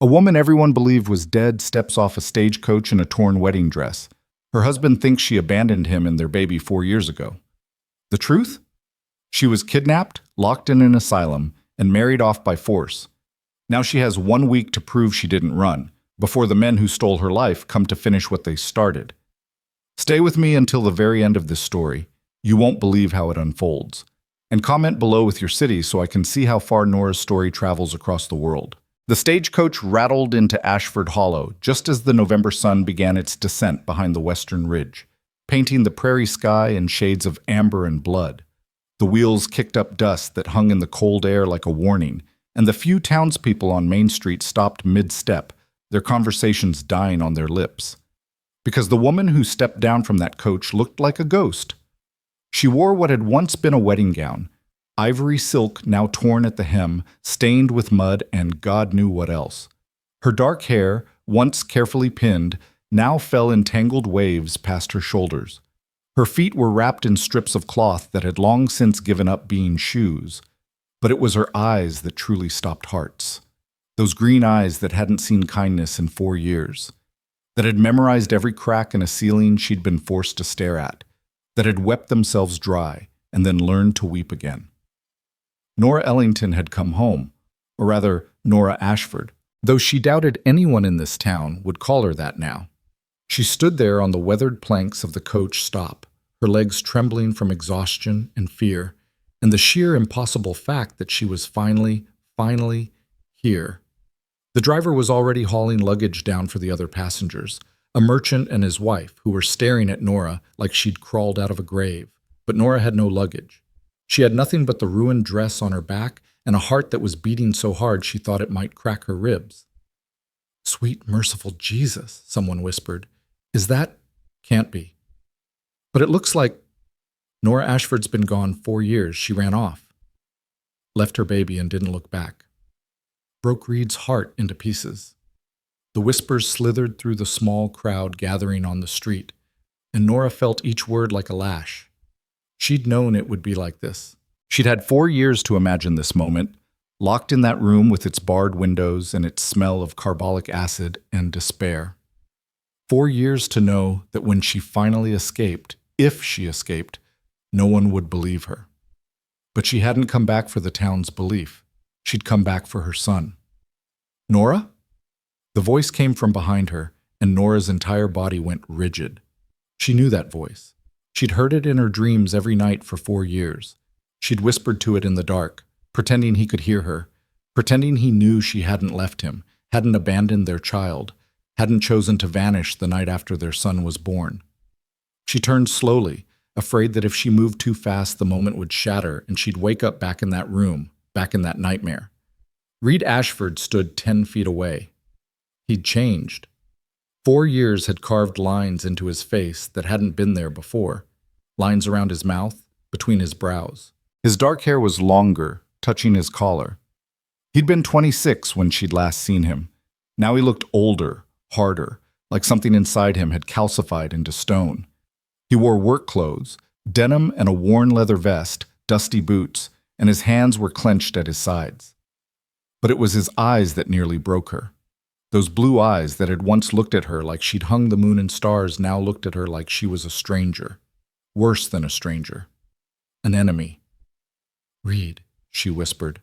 A woman everyone believed was dead steps off a stagecoach in a torn wedding dress. Her husband thinks she abandoned him and their baby 4 years ago. The truth? She was kidnapped, locked in an asylum, and married off by force. Now she has 1 week to prove she didn't run, before the men who stole her life come to finish what they started. Stay with me until the very end of this story. You won't believe how it unfolds. And comment below with your city so I can see how far Nora's story travels across the world. The stagecoach rattled into Ashford Hollow just as the November sun began its descent behind the western ridge, painting the prairie sky in shades of amber and blood. The wheels kicked up dust that hung in the cold air like a warning, and the few townspeople on Main Street stopped mid-step, their conversations dying on their lips. Because the woman who stepped down from that coach looked like a ghost. She wore what had once been a wedding gown, ivory silk now torn at the hem, stained with mud and God knew what else. Her dark hair, once carefully pinned, now fell in tangled waves past her shoulders. Her feet were wrapped in strips of cloth that had long since given up being shoes. But it was her eyes that truly stopped hearts. Those green eyes that hadn't seen kindness in 4 years. That had memorized every crack in a ceiling she'd been forced to stare at. That had wept themselves dry and then learned to weep again. Nora Ellington had come home, or rather, Nora Ashford, though she doubted anyone in this town would call her that now. She stood there on the weathered planks of the coach stop, her legs trembling from exhaustion and fear, and the sheer impossible fact that she was finally here. The driver was already hauling luggage down for the other passengers, a merchant and his wife, who were staring at Nora like she'd crawled out of a grave. But Nora had no luggage. She had nothing but the ruined dress on her back and a heart that was beating so hard she thought it might crack her ribs. "Sweet, merciful Jesus," someone whispered. "Is that—" "Can't be. But it looks like—" Nora Ashford's been gone 4 years. She ran off. Left her baby and didn't look back. Broke Reed's heart into pieces. The whispers slithered through the small crowd gathering on the street, and Nora felt each word like a lash. She'd known it would be like this. She'd had 4 years to imagine this moment, locked in that room with its barred windows and its smell of carbolic acid and despair. 4 years to know that when she finally escaped, if she escaped, no one would believe her. But she hadn't come back for the town's belief. She'd come back for her son. "Nora?" The voice came from behind her, and Nora's entire body went rigid. She knew that voice. She'd heard it in her dreams every night for 4 years. She'd whispered to it in the dark, pretending he could hear her, pretending he knew she hadn't left him, hadn't abandoned their child, hadn't chosen to vanish the night after their son was born. She turned slowly, afraid that if she moved too fast the moment would shatter and she'd wake up back in that room, back in that nightmare. Reed Ashford stood 10 feet away. He'd changed. 4 years had carved lines into his face that hadn't been there before, lines around his mouth, between his brows. His dark hair was longer, touching his collar. He'd been 26 when she'd last seen him. Now he looked older, harder, like something inside him had calcified into stone. He wore work clothes, denim and a worn leather vest, dusty boots, and his hands were clenched at his sides. But it was his eyes that nearly broke her. Those blue eyes that had once looked at her like she'd hung the moon and stars now looked at her like she was a stranger. Worse than a stranger. An enemy. "Reed," she whispered.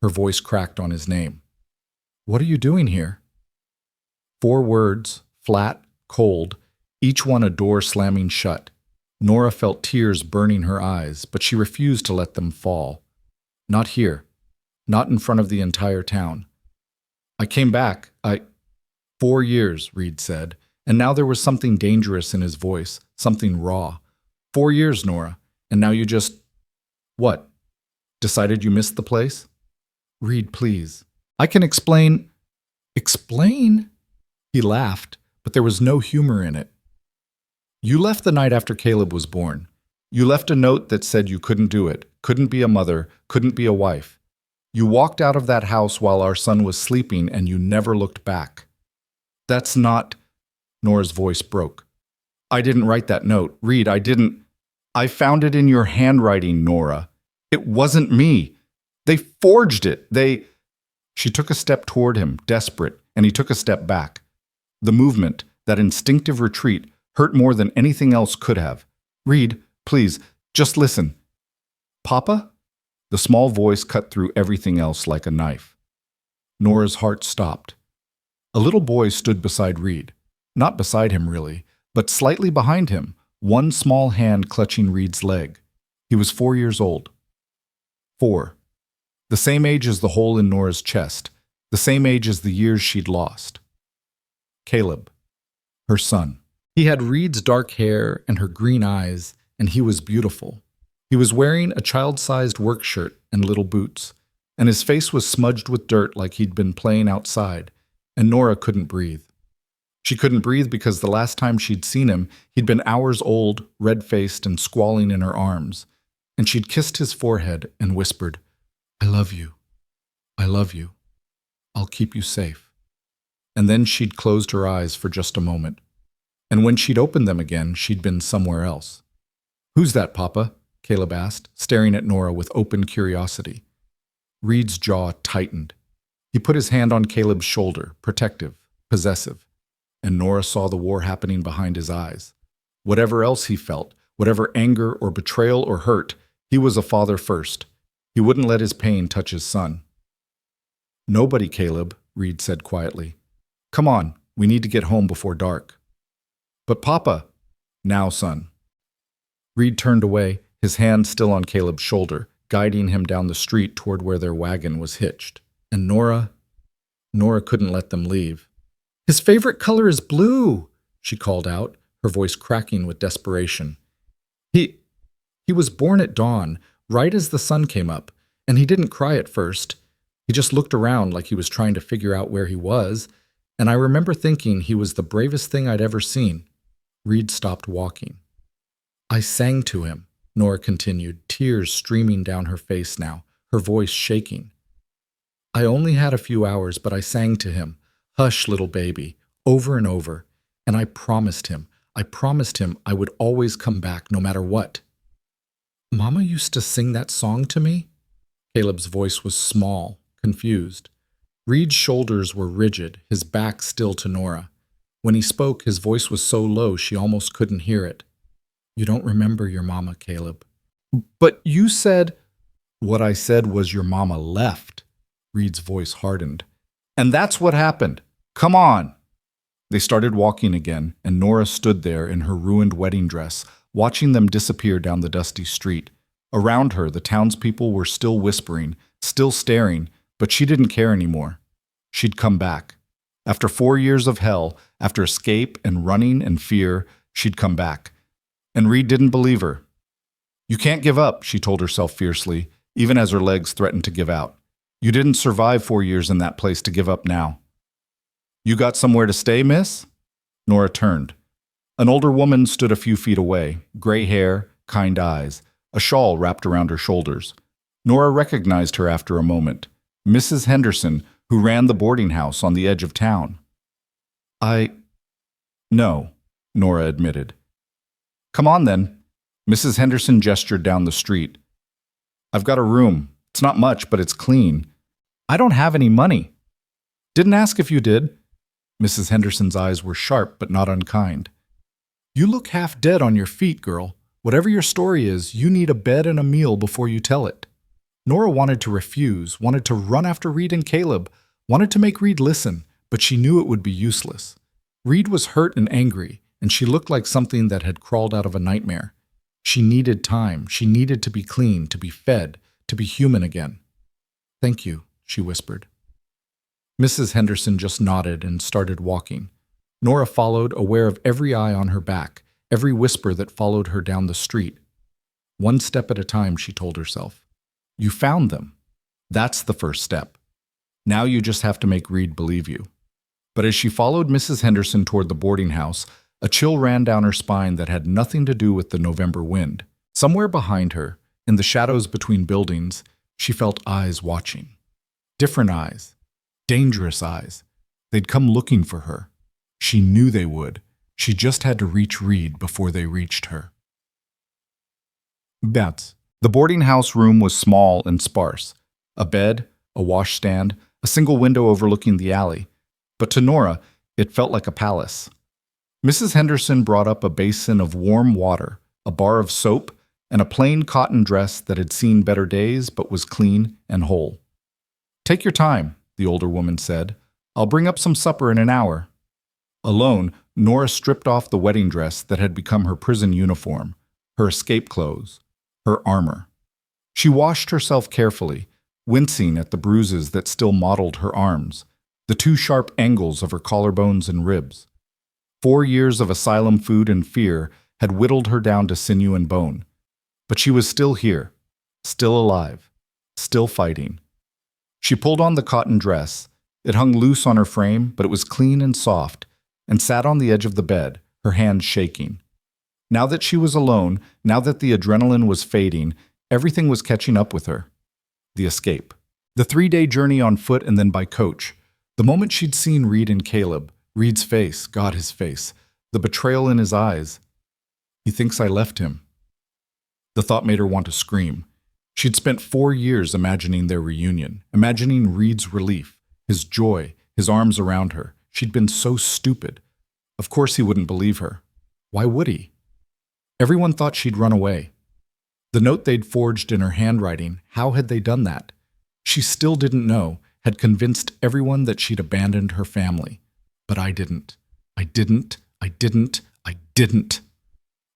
Her voice cracked on his name. "What are you doing here?" 4 words, flat, cold, each one a door slamming shut. Nora felt tears burning her eyes, but she refused to let them fall. Not here. Not in front of the entire town. "I came back. 4 years, Reed said, and now there was something dangerous in his voice, something raw. 4 years, Nora, and now you just— What? Decided you missed the place?" "Reed, please. I can explain—" "Explain?" He laughed, but there was no humor in it. "You left the night after Caleb was born. You left a note that said you couldn't do it, couldn't be a mother, couldn't be a wife. You walked out of that house while our son was sleeping and you never looked back." "That's not—" Nora's voice broke. "I didn't write that note. Reed, I didn't— I found it in your handwriting, Nora. It wasn't me. They forged it. They—" She took a step toward him, desperate, and he took a step back. The movement, that instinctive retreat, hurt more than anything else could have. Reed, please, just listen. Papa? The small voice cut through everything else like a knife. Nora's heart stopped. A little boy stood beside Reed. Not beside him, really, but slightly behind him, one small hand clutching Reed's leg. He was 4 years old. 4. The same age as the hole in Nora's chest, the same age as the years she'd lost. Caleb, her son. He had Reed's dark hair and her green eyes, and he was beautiful. He was wearing a child-sized work shirt and little boots, and his face was smudged with dirt like he'd been playing outside, and Nora couldn't breathe. She couldn't breathe because the last time she'd seen him, he'd been hours old, red-faced and squalling in her arms, and she'd kissed his forehead and whispered, "I love you. I love you. I'll keep you safe." And then she'd closed her eyes for just a moment, and when she'd opened them again, she'd been somewhere else. "Who's that, Papa?" Caleb asked, staring at Nora with open curiosity. Reed's jaw tightened. He put his hand on Caleb's shoulder, protective, possessive, and Nora saw the war happening behind his eyes. Whatever else he felt, whatever anger or betrayal or hurt, he was a father first. He wouldn't let his pain touch his son. "Nobody, Caleb," Reed said quietly. "Come on, we need to get home before dark." "But Papa." "Now, son." Reed turned away, his hand still on Caleb's shoulder, guiding him down the street toward where their wagon was hitched. And Nora couldn't let them leave. "His favorite color is blue," she called out, her voice cracking with desperation. He was born at dawn, right as the sun came up, and he didn't cry at first. He just looked around like he was trying to figure out where he was, and I remember thinking he was the bravest thing I'd ever seen. Reed stopped walking. "I sang to him," Nora continued, tears streaming down her face now, her voice shaking. "I only had a few hours, but I sang to him, 'Hush, little baby,' over and over, and I promised him I would always come back no matter what." "Mama used to sing that song to me?" Caleb's voice was small, confused. Reed's shoulders were rigid, his back still to Nora. When he spoke, his voice was so low she almost couldn't hear it. "You don't remember your mama, Caleb." "But you said—" "What I said was your mama left." Reed's voice hardened. "And that's what happened. Come on." They started walking again, and Nora stood there in her ruined wedding dress, watching them disappear down the dusty street. Around her, the townspeople were still whispering, still staring, but she didn't care anymore. She'd come back. After 4 years of hell, after escape and running and fear, she'd come back. And Reed didn't believe her. "You can't give up," she told herself fiercely, even as her legs threatened to give out. "You didn't survive 4 years in that place to give up now." "You got somewhere to stay, miss?" Nora turned. An older woman stood a few feet away, gray hair, kind eyes, a shawl wrapped around her shoulders. Nora recognized her after a moment. Mrs. Henderson, who ran the boarding house on the edge of town. No, Nora admitted. "Come on, then." Mrs. Henderson gestured down the street. "I've got a room. It's not much, but it's clean." "I don't have any money." "Didn't ask if you did." Mrs. Henderson's eyes were sharp but not unkind. "You look half dead on your feet, girl. Whatever your story is, you need a bed and a meal before you tell it." Nora wanted to refuse, wanted to run after Reed and Caleb, wanted to make Reed listen, but she knew it would be useless. Reed was hurt and angry, and she looked like something that had crawled out of a nightmare. She needed time. She needed to be clean, to be fed, to be human again. "Thank you," she whispered. Mrs. Henderson just nodded and started walking. Nora followed, aware of every eye on her back, every whisper that followed her down the street. One step at a time, she told herself. You found them. That's the first step. Now you just have to make Reed believe you. But as she followed Mrs. Henderson toward the boarding house, a chill ran down her spine that had nothing to do with the November wind. Somewhere behind her, in the shadows between buildings, she felt eyes watching. Different eyes. Dangerous eyes. They'd come looking for her. She knew they would. She just had to reach Reed before they reached her. Bets. The boarding house room was small and sparse. A bed, a washstand, a single window overlooking the alley, but to Nora, it felt like a palace. Mrs. Henderson brought up a basin of warm water, a bar of soap, and a plain cotton dress that had seen better days but was clean and whole. "Take your time," the older woman said. "I'll bring up some supper in an hour." Alone, Nora stripped off the wedding dress that had become her prison uniform, her escape clothes, her armor. She washed herself carefully, wincing at the bruises that still mottled her arms, the two sharp angles of her collarbones and ribs. 4 years of asylum food and fear had whittled her down to sinew and bone. But she was still here, still alive, still fighting. She pulled on the cotton dress. It hung loose on her frame, but it was clean and soft, and sat on the edge of the bed, her hands shaking. Now that she was alone, now that the adrenaline was fading, everything was catching up with her. The escape. The 3-day journey on foot and then by coach. The moment she'd seen Reed and Caleb, Reed's face, God, his face, the betrayal in his eyes. He thinks I left him. The thought made her want to scream. She'd spent 4 years imagining their reunion, imagining Reed's relief, his joy, his arms around her. She'd been so stupid. Of course he wouldn't believe her. Why would he? Everyone thought she'd run away. The note they'd forged in her handwriting, how had they done that? She still didn't know, had convinced everyone that she'd abandoned her family. But I didn't. I didn't.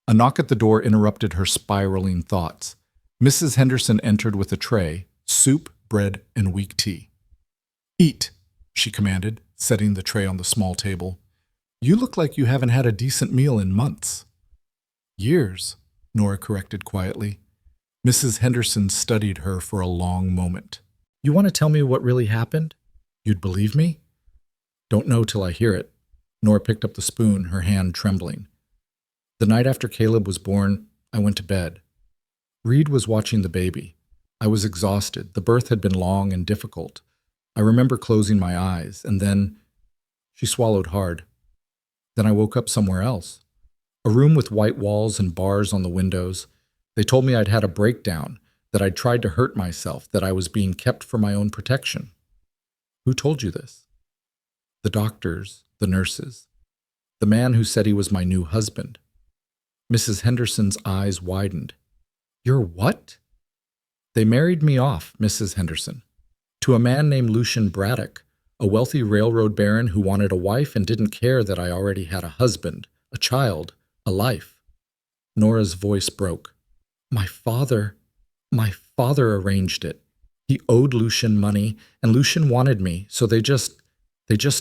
A knock at the door interrupted her spiraling thoughts. Mrs. Henderson entered with a tray, soup, bread, and weak tea. "Eat," she commanded, setting the tray on the small table. "You look like you haven't had a decent meal in months." "Years," Nora corrected quietly. Mrs. Henderson studied her for a long moment. "You want to tell me what really happened? You'd believe me?" "Don't know till I hear it." Nora picked up the spoon, her hand trembling. "The night after Caleb was born, I went to bed. Reed was watching the baby. I was exhausted. The birth had been long and difficult. I remember closing my eyes, and then..." She swallowed hard. "Then I woke up somewhere else. A room with white walls and bars on the windows. They told me I'd had a breakdown, that I'd tried to hurt myself, that I was being kept for my own protection." "Who told you this?" "The doctors, the nurses. The man who said he was my new husband." Mrs. Henderson's eyes widened. "You're what?" "They married me off, Mrs. Henderson, to a man named Lucian Braddock, a wealthy railroad baron who wanted a wife and didn't care that I already had a husband, a child, a life." Nora's voice broke. My father arranged it. He owed Lucian money, and Lucian wanted me, so they just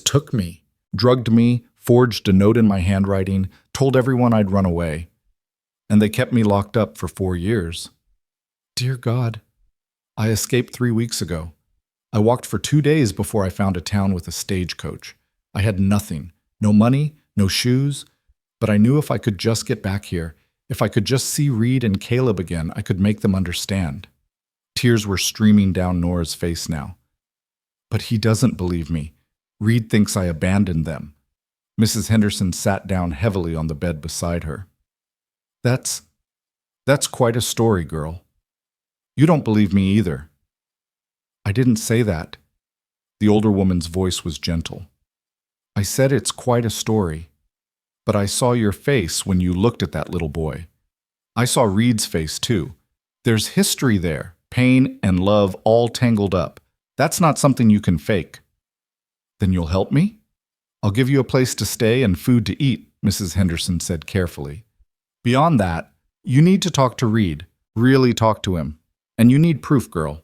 took me. Drugged me, forged a note in my handwriting, told everyone I'd run away. And they kept me locked up for 4 years. Dear God, I escaped 3 weeks ago. I walked for 2 days before I found a town with a stagecoach. I had nothing, no money, no shoes, but I knew if I could just get back here, if I could just see Reed and Caleb again, I could make them understand. Tears were streaming down Nora's face now. But he doesn't believe me. Reed thinks I abandoned them. Mrs. Henderson sat down heavily on the bed beside her. That's quite a story, girl. You don't believe me either." "I didn't say that." The older woman's voice was gentle. "I said it's quite a story. But I saw your face when you looked at that little boy. I saw Reed's face too. There's history there, pain and love all tangled up. That's not something you can fake." "Then you'll help me? I'll give you a place to stay and food to eat," Mrs. Henderson said carefully. "Beyond that, you need to talk to Reed, really talk to him. And you need proof, girl.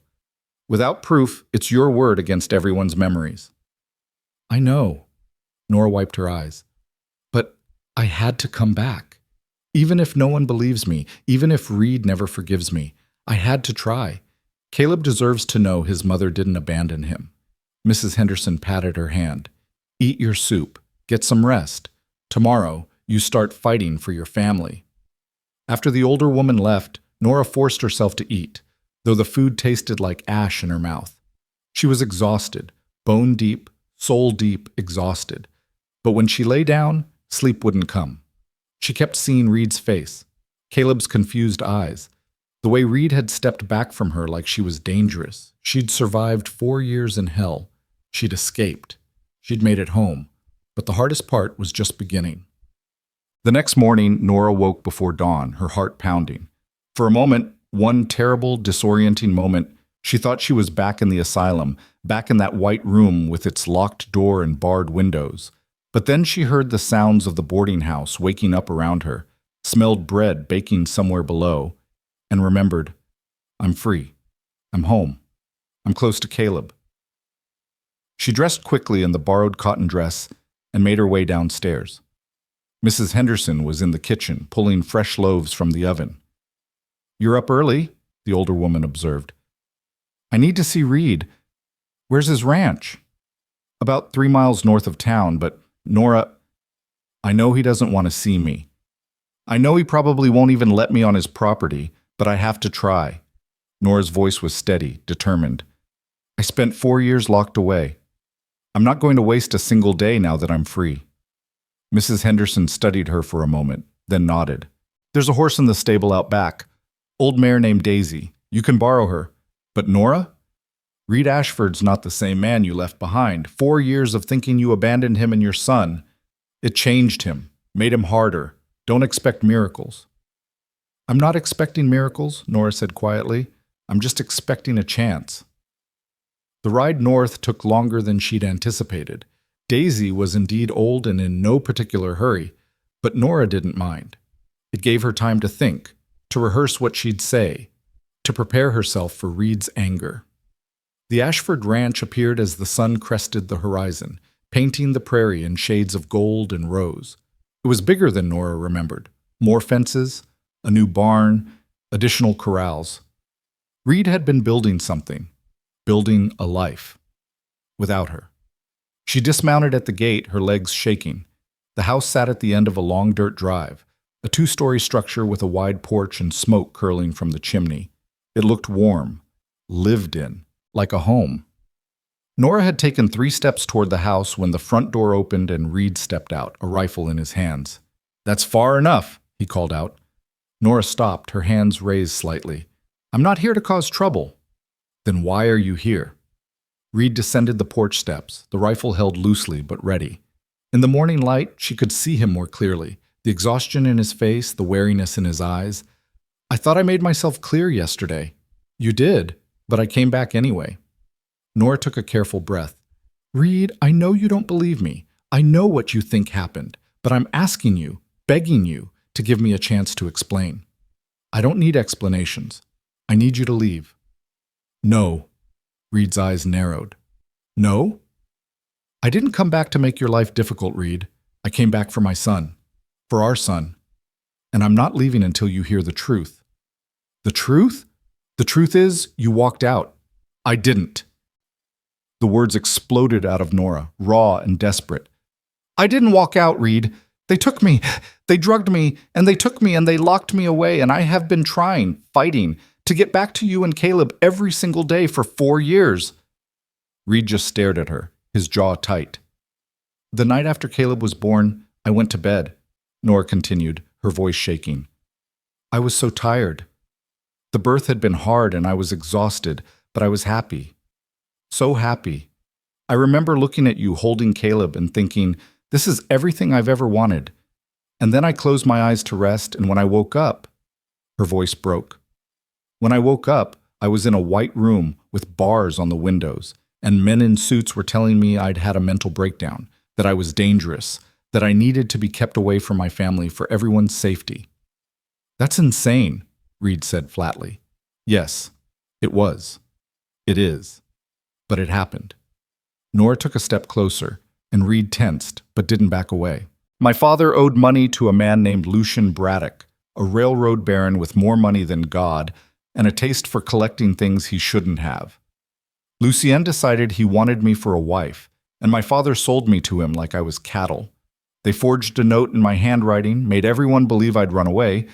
Without proof, it's your word against everyone's memories." "I know." Nora wiped her eyes. "But I had to come back. Even if no one believes me, even if Reed never forgives me, I had to try. Caleb deserves to know his mother didn't abandon him." Mrs. Henderson patted her hand. "Eat your soup. Get some rest. Tomorrow, you start fighting for your family." After the older woman left, Nora forced herself to eat, though the food tasted like ash in her mouth. She was exhausted, bone deep, soul deep, exhausted. But when she lay down, sleep wouldn't come. She kept seeing Reed's face, Caleb's confused eyes, the way Reed had stepped back from her like she was dangerous. She'd survived 4 years in hell. She'd escaped. She'd made it home. But the hardest part was just beginning. The next morning, Nora woke before dawn, her heart pounding. For a moment, one terrible, disorienting moment, she thought she was back in the asylum, back in that white room with its locked door and barred windows. But then she heard the sounds of the boarding house waking up around her, smelled bread baking somewhere below, and remembered, I'm free. I'm home. I'm close to Caleb. She dressed quickly in the borrowed cotton dress and made her way downstairs. Mrs. Henderson was in the kitchen, pulling fresh loaves from the oven. You're up early, the older woman observed. I need to see Reed. Where's his ranch? About 3 miles north of town, but Nora, I know he doesn't want to see me. I know he probably won't even let me on his property, but I have to try. Nora's voice was steady, determined. I spent 4 years locked away. I'm not going to waste a single day now that I'm free. Mrs. Henderson studied her for a moment, then nodded. There's a horse in the stable out back. Old mare named Daisy. You can borrow her. But Nora? Reed Ashford's not the same man you left behind. 4 years of thinking you abandoned him and your son. It changed him, made him harder. Don't expect miracles. I'm not expecting miracles, Nora said quietly. I'm just expecting a chance. The ride north took longer than she'd anticipated. Daisy was indeed old and in no particular hurry, but Nora didn't mind. It gave her time to think, to rehearse what she'd say, to prepare herself for Reed's anger. The Ashford Ranch appeared as the sun crested the horizon, painting the prairie in shades of gold and rose. It was bigger than Nora remembered. More fences, a new barn, additional corrals. Reed had been building something, building a life, without her. She dismounted at the gate, her legs shaking. The house sat at the end of a long dirt drive, a 2-story structure with a wide porch and smoke curling from the chimney. It looked warm, lived in, like a home. Nora had taken 3 steps toward the house when the front door opened and Reed stepped out, a rifle in his hands. That's far enough, he called out. Nora stopped, her hands raised slightly. I'm not here to cause trouble. Then why are you here? Reed descended the porch steps, the rifle held loosely but ready. In the morning light, she could see him more clearly, the exhaustion in his face, the wariness in his eyes. I thought I made myself clear yesterday. You did, but I came back anyway. Nora took a careful breath. Reed, I know you don't believe me. I know what you think happened, but I'm asking you, begging you, to give me a chance to explain. I don't need explanations. I need you to leave. No. Reed's eyes narrowed. No? I didn't come back to make your life difficult, Reed. I came back for my son. For our son. And I'm not leaving until you hear the truth. The truth? The truth is, you walked out. I didn't. The words exploded out of Nora, raw and desperate. I didn't walk out, Reed. They took me. They drugged me, and they took me, and they locked me away, and I have been trying, fighting, to get back to you and Caleb every single day for 4 years. Reed just stared at her, his jaw tight. The night after Caleb was born, I went to bed, Nora continued, her voice shaking. I was so tired. The birth had been hard and I was exhausted, but I was happy. So happy. I remember looking at you holding Caleb and thinking, this is everything I've ever wanted. And then I closed my eyes to rest, and when I woke up, her voice broke. When I woke up, I was in a white room with bars on the windows, and men in suits were telling me I'd had a mental breakdown, that I was dangerous, that I needed to be kept away from my family for everyone's safety. That's insane, Reed said flatly. Yes, it was. It is. But it happened. Nora took a step closer, and Reed tensed, but didn't back away. My father owed money to a man named Lucian Braddock, a railroad baron with more money than God, and a taste for collecting things he shouldn't have. Lucien decided he wanted me for a wife, and my father sold me to him like I was cattle. They forged a note in my handwriting, made everyone believe I'd run away,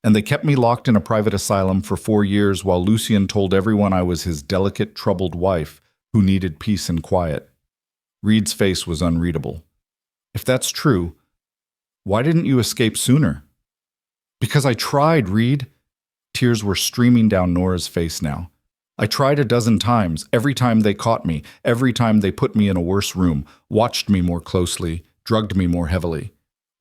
and they kept me locked in a private asylum for 4 years while Lucien told everyone I was his delicate, troubled wife who needed peace and quiet. Reed's face was unreadable. If that's true, why didn't you escape sooner? Because I tried, Reed. Tears were streaming down Nora's face now. I tried a dozen times. Every time they caught me, every time they put me in a worse room, watched me more closely, drugged me more heavily.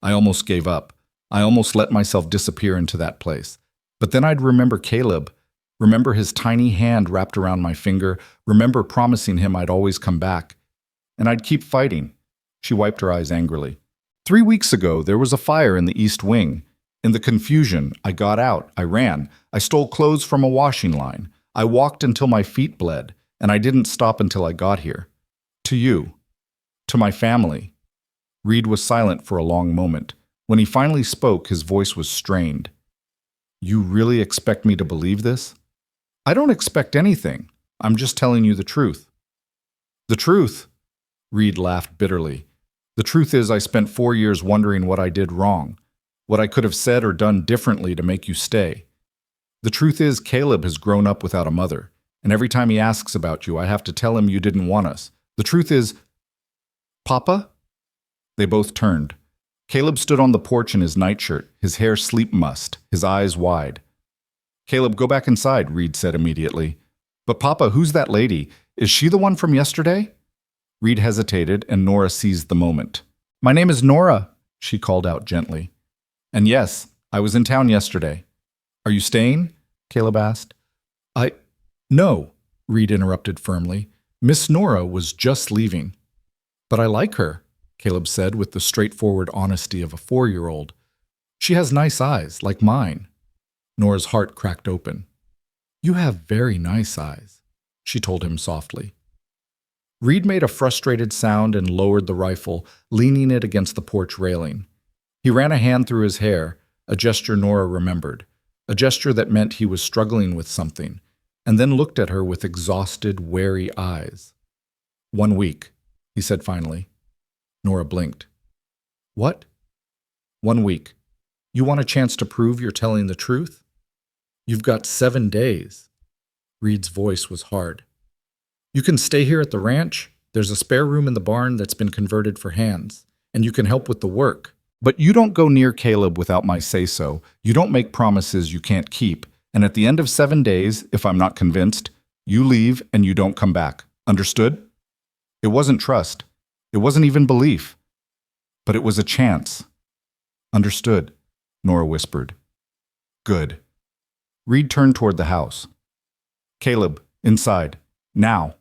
I almost gave up. I almost let myself disappear into that place. But then I'd remember Caleb, remember his tiny hand wrapped around my finger, remember promising him I'd always come back. And I'd keep fighting. She wiped her eyes angrily. 3 weeks ago, there was a fire in the East Wing. In the confusion, I got out, I ran, I stole clothes from a washing line. I walked until my feet bled, and I didn't stop until I got here. To you. To my family. Reed was silent for a long moment. When he finally spoke, his voice was strained. You really expect me to believe this? I don't expect anything. I'm just telling you the truth. The truth? Reed laughed bitterly. The truth is I spent 4 years wondering what I did wrong, what I could have said or done differently to make you stay. The truth is Caleb has grown up without a mother, and every time he asks about you, I have to tell him you didn't want us. The truth is... Papa? They both turned. Caleb stood on the porch in his nightshirt, his hair sleep-mussed, his eyes wide. Caleb, go back inside, Reed said immediately. But Papa, who's that lady? Is she the one from yesterday? Reed hesitated, and Nora seized the moment. My name is Nora, she called out gently. And yes, I was in town yesterday. Are you staying? Caleb asked. No, Reed interrupted firmly. Miss Nora was just leaving. But I like her, Caleb said with the straightforward honesty of a 4-year-old. She has nice eyes, like mine. Nora's heart cracked open. You have very nice eyes, she told him softly. Reed made a frustrated sound and lowered the rifle, leaning it against the porch railing. He ran a hand through his hair, a gesture Nora remembered, a gesture that meant he was struggling with something, and then looked at her with exhausted, wary eyes. 1 week, he said finally. Nora blinked. What? 1 week. You want a chance to prove you're telling the truth? You've got 7 days. Reed's voice was hard. You can stay here at the ranch. There's a spare room in the barn that's been converted for hands, and you can help with the work. But you don't go near Caleb without my say-so. You don't make promises you can't keep. And at the end of 7 days, if I'm not convinced, you leave and you don't come back. Understood? It wasn't trust. It wasn't even belief. But it was a chance. Understood, Nora whispered. Good. Reed turned toward the house. Caleb, inside. Now.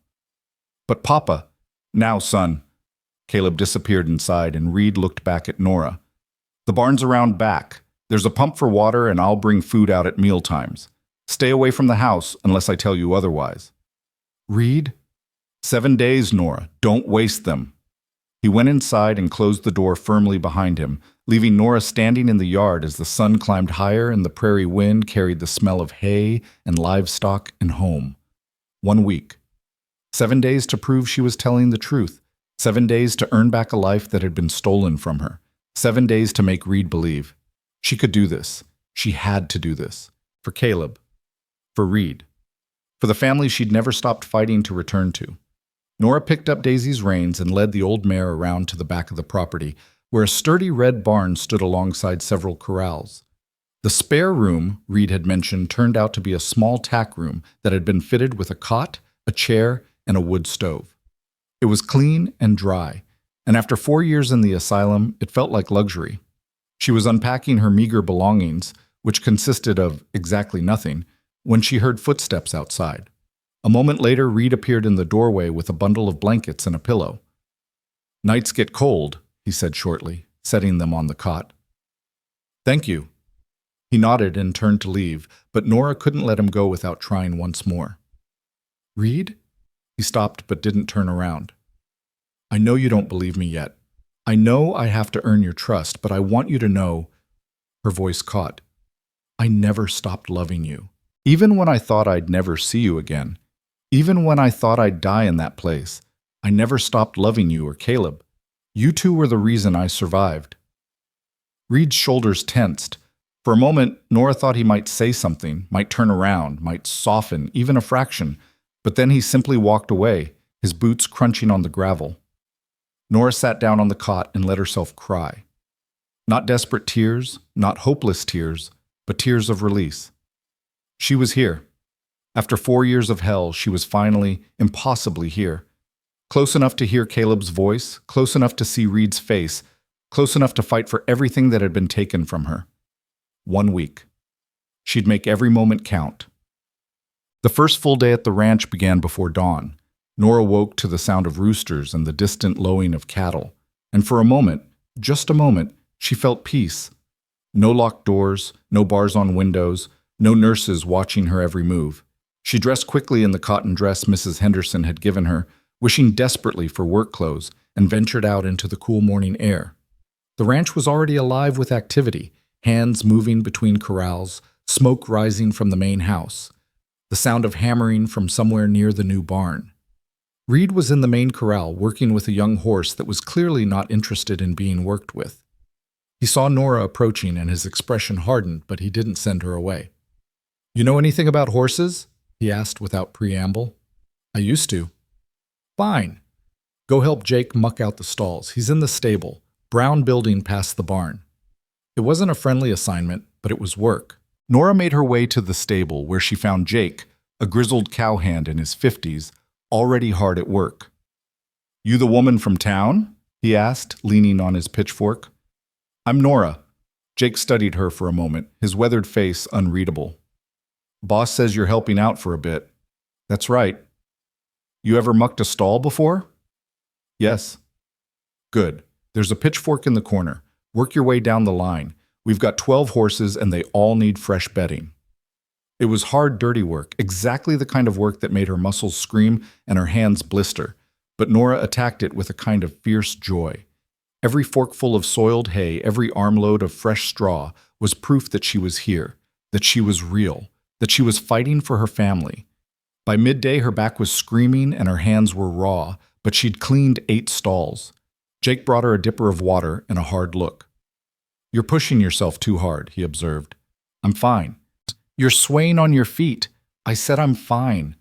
But Papa. Now, son. Caleb disappeared inside, and Reed looked back at Nora. The barn's around back. There's a pump for water, and I'll bring food out at mealtimes. Stay away from the house unless I tell you otherwise. Reed? 7 days, Nora. Don't waste them. He went inside and closed the door firmly behind him, leaving Nora standing in the yard as the sun climbed higher and the prairie wind carried the smell of hay and livestock and home. 1 week. 7 days to prove she was telling the truth. 7 days to earn back a life that had been stolen from her. 7 days to make Reed believe. She could do this. She had to do this. For Caleb. For Reed. For the family she'd never stopped fighting to return to. Nora picked up Daisy's reins and led the old mare around to the back of the property, where a sturdy red barn stood alongside several corrals. The spare room Reed had mentioned turned out to be a small tack room that had been fitted with a cot, a chair, and a wood stove. It was clean and dry, and after 4 years in the asylum, it felt like luxury. She was unpacking her meager belongings, which consisted of exactly nothing, when she heard footsteps outside. A moment later, Reed appeared in the doorway with a bundle of blankets and a pillow. Nights get cold, he said shortly, setting them on the cot. Thank you. He nodded and turned to leave, but Nora couldn't let him go without trying once more. Reed? He stopped but didn't turn around. I know you don't believe me yet. I know I have to earn your trust, but I want you to know, her voice caught, I never stopped loving you. Even when I thought I'd never see you again, even when I thought I'd die in that place, I never stopped loving you or Caleb. You two were the reason I survived. Reed's shoulders tensed. For a moment, Nora thought he might say something, might turn around, might soften, even a fraction, but then he simply walked away, his boots crunching on the gravel. Nora sat down on the cot and let herself cry. Not desperate tears, not hopeless tears, but tears of release. She was here. After 4 years of hell, she was finally, impossibly here. Close enough to hear Caleb's voice, close enough to see Reed's face, close enough to fight for everything that had been taken from her. 1 week. She'd make every moment count. The first full day at the ranch began before dawn. Nora woke to the sound of roosters and the distant lowing of cattle, and for a moment, just a moment, she felt peace. No locked doors, no bars on windows, no nurses watching her every move. She dressed quickly in the cotton dress Mrs. Henderson had given her, wishing desperately for work clothes, and ventured out into the cool morning air. The ranch was already alive with activity, hands moving between corrals, smoke rising from the main house, the sound of hammering from somewhere near the new barn. Reed was in the main corral working with a young horse that was clearly not interested in being worked with. He saw Nora approaching and his expression hardened, but he didn't send her away. "You know anything about horses?" he asked without preamble. "I used to." "Fine. Go help Jake muck out the stalls. He's in the stable, brown building past the barn." It wasn't a friendly assignment, but it was work. Nora made her way to the stable where she found Jake, a grizzled cowhand in his 50s, already hard at work. "You the woman from town?" he asked, leaning on his pitchfork. "I'm Nora." Jake studied her for a moment, his weathered face unreadable. "Boss says you're helping out for a bit." "That's right." "You ever mucked a stall before?" "Yes." "Good. There's a pitchfork in the corner. Work your way down the line. We've got 12 horses and they all need fresh bedding." It was hard, dirty work, exactly the kind of work that made her muscles scream and her hands blister, but Nora attacked it with a kind of fierce joy. Every forkful of soiled hay, every armload of fresh straw was proof that she was here, that she was real, that she was fighting for her family. By midday, her back was screaming and her hands were raw, but she'd cleaned 8 stalls. Jake brought her a dipper of water and a hard look. "You're pushing yourself too hard," he observed. "I'm fine." "You're swaying on your feet." "I said I'm fine."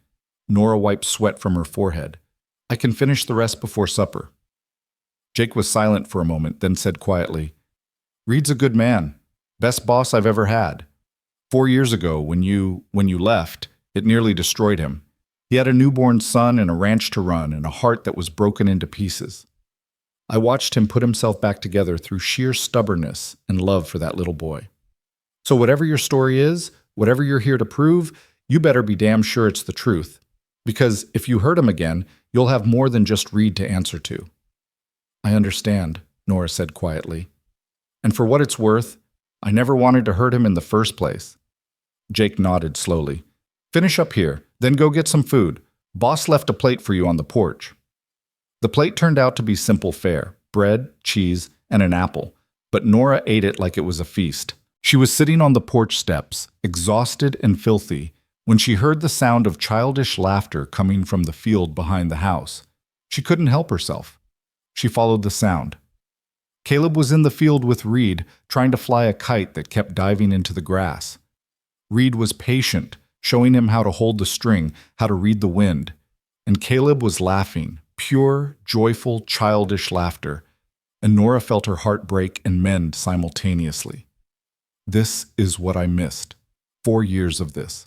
Nora wiped sweat from her forehead. "I can finish the rest before supper." Jake was silent for a moment, then said quietly, "Reed's a good man. Best boss I've ever had. 4 years ago, when you left, it nearly destroyed him. He had a newborn son and a ranch to run and a heart that was broken into pieces. I watched him put himself back together through sheer stubbornness and love for that little boy. So whatever your story is, whatever you're here to prove, you better be damn sure it's the truth. Because if you hurt him again, you'll have more than just Reed to answer to." "I understand," Nora said quietly. "And for what it's worth, I never wanted to hurt him in the first place." Jake nodded slowly. "Finish up here, then go get some food. Boss left a plate for you on the porch." The plate turned out to be simple fare: bread, cheese, and an apple, but Nora ate it like it was a feast. She was sitting on the porch steps, exhausted and filthy, when she heard the sound of childish laughter coming from the field behind the house. She couldn't help herself. She followed the sound. Caleb was in the field with Reed, trying to fly a kite that kept diving into the grass. Reed was patient, showing him how to hold the string, how to read the wind. And Caleb was laughing, pure, joyful, childish laughter, and Nora felt her heart break and mend simultaneously. This is what I missed. 4 years of this.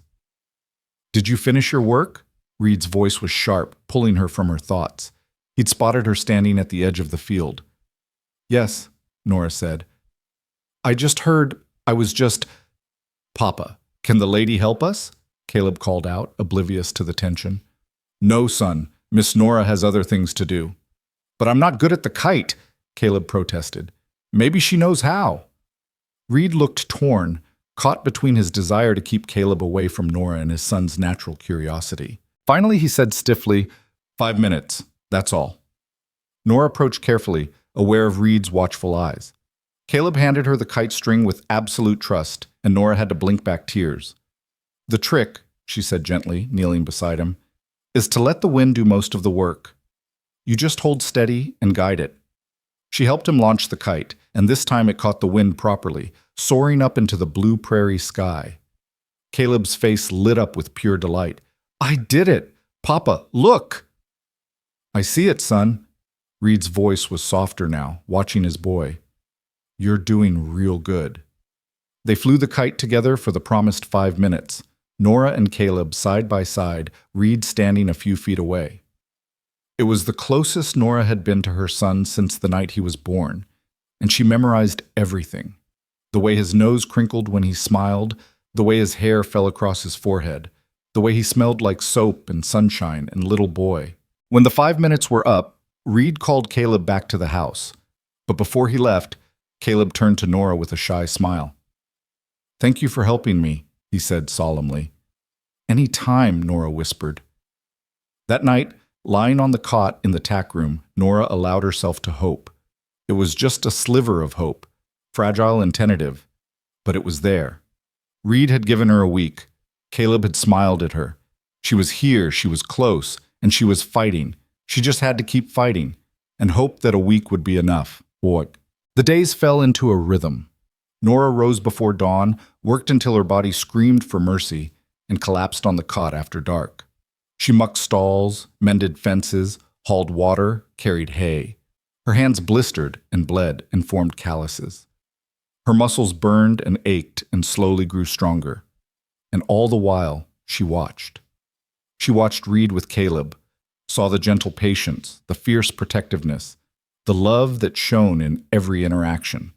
"Did you finish your work?" Reed's voice was sharp, pulling her from her thoughts. He'd spotted her standing at the edge of the field. "Yes," Nora said. I was just... "Papa, can the lady help us?" Caleb called out, oblivious to the tension. "No, son. Miss Nora has other things to do." "But I'm not good at the kite," Caleb protested. "Maybe she knows how." Reed looked torn, caught between his desire to keep Caleb away from Nora and his son's natural curiosity. Finally, he said stiffly, 5 minutes, that's all." Nora approached carefully, aware of Reed's watchful eyes. Caleb handed her the kite string with absolute trust, and Nora had to blink back tears. "The trick," she said gently, kneeling beside him, "is to let the wind do most of the work. You just hold steady and guide it." She helped him launch the kite, and this time it caught the wind properly, soaring up into the blue prairie sky. Caleb's face lit up with pure delight. "I did it! Papa, look!" "I see it, son." Reed's voice was softer now, watching his boy. "You're doing real good." They flew the kite together for the promised 5 minutes. Nora and Caleb side by side, Reed standing a few feet away. It was the closest Nora had been to her son since the night he was born, and she memorized everything. The way his nose crinkled when he smiled, the way his hair fell across his forehead, the way he smelled like soap and sunshine and little boy. When the 5 minutes were up, Reed called Caleb back to the house. But before he left, Caleb turned to Nora with a shy smile. "Thank you for helping me," he said solemnly. "Any time," Nora whispered. That night, lying on the cot in the tack room, Nora allowed herself to hope. It was just a sliver of hope, fragile and tentative, but it was there. Reed had given her a week. Caleb had smiled at her. She was here, she was close, and she was fighting. She just had to keep fighting, and hope that a week would be enough. What? The days fell into a rhythm. Nora rose before dawn, worked until her body screamed for mercy, and collapsed on the cot after dark. She mucked stalls, mended fences, hauled water, carried hay. Her hands blistered and bled and formed calluses. Her muscles burned and ached and slowly grew stronger. And all the while, she watched. She watched Reed with Caleb, saw the gentle patience, the fierce protectiveness, the love that shone in every interaction.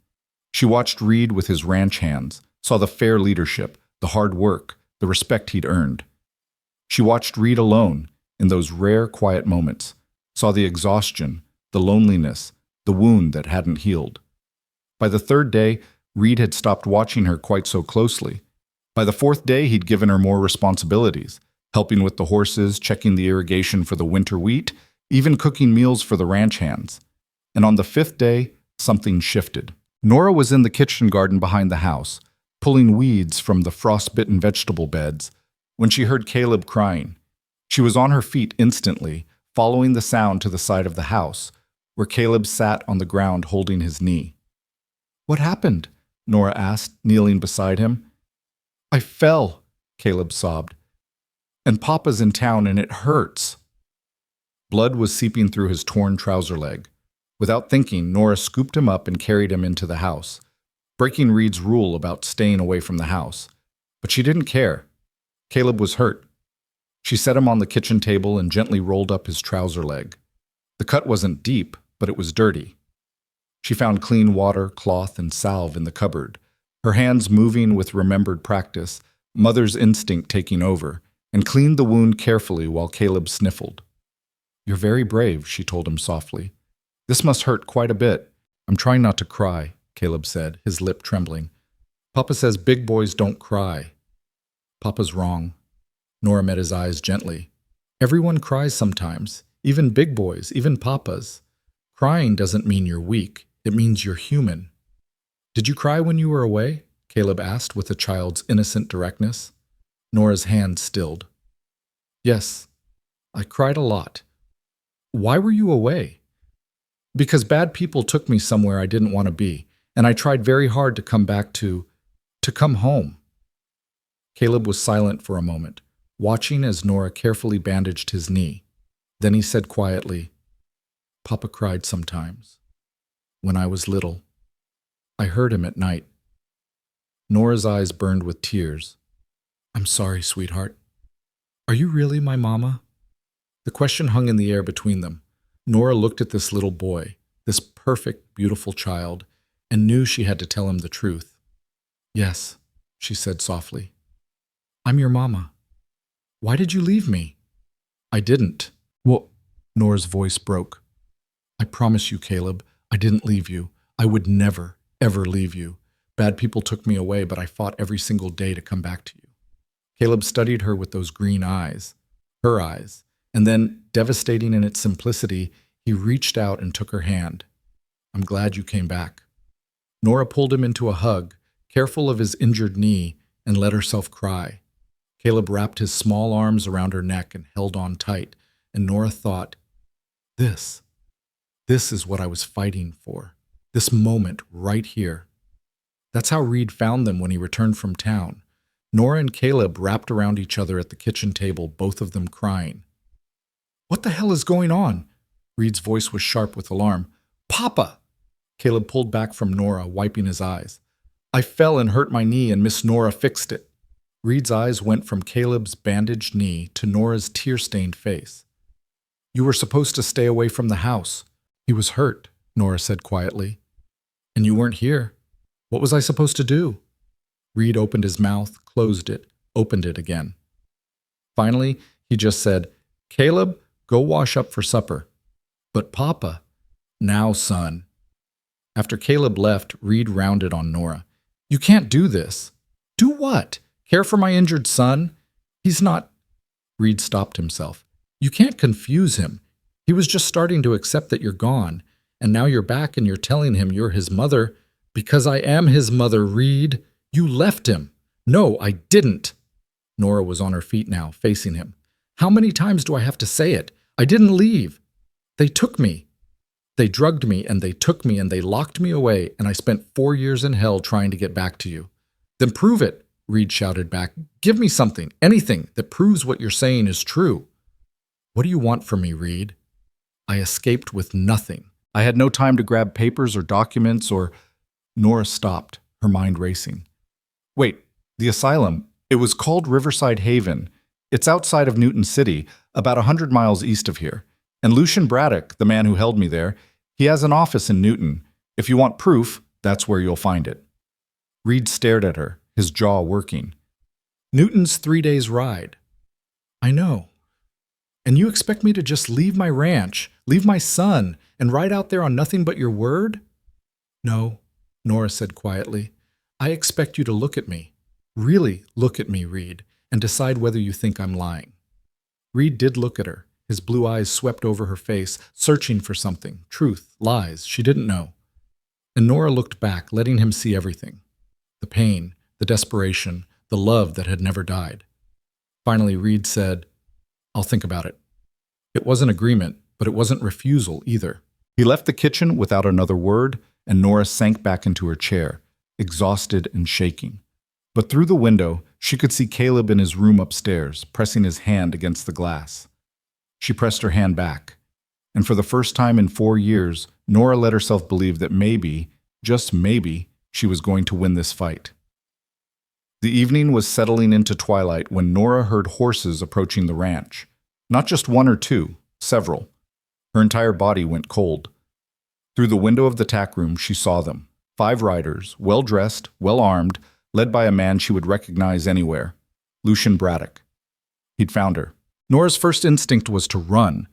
She watched Reed with his ranch hands, saw the fair leadership, the hard work, the respect he'd earned. She watched Reed alone in those rare, quiet moments, saw the exhaustion, the loneliness, the wound that hadn't healed. By the third day, Reed had stopped watching her quite so closely. By the fourth day, he'd given her more responsibilities, helping with the horses, checking the irrigation for the winter wheat, even cooking meals for the ranch hands. And on the fifth day, something shifted. Nora was in the kitchen garden behind the house, pulling weeds from the frost-bitten vegetable beds, when she heard Caleb crying. She was on her feet instantly, following the sound to the side of the house, where Caleb sat on the ground holding his knee. "What happened?" Nora asked, kneeling beside him. "I fell," Caleb sobbed. "And Papa's in town and it hurts." Blood was seeping through his torn trouser leg. Without thinking, Nora scooped him up and carried him into the house, breaking Reed's rule about staying away from the house. But she didn't care. Caleb was hurt. She set him on the kitchen table and gently rolled up his trouser leg. The cut wasn't deep, but it was dirty. She found clean water, cloth, and salve in the cupboard, her hands moving with remembered practice, mother's instinct taking over, and cleaned the wound carefully while Caleb sniffled. "You're very brave," she told him softly. "This must hurt quite a bit." "I'm trying not to cry," Caleb said, his lip trembling. "Papa says big boys don't cry." "Papa's wrong." Nora met his eyes gently. "Everyone cries sometimes, even big boys, even papas. Crying doesn't mean you're weak, it means you're human." "Did you cry when you were away?" Caleb asked with a child's innocent directness. Nora's hand stilled. "Yes, I cried a lot." "Why were you away?" "Because bad people took me somewhere I didn't want to be, and I tried very hard to come back to come home." Caleb was silent for a moment, watching as Nora carefully bandaged his knee. Then he said quietly, "Papa cried sometimes. When I was little. I heard him at night." Nora's eyes burned with tears. "I'm sorry, sweetheart. Are you really my mama?" The question hung in the air between them. Nora looked at this little boy, this perfect, beautiful child, and knew she had to tell him the truth. "Yes," she said softly. "I'm your mama. Why did you leave me?" "I didn't." "Well," Nora's voice broke. "I promise you, Caleb, I didn't leave you. I would never, ever leave you. Bad people took me away, but I fought every single day to come back to you." Caleb studied her with those green eyes, her eyes, and then, devastating in its simplicity, he reached out and took her hand. "I'm glad you came back." Nora pulled him into a hug, careful of his injured knee, and let herself cry. Caleb wrapped his small arms around her neck and held on tight, and Nora thought, This is what I was fighting for. This moment right here. That's how Reed found them when he returned from town. Nora and Caleb wrapped around each other at the kitchen table, both of them crying. "What the hell is going on?" Reed's voice was sharp with alarm. "Papa!" Caleb pulled back from Nora, wiping his eyes. "I fell and hurt my knee and Miss Nora fixed it." Reed's eyes went from Caleb's bandaged knee to Nora's tear-stained face. You were supposed to stay away from the house. He was hurt, Nora said quietly. And you weren't here. What was I supposed to do? Reed opened his mouth, closed it, opened it again. Finally, he just said, Caleb, go wash up for supper. But Papa, now son. After Caleb left, Reed rounded on Nora. You can't do this. Do what? Care for my injured son? He's not... Reed stopped himself. You can't confuse him. He was just starting to accept that you're gone, and now you're back and you're telling him you're his mother. Because I am his mother, Reed. You left him. No, I didn't. Nora was on her feet now, facing him. How many times do I have to say it? I didn't leave. They took me. They drugged me and they took me and they locked me away, and I spent 4 years in hell trying to get back to you. Then prove it, Reed shouted back. Give me something, anything that proves what you're saying is true. What do you want from me, Reed? I escaped with nothing. I had no time to grab papers or documents or... Nora stopped, her mind racing. Wait, the asylum. It was called Riverside Haven. It's outside of Newton City, about 100 miles east of here. And Lucian Braddock, the man who held me there, he has an office in Newton. If you want proof, that's where you'll find it. Reed stared at her, his jaw working. Newton's 3 days' ride. I know. And you expect me to just leave my ranch, leave my son, and ride out there on nothing but your word? No, Nora said quietly. I expect you to look at me. Really look at me, Reed, and decide whether you think I'm lying. Reed did look at her. His blue eyes swept over her face, searching for something, truth, lies, she didn't know. And Nora looked back, letting him see everything. The pain, the desperation, the love that had never died. Finally, Reed said, I'll think about it. It wasn't agreement, but it wasn't refusal either. He left the kitchen without another word, and Nora sank back into her chair, exhausted and shaking. But through the window, she could see Caleb in his room upstairs, pressing his hand against the glass. She pressed her hand back, and for the first time in 4 years, Nora let herself believe that maybe, just maybe, she was going to win this fight. The evening was settling into twilight when Nora heard horses approaching the ranch. Not just one or two, several. Her entire body went cold. Through the window of the tack room, she saw them. 5 riders, well-dressed, well-armed, led by a man she would recognize anywhere, Lucian Braddock. He'd found her. Nora's first instinct was to run.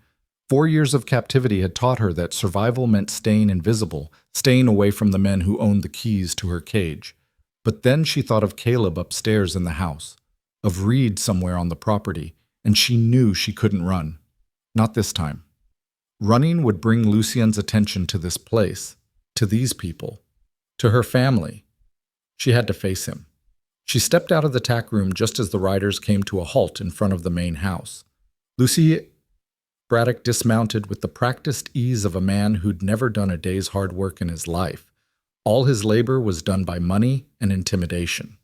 4 years of captivity had taught her that survival meant staying invisible, staying away from the men who owned the keys to her cage. But then she thought of Caleb upstairs in the house, of Reed somewhere on the property, and she knew she couldn't run. Not this time. Running would bring Lucien's attention to this place, to these people, to her family. She had to face him. She stepped out of the tack room just as the riders came to a halt in front of the main house. Braddock dismounted with the practiced ease of a man who'd never done a day's hard work in his life. All his labor was done by money and intimidation.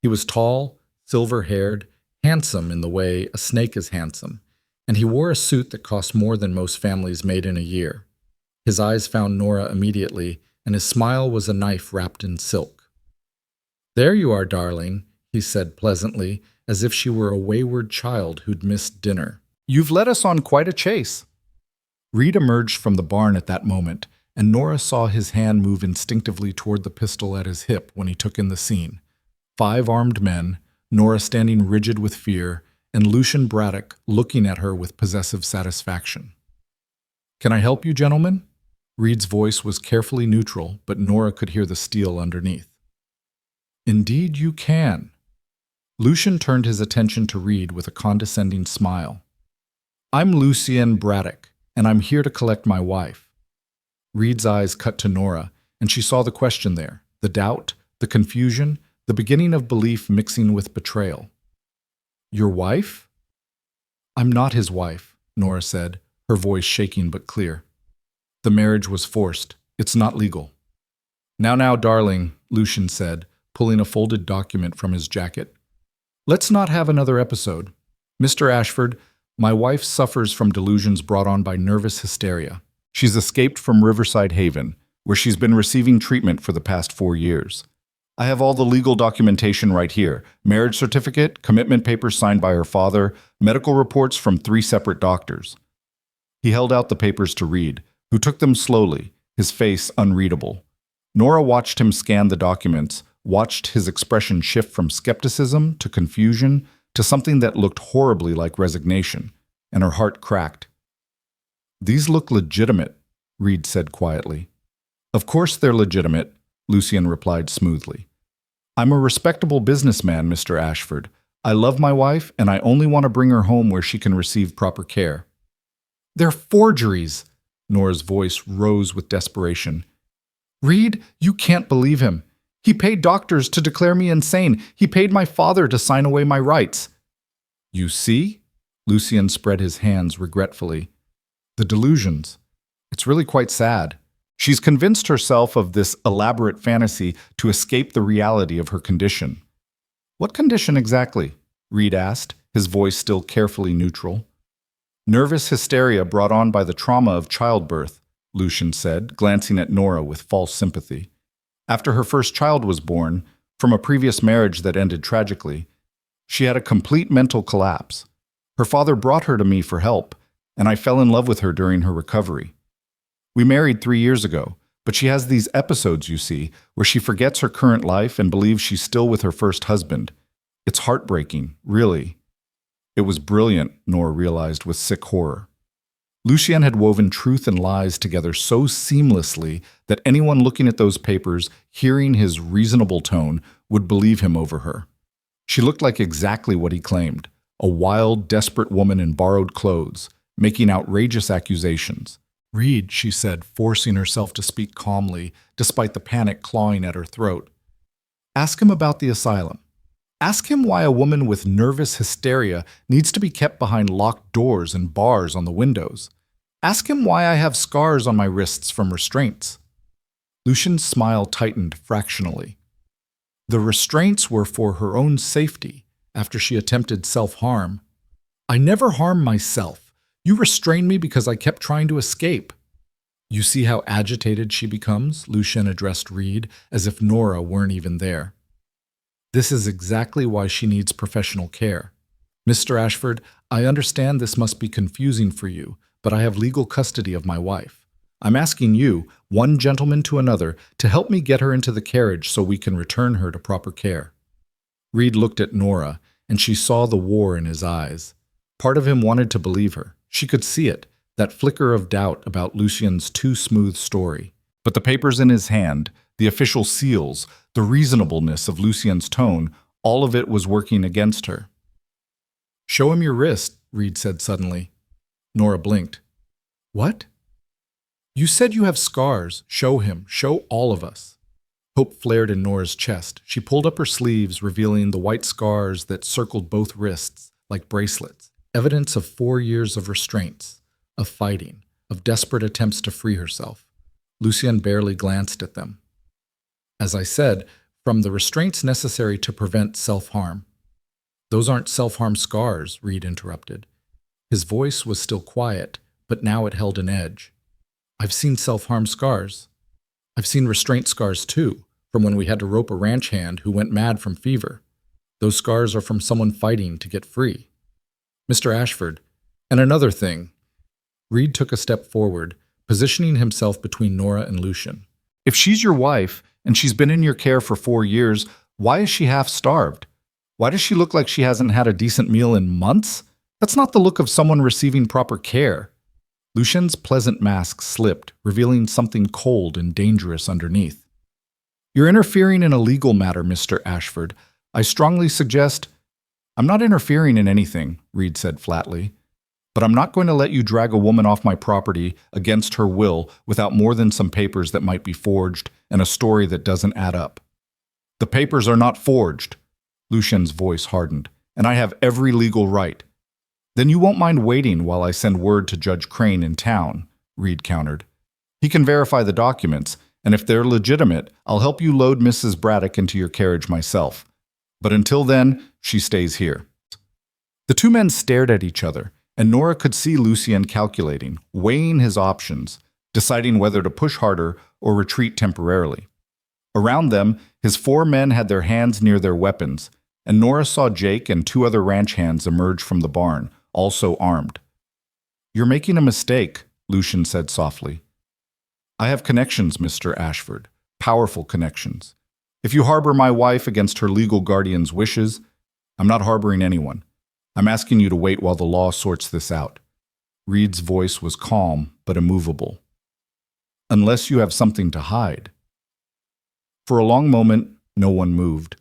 He was tall, silver-haired, handsome in the way a snake is handsome, and he wore a suit that cost more than most families made in a year. His eyes found Nora immediately, and his smile was a knife wrapped in silk. There you are, darling, he said pleasantly, as if she were a wayward child who'd missed dinner. You've led us on quite a chase. Reed emerged from the barn at that moment, and Nora saw his hand move instinctively toward the pistol at his hip when he took in the scene. 5 armed men, Nora standing rigid with fear, and Lucian Braddock looking at her with possessive satisfaction. Can I help you, gentlemen? Reed's voice was carefully neutral, but Nora could hear the steel underneath. Indeed you can. Lucian turned his attention to Reed with a condescending smile. I'm Lucien Braddock, and I'm here to collect my wife. Reed's eyes cut to Nora, and she saw the question there, the doubt, the confusion, the beginning of belief mixing with betrayal. Your wife? I'm not his wife, Nora said, her voice shaking but clear. The marriage was forced. It's not legal. Now, darling, Lucian said, pulling a folded document from his jacket. Let's not have another episode. Mr. Ashford, my wife suffers from delusions brought on by nervous hysteria. She's escaped from Riverside Haven, where she's been receiving treatment for the past 4 years. I have all the legal documentation right here. Marriage certificate, commitment papers signed by her father, medical reports from 3 separate doctors. He held out the papers to Reed, who took them slowly, his face unreadable. Nora watched him scan the documents, watched his expression shift from skepticism to confusion to something that looked horribly like resignation, and her heart cracked. "These look legitimate," Reed said quietly. "Of course they're legitimate," Lucian replied smoothly. "I'm a respectable businessman, Mr. Ashford. I love my wife, and I only want to bring her home where she can receive proper care." "They're forgeries!" Nora's voice rose with desperation. "Reed, you can't believe him. He paid doctors to declare me insane. He paid my father to sign away my rights." "You see?" Lucian spread his hands regretfully. "The delusions. It's really quite sad. She's convinced herself of this elaborate fantasy to escape the reality of her condition." "What condition exactly?" Reed asked, his voice still carefully neutral. "Nervous hysteria brought on by the trauma of childbirth," Lucian said, glancing at Nora with false sympathy. "After her first child was born, from a previous marriage that ended tragically, she had a complete mental collapse. Her father brought her to me for help, and I fell in love with her during her recovery. We married 3 years ago, but she has these episodes, you see, where she forgets her current life and believes she's still with her first husband. It's heartbreaking, really." It was brilliant, Nora realized with sick horror. Lucian had woven truth and lies together so seamlessly that anyone looking at those papers, hearing his reasonable tone, would believe him over her. She looked like exactly what he claimed, a wild, desperate woman in borrowed clothes, making outrageous accusations. "Reed," she said, forcing herself to speak calmly, despite the panic clawing at her throat. "Ask him about the asylum. Ask him why a woman with nervous hysteria needs to be kept behind locked doors and bars on the windows. Ask him why I have scars on my wrists from restraints." Lucian's smile tightened fractionally. "The restraints were for her own safety after she attempted self-harm." "I never harmed myself. You restrained me because I kept trying to escape." "You see how agitated she becomes?" Lucian addressed Reed, as if Nora weren't even there. "This is exactly why she needs professional care. Mr. Ashford, I understand this must be confusing for you, but I have legal custody of my wife. I'm asking you, one gentleman to another, to help me get her into the carriage so we can return her to proper care." Reed looked at Nora, and she saw the war in his eyes. Part of him wanted to believe her. She could see it, that flicker of doubt about Lucian's too smooth story. But the papers in his hand, the official seals, the reasonableness of Lucian's tone, all of it was working against her. "Show him your wrist," Reed said suddenly. Nora blinked. "What?" "You said you have scars. Show him. Show all of us." Hope flared in Nora's chest. She pulled up her sleeves, revealing the white scars that circled both wrists, like bracelets. Evidence of 4 years of restraints, of fighting, of desperate attempts to free herself. Lucian barely glanced at them. "As I said, from the restraints necessary to prevent self-harm." "Those aren't self-harm scars," Reed interrupted. His voice was still quiet, but now it held an edge. "I've seen self-harm scars. I've seen restraint scars too, from when we had to rope a ranch hand who went mad from fever. Those scars are from someone fighting to get free. Mr. Ashford, and another thing." Reed took a step forward, positioning himself between Nora and Lucian. "If she's your wife, and she's been in your care for 4 years, why is she half-starved? Why does she look like she hasn't had a decent meal in months? That's not the look of someone receiving proper care." Lucian's pleasant mask slipped, revealing something cold and dangerous underneath. "You're interfering in a legal matter, Mr. Ashford. I strongly suggest—" "I'm not interfering in anything," Reed said flatly. "But I'm not going to let you drag a woman off my property against her will without more than some papers that might be forged and a story that doesn't add up." "The papers are not forged." Lucian's voice hardened. "And I have every legal right." "Then you won't mind waiting while I send word to Judge Crane in town," Reed countered. "He can verify the documents, and if they're legitimate, I'll help you load Mrs. Braddock into your carriage myself. But until then, she stays here." The two men stared at each other, and Nora could see Lucian calculating, weighing his options, deciding whether to push harder or retreat temporarily. Around them, his 4 men had their hands near their weapons, and Nora saw Jake and 2 other ranch hands emerge from the barn, also armed. "You're making a mistake," Lucian said softly. "I have connections, Mr. Ashford, powerful connections. If you harbor my wife against her legal guardian's wishes, I'm not harboring anyone. I'm asking you to wait while the law sorts this out." Reed's voice was calm but immovable. "Unless you have something to hide." For a long moment, no one moved.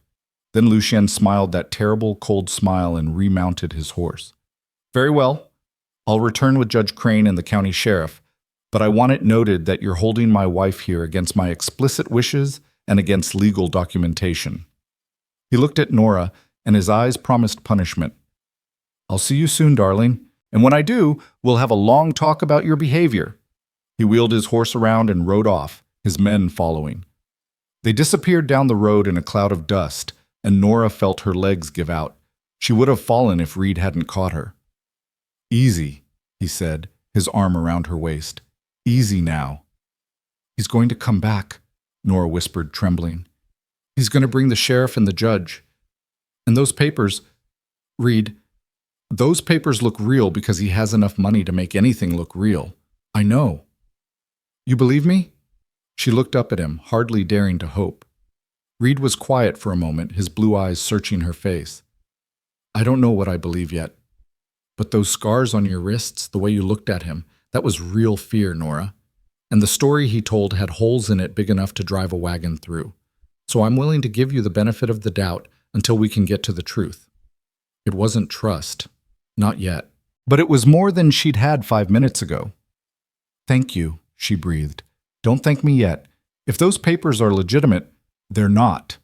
Then Lucien smiled that terrible, cold smile and remounted his horse. "Very well. I'll return with Judge Crane and the county sheriff, but I want it noted that you're holding my wife here against my explicit wishes and against legal documentation." He looked at Nora, and his eyes promised punishment. "I'll see you soon, darling, and when I do, we'll have a long talk about your behavior." He wheeled his horse around and rode off, his men following. They disappeared down the road in a cloud of dust, and Nora felt her legs give out. She would have fallen if Reed hadn't caught her. "Easy," he said, his arm around her waist. "Easy now." "He's going to come back," Nora whispered, trembling. "He's going to bring the sheriff and the judge. And those papers, Reed, those papers look real because he has enough money to make anything look real. I know. You believe me?" She looked up at him, hardly daring to hope. Reed was quiet for a moment, his blue eyes searching her face. "I don't know what I believe yet. But those scars on your wrists, the way you looked at him, that was real fear, Nora. And the story he told had holes in it big enough to drive a wagon through. So I'm willing to give you the benefit of the doubt until we can get to the truth. It wasn't trust. Not yet. But it was more than she'd had 5 minutes ago." "Thank you," she breathed. "Don't thank me yet. If those papers are legitimate, they're not.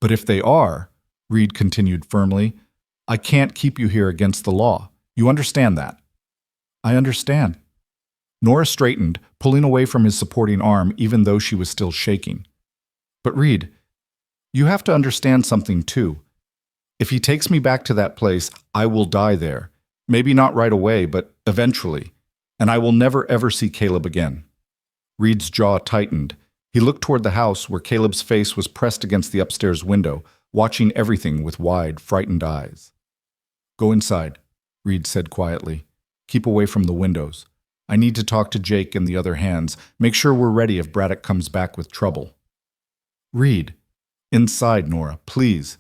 But if they are," Reed continued firmly, "I can't keep you here against the law. You understand that?" "I understand." Nora straightened, pulling away from his supporting arm even though she was still shaking. "But Reed, you have to understand something too. If he takes me back to that place, I will die there. Maybe not right away, but eventually. And I will never ever see Caleb again." Reed's jaw tightened. He looked toward the house where Caleb's face was pressed against the upstairs window, watching everything with wide, frightened eyes. "Go inside," Reed said quietly. "Keep away from the windows. I need to talk to Jake and the other hands. Make sure we're ready if Braddock comes back with trouble." "Reed." "Inside, Nora, please."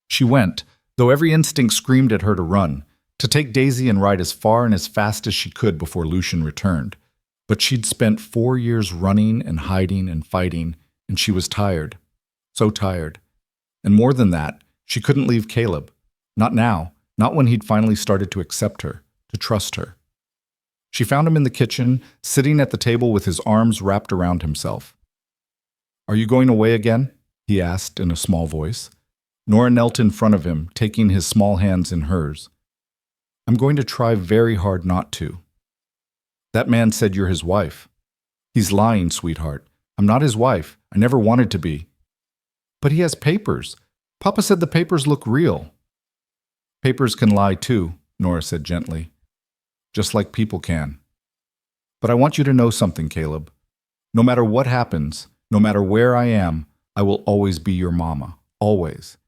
She went, though every instinct screamed at her to run, to take Daisy and ride as far and as fast as she could before Lucian returned. But she'd spent 4 years running and hiding and fighting, and she was tired. So tired. And more than that, she couldn't leave Caleb. Not now, not when he'd finally started to accept her, to trust her. She found him in the kitchen, sitting at the table with his arms wrapped around himself. "Are you going away again?" he asked in a small voice. Nora knelt in front of him, taking his small hands in hers. "I'm going to try very hard not to." "That man said you're his wife." "He's lying, sweetheart. I'm not his wife. I never wanted to be." "But he has papers. Papa said the papers look real." "Papers can lie too," Nora said gently. "Just like people can. But I want you to know something, Caleb. No matter what happens, no matter where I am, I will always be your mama. Always.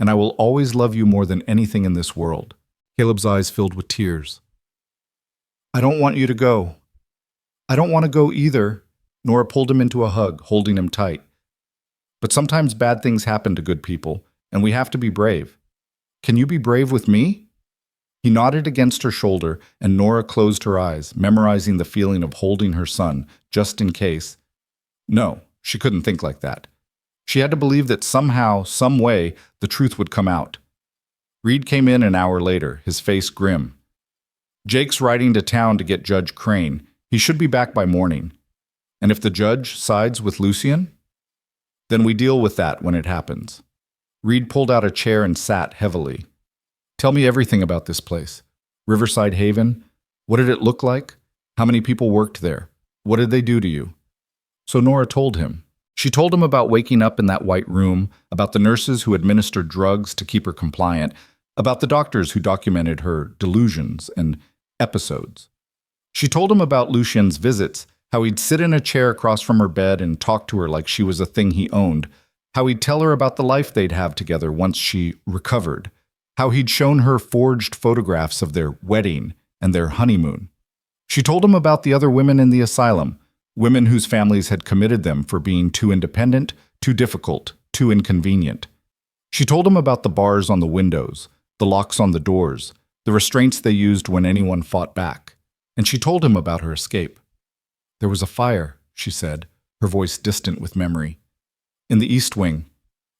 And I will always love you more than anything in this world." Caleb's eyes filled with tears. "I don't want you to go." "I don't want to go either." Nora pulled him into a hug, holding him tight. "But sometimes bad things happen to good people, and we have to be brave. Can you be brave with me?" He nodded against her shoulder, and Nora closed her eyes, memorizing the feeling of holding her son, just in case. No, she couldn't think like that. She had to believe that somehow, some way, the truth would come out. Reed came in an hour later, his face grim. "Jake's riding to town to get Judge Crane. He should be back by morning. And if the judge sides with Lucian, then we deal with that when it happens." Reed pulled out a chair and sat heavily. "Tell me everything about this place. Riverside Haven. What did it look like? How many people worked there? What did they do to you?" So Nora told him. She told him about waking up in that white room, about the nurses who administered drugs to keep her compliant, about the doctors who documented her delusions and episodes. She told him about Lucian's visits, How he'd sit in a chair across from her bed and talk to her like she was a thing he owned. How he'd tell her about the life they'd have together once she recovered. How he'd shown her forged photographs of their wedding and their honeymoon. She told him about the other women in the asylum, women whose families had committed them for being too independent, too difficult, too inconvenient. She told him about the bars on the windows, the locks on the doors, the restraints they used when anyone fought back. And she told him about her escape. There was a fire, she said, her voice distant with memory. In the East Wing,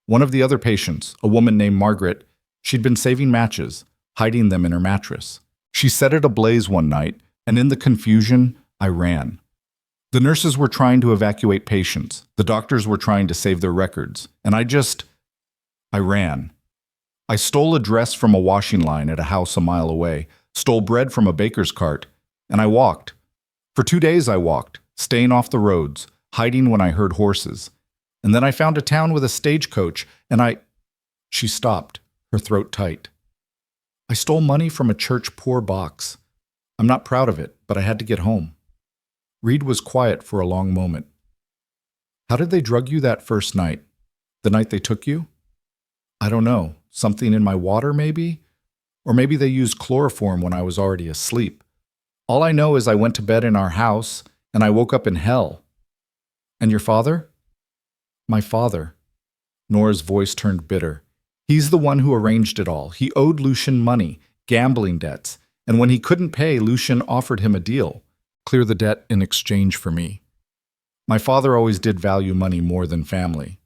one of the other patients, a woman named Margaret, she'd been saving matches, hiding them in her mattress. She set it ablaze one night, and in the confusion, I ran. The nurses were trying to evacuate patients. The doctors were trying to save their records. And I ran. I stole a dress from a washing line at a house a mile away, stole bread from a baker's cart, and I walked. For 2 days I walked, staying off the roads, hiding when I heard horses. And then I found a town with a stagecoach, and She stopped, her throat tight. I stole money from a church poor box. I'm not proud of it, but I had to get home. Reed was quiet for a long moment. How did they drug you that first night? The night they took you? I don't know. Something in my water, maybe? Or maybe they used chloroform when I was already asleep. All I know is I went to bed in our house, and I woke up in hell. And your father? My father. Nora's voice turned bitter. He's the one who arranged it all. He owed Lucian money, gambling debts, and when he couldn't pay, Lucian offered him a deal. Clear the debt in exchange for me. My father always did value money more than family.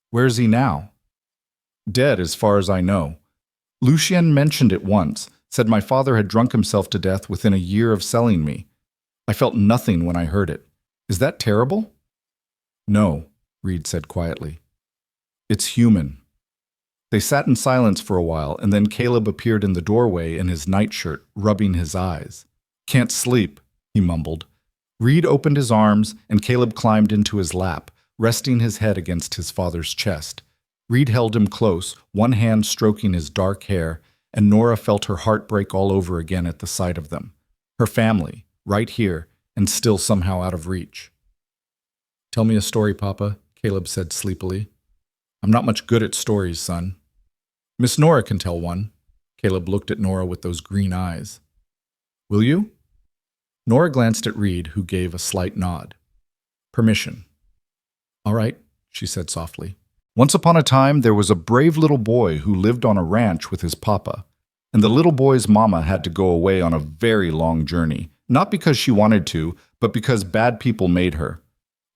Where is he now? Dead, as far as I know. Lucien mentioned it once, said my father had drunk himself to death within a year of selling me. I felt nothing when I heard it. Is that terrible? No, Reed said quietly. It's human. They sat in silence for a while, and then Caleb appeared in the doorway in his nightshirt, rubbing his eyes. Can't sleep, he mumbled. Reed opened his arms, and Caleb climbed into his lap, resting his head against his father's chest. Reed held him close, one hand stroking his dark hair, and Nora felt her heart break all over again at the sight of them. Her family, right here, and still somehow out of reach. Tell me a story, Papa, Caleb said sleepily. I'm not much good at stories, son. Miss Nora can tell one. Caleb looked at Nora with those green eyes. Will you? Nora glanced at Reed, who gave a slight nod. Permission. All right, she said softly. Once upon a time, there was a brave little boy who lived on a ranch with his papa, and the little boy's mama had to go away on a very long journey, not because she wanted to, but because bad people made her.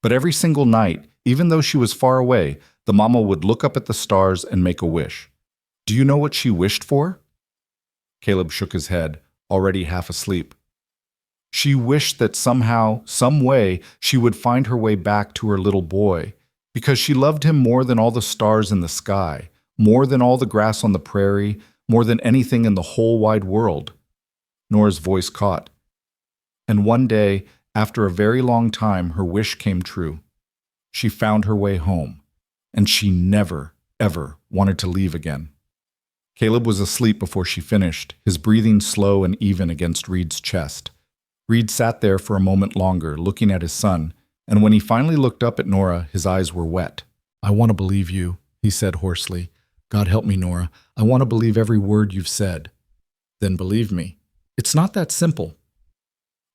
But every single night, even though she was far away, the mama would look up at the stars and make a wish. Do you know what she wished for? Caleb shook his head, already half asleep. She wished that somehow, some way, she would find her way back to her little boy, because she loved him more than all the stars in the sky, more than all the grass on the prairie, more than anything in the whole wide world. Nora's voice caught. And one day, after a very long time, her wish came true. She found her way home, and she never, ever wanted to leave again. Caleb was asleep before she finished, his breathing slow and even against Reed's chest. Reed sat there for a moment longer, looking at his son, and when he finally looked up at Nora, his eyes were wet. I want to believe you, he said hoarsely. God help me, Nora. I want to believe every word you've said. Then believe me. It's not that simple.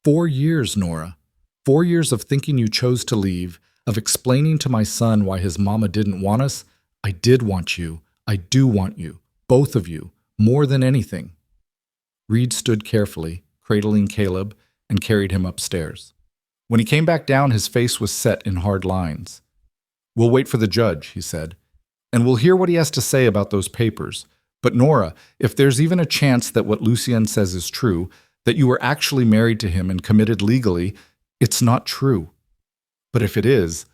4 years, Nora. 4 years of thinking you chose to leave, of explaining to my son why his mama didn't want us. I did want you. I do want you. Both of you. More than anything. Reed stood carefully, cradling Caleb, and carried him upstairs. When he came back down, his face was set in hard lines. We'll wait for the judge, he said, and we'll hear what he has to say about those papers. But Nora, if there's even a chance that what Lucien says is true, that you were actually married to him and committed legally, it's not true. But if it is,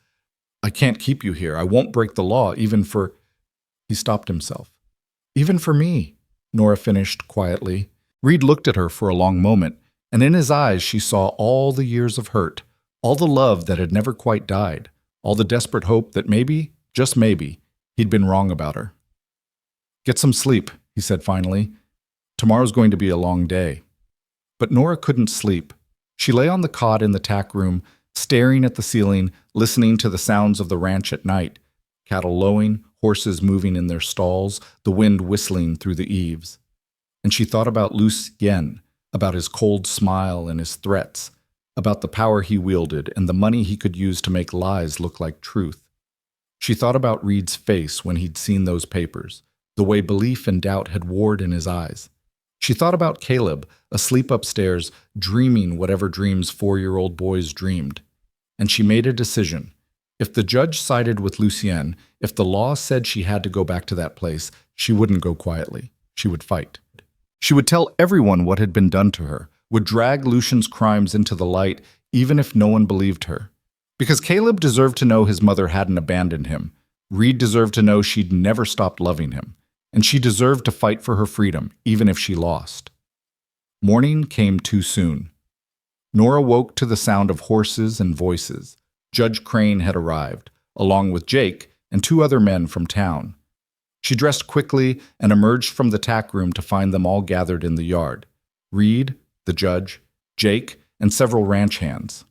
I can't keep you here. I won't break the law, even for... He stopped himself. Even for me, Nora finished quietly. Reed looked at her for a long moment, and in his eyes she saw all the years of hurt, all the love that had never quite died, all the desperate hope that maybe, just maybe, he'd been wrong about her. Get some sleep, he said finally. Tomorrow's going to be a long day. But Nora couldn't sleep. She lay on the cot in the tack room, staring at the ceiling, listening to the sounds of the ranch at night, cattle lowing, horses moving in their stalls, the wind whistling through the eaves. And she thought about Lucien, about his cold smile and his threats, about the power he wielded and the money he could use to make lies look like truth. She thought about Reed's face when he'd seen those papers, the way belief and doubt had warred in his eyes. She thought about Caleb, asleep upstairs, dreaming whatever dreams 4-year-old boys dreamed. And she made a decision. If the judge sided with Lucien, if the law said she had to go back to that place, she wouldn't go quietly. She would fight. She would tell everyone what had been done to her, would drag Lucien's crimes into the light, even if no one believed her. Because Caleb deserved to know his mother hadn't abandoned him. Reed deserved to know she'd never stopped loving him. And she deserved to fight for her freedom, even if she lost. Morning came too soon. Nora woke to the sound of horses and voices. Judge Crane had arrived, along with Jake and 2 other men from town. She dressed quickly and emerged from the tack room to find them all gathered in the yard. Reed, the judge, Jake, and several ranch hands.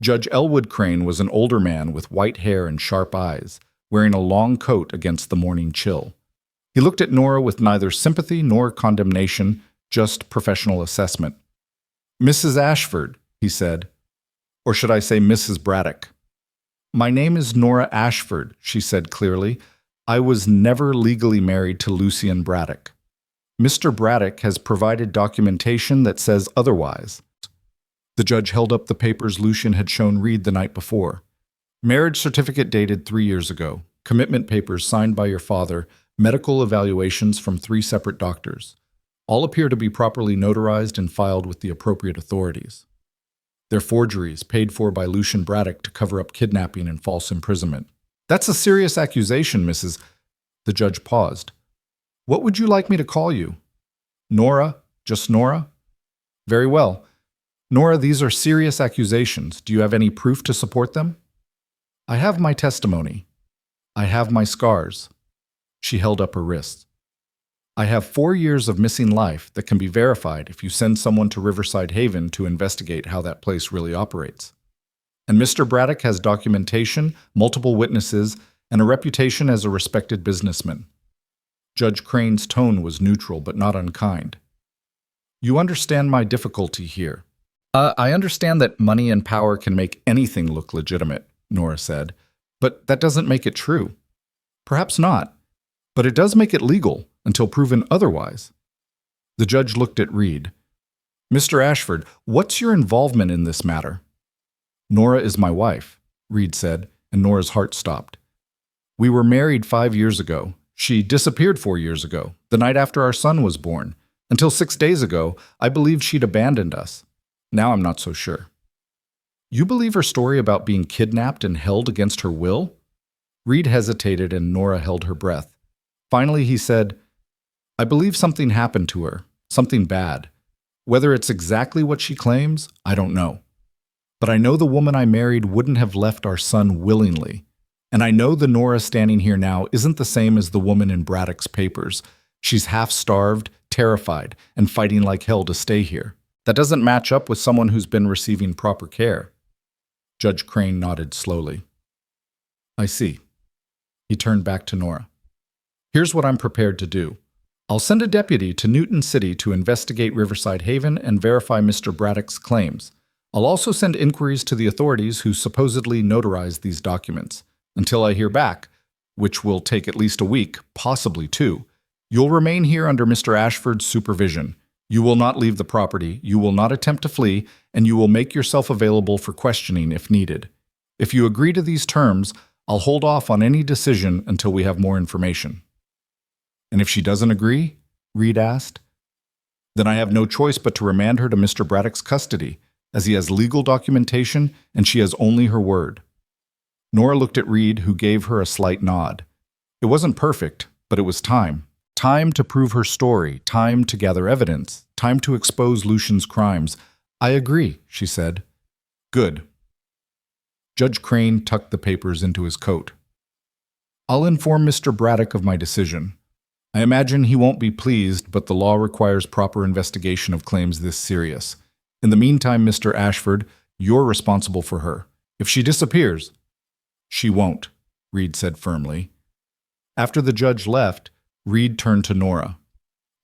Judge Elwood Crane was an older man with white hair and sharp eyes, wearing a long coat against the morning chill. He looked at Nora with neither sympathy nor condemnation, just professional assessment. "Mrs. Ashford," he said. Or should I say Mrs. Braddock? "My name is Nora Ashford," she said clearly. "I was never legally married to Lucien Braddock. Mr. Braddock has provided documentation that says otherwise." The judge held up the papers Lucien had shown Reed the night before. "Marriage certificate dated 3 years ago. Commitment papers signed by your father. Medical evaluations from 3 separate doctors. All appear to be properly notarized and filed with the appropriate authorities. They're forgeries paid for by Lucien Braddock to cover up kidnapping and false imprisonment." "That's a serious accusation, Mrs." The judge paused. "What would you like me to call you?" "Nora. Just Nora?" "Very well. Nora, these are serious accusations. Do you have any proof to support them?" "I have my testimony. I have my scars." She held up her wrists. "I have 4 years of missing life that can be verified if you send someone to Riverside Haven to investigate how that place really operates. And Mr. Braddock has documentation, multiple witnesses, and a reputation as a respected businessman." Judge Crane's tone was neutral but not unkind. "You understand my difficulty here." I understand that money and power can make anything look legitimate," Nora said, "but that doesn't make it true." "Perhaps not, but it does make it legal until proven otherwise." The judge looked at Reed. "Mr. Ashford, what's your involvement in this matter?" "Nora is my wife," Reed said, and Nora's heart stopped. "We were married 5 years ago. She disappeared 4 years ago, the night after our son was born. Until 6 days ago, I believed she'd abandoned us. Now I'm not so sure." "You believe her story about being kidnapped and held against her will?" Reed hesitated and Nora held her breath. Finally he said, "I believe something happened to her, something bad. Whether it's exactly what she claims, I don't know. But I know the woman I married wouldn't have left our son willingly. And I know the Nora standing here now isn't the same as the woman in Braddock's papers. She's half-starved, terrified, and fighting like hell to stay here. That doesn't match up with someone who's been receiving proper care." Judge Crane nodded slowly. "I see." He turned back to Nora. "Here's what I'm prepared to do. I'll send a deputy to Newton City to investigate Riverside Haven and verify Mr. Braddock's claims. I'll also send inquiries to the authorities who supposedly notarized these documents. Until I hear back, which will take at least a week, possibly 2, you'll remain here under Mr. Ashford's supervision. You will not leave the property, you will not attempt to flee, and you will make yourself available for questioning if needed. If you agree to these terms, I'll hold off on any decision until we have more information." "And if she doesn't agree?" Reed asked. "Then I have no choice but to remand her to Mr. Braddock's custody, as he has legal documentation and she has only her word." Nora looked at Reed, who gave her a slight nod. It wasn't perfect, but it was time. Time to prove her story, time to gather evidence, time to expose Lucien's crimes. "I agree," she said. "Good." Judge Crane tucked the papers into his coat. "I'll inform Mr. Braddock of my decision. I imagine he won't be pleased, but the law requires proper investigation of claims this serious. In the meantime, Mr. Ashford, you're responsible for her. If she disappears, she won't, Reed said firmly. After the judge left, Reed turned to Nora.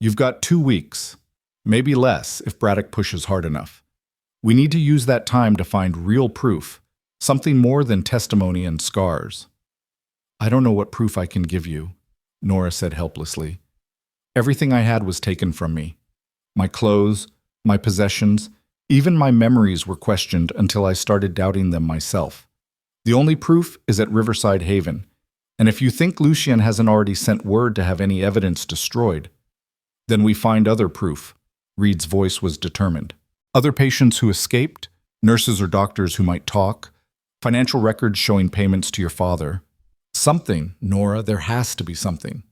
You've got 2 weeks, maybe less if Braddock pushes hard enough. We need to use that time to find real proof, something more than testimony and scars. I don't know what proof I can give you, Nora said helplessly. Everything I had was taken from me. My clothes, my possessions, even my memories were questioned until I started doubting them myself. The only proof is at Riverside Haven, and if you think Lucien hasn't already sent word to have any evidence destroyed, then we find other proof. Reed's voice was determined. Other patients who escaped, nurses or doctors who might talk, financial records showing payments to your father. Something, Nora, there has to be something.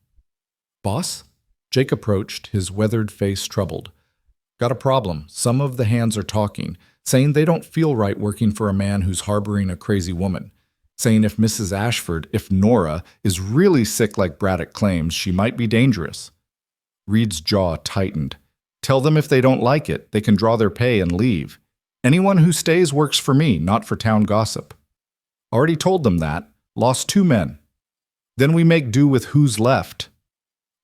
Boss? Jake approached, his weathered face troubled. Got a problem. Some of the hands are talking, saying they don't feel right working for a man who's harboring a crazy woman. Saying if Mrs. Ashford, if Nora, is really sick like Braddock claims, she might be dangerous. Reed's jaw tightened. Tell them if they don't like it, they can draw their pay and leave. Anyone who stays works for me, not for town gossip. Already told them that. Lost 2 men. Then we make do with who's left.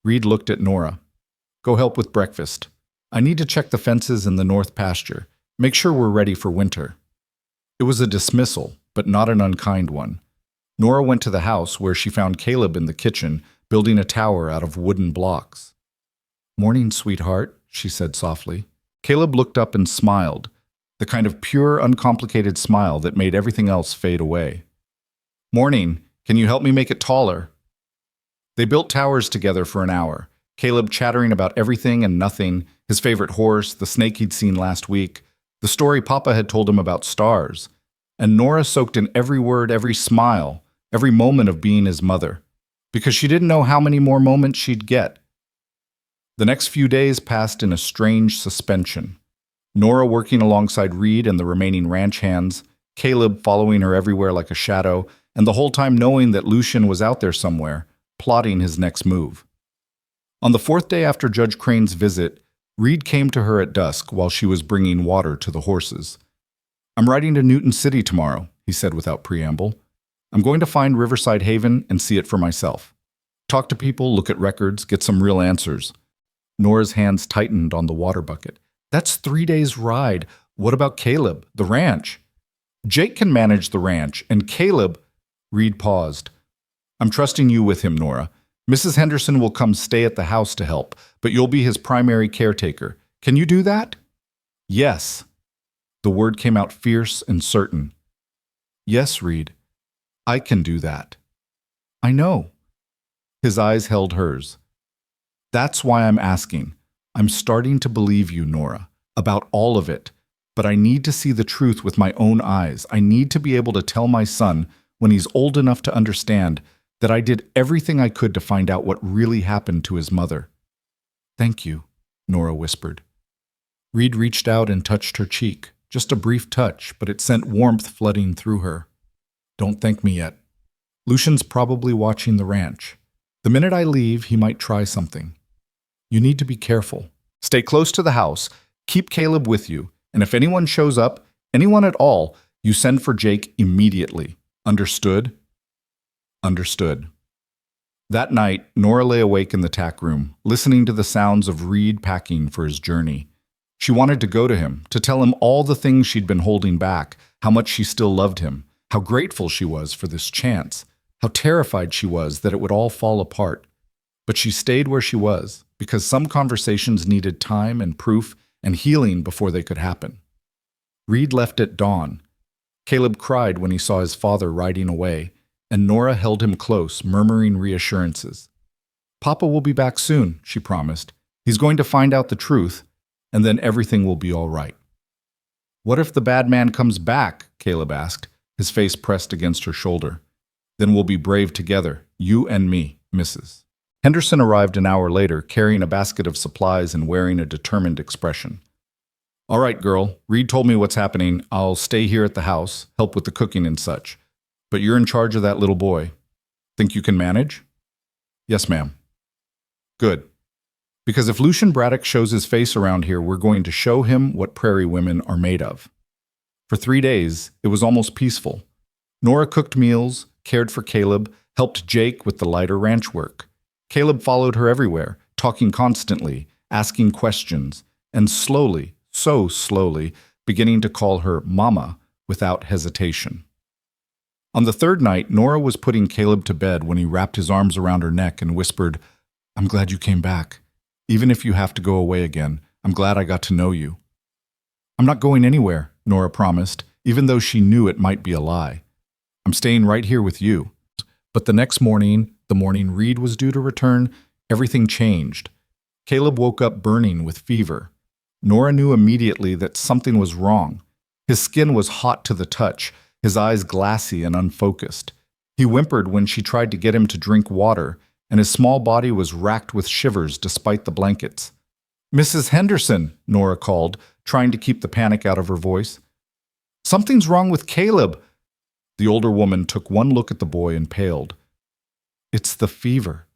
Reed looked at Nora. Go help with breakfast. I need to check the fences in the north pasture. Make sure we're ready for winter. It was a dismissal, but not an unkind one. Nora went to the house where she found Caleb in the kitchen, building a tower out of wooden blocks. Morning, sweetheart, she said softly. Caleb looked up and smiled, the kind of pure, uncomplicated smile that made everything else fade away. Morning, can you help me make it taller? They built towers together for an hour, Caleb chattering about everything and nothing, his favorite horse, the snake he'd seen last week, the story Papa had told him about stars, and Nora soaked in every word, every smile, every moment of being his mother, because she didn't know how many more moments she'd get. The next few days passed in a strange suspension. Nora working alongside Reed and the remaining ranch hands, Caleb following her everywhere like a shadow, and the whole time knowing that Lucien was out there somewhere, plotting his next move. On the 4th day after Judge Crane's visit, Reed came to her at dusk while she was bringing water to the horses. I'm riding to Newton City tomorrow, he said without preamble. I'm going to find Riverside Haven and see it for myself. Talk to people, look at records, get some real answers. Nora's hands tightened on the water bucket. That's 3 days' ride. What about Caleb, the ranch? Jake can manage the ranch, and Caleb... Reed paused. I'm trusting you with him, Nora. Mrs. Henderson will come stay at the house to help, but you'll be his primary caretaker. Can you do that? Yes. The word came out fierce and certain. Yes, Reed. I can do that. I know. His eyes held hers. That's why I'm asking. I'm starting to believe you, Nora, about all of it. But I need to see the truth with my own eyes. I need to be able to tell my son, when he's old enough to understand, that I did everything I could to find out what really happened to his mother. Thank you, Nora whispered. Reed reached out and touched her cheek, just a brief touch, but it sent warmth flooding through her. Don't thank me yet. Lucien's probably watching the ranch. The minute I leave, he might try something. You need to be careful. Stay close to the house, keep Caleb with you, and if anyone shows up, anyone at all, you send for Jake immediately. Understood? Understood. That night, Nora lay awake in the tack room, listening to the sounds of Reed packing for his journey. She wanted to go to him, to tell him all the things she'd been holding back, how much she still loved him, how grateful she was for this chance, how terrified she was that it would all fall apart. But she stayed where she was, because some conversations needed time and proof and healing before they could happen. Reed left at dawn. Caleb cried when he saw his father riding away, and Nora held him close, murmuring reassurances. Papa will be back soon, she promised. He's going to find out the truth, and then everything will be all right. What if the bad man comes back? Caleb asked, his face pressed against her shoulder. Then we'll be brave together, you and me, Mrs. Henderson arrived an hour later, carrying a basket of supplies and wearing a determined expression. All right, girl, Reed told me what's happening. I'll stay here at the house, help with the cooking and such. But you're in charge of that little boy. Think you can manage? Yes, ma'am. Good. Because if Lucien Braddock shows his face around here, we're going to show him what prairie women are made of. For 3 days, it was almost peaceful. Nora cooked meals, cared for Caleb, helped Jake with the lighter ranch work. Caleb followed her everywhere, talking constantly, asking questions, and slowly, so slowly, beginning to call her Mama without hesitation. On the third night, Nora was putting Caleb to bed when he wrapped his arms around her neck and whispered, "I'm glad you came back. Even if you have to go away again, I'm glad I got to know you." "I'm not going anywhere," Nora promised, even though she knew it might be a lie. "I'm staying right here with you." But the next morning, the morning Reed was due to return, everything changed. Caleb woke up burning with fever. Nora knew immediately that something was wrong. His skin was hot to the touch, his eyes glassy and unfocused. He whimpered when she tried to get him to drink water, and his small body was racked with shivers despite the blankets. "Mrs. Henderson," Nora called, trying to keep the panic out of her voice. "Something's wrong with Caleb." The older woman took one look at the boy and paled. "It's the fever.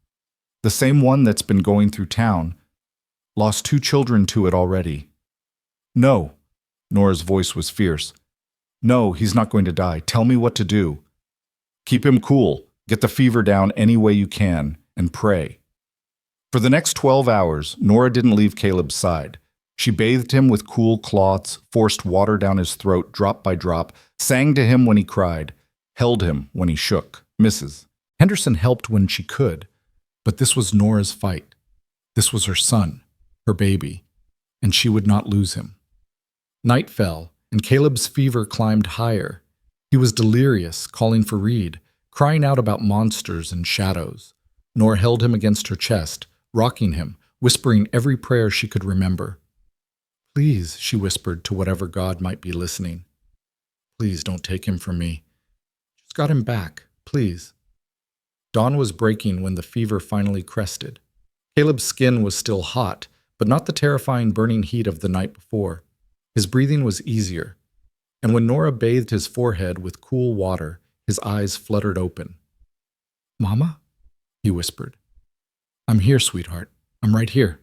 The same one that's been going through town. Lost 2 children to it already." "No." Nora's voice was fierce. "No, he's not going to die. Tell me what to do." "Keep him cool. Get the fever down any way you can, and pray." For the next 12 hours, Nora didn't leave Caleb's side. She bathed him with cool cloths, forced water down his throat drop by drop, sang to him when he cried, held him when he shook. Mrs. Henderson helped when she could, but this was Nora's fight. This was her son, her baby, and she would not lose him. Night fell, and Caleb's fever climbed higher. He was delirious, calling for Reed, crying out about monsters and shadows. Nora held him against her chest, rocking him, whispering every prayer she could remember. "Please," she whispered to whatever god might be listening. "Please don't take him from me. Just got him back, please." Dawn was breaking when the fever finally crested. Caleb's skin was still hot, but not the terrifying burning heat of the night before. His breathing was easier, and when Nora bathed his forehead with cool water, his eyes fluttered open. "Mama?" he whispered. "I'm here, sweetheart. I'm right here."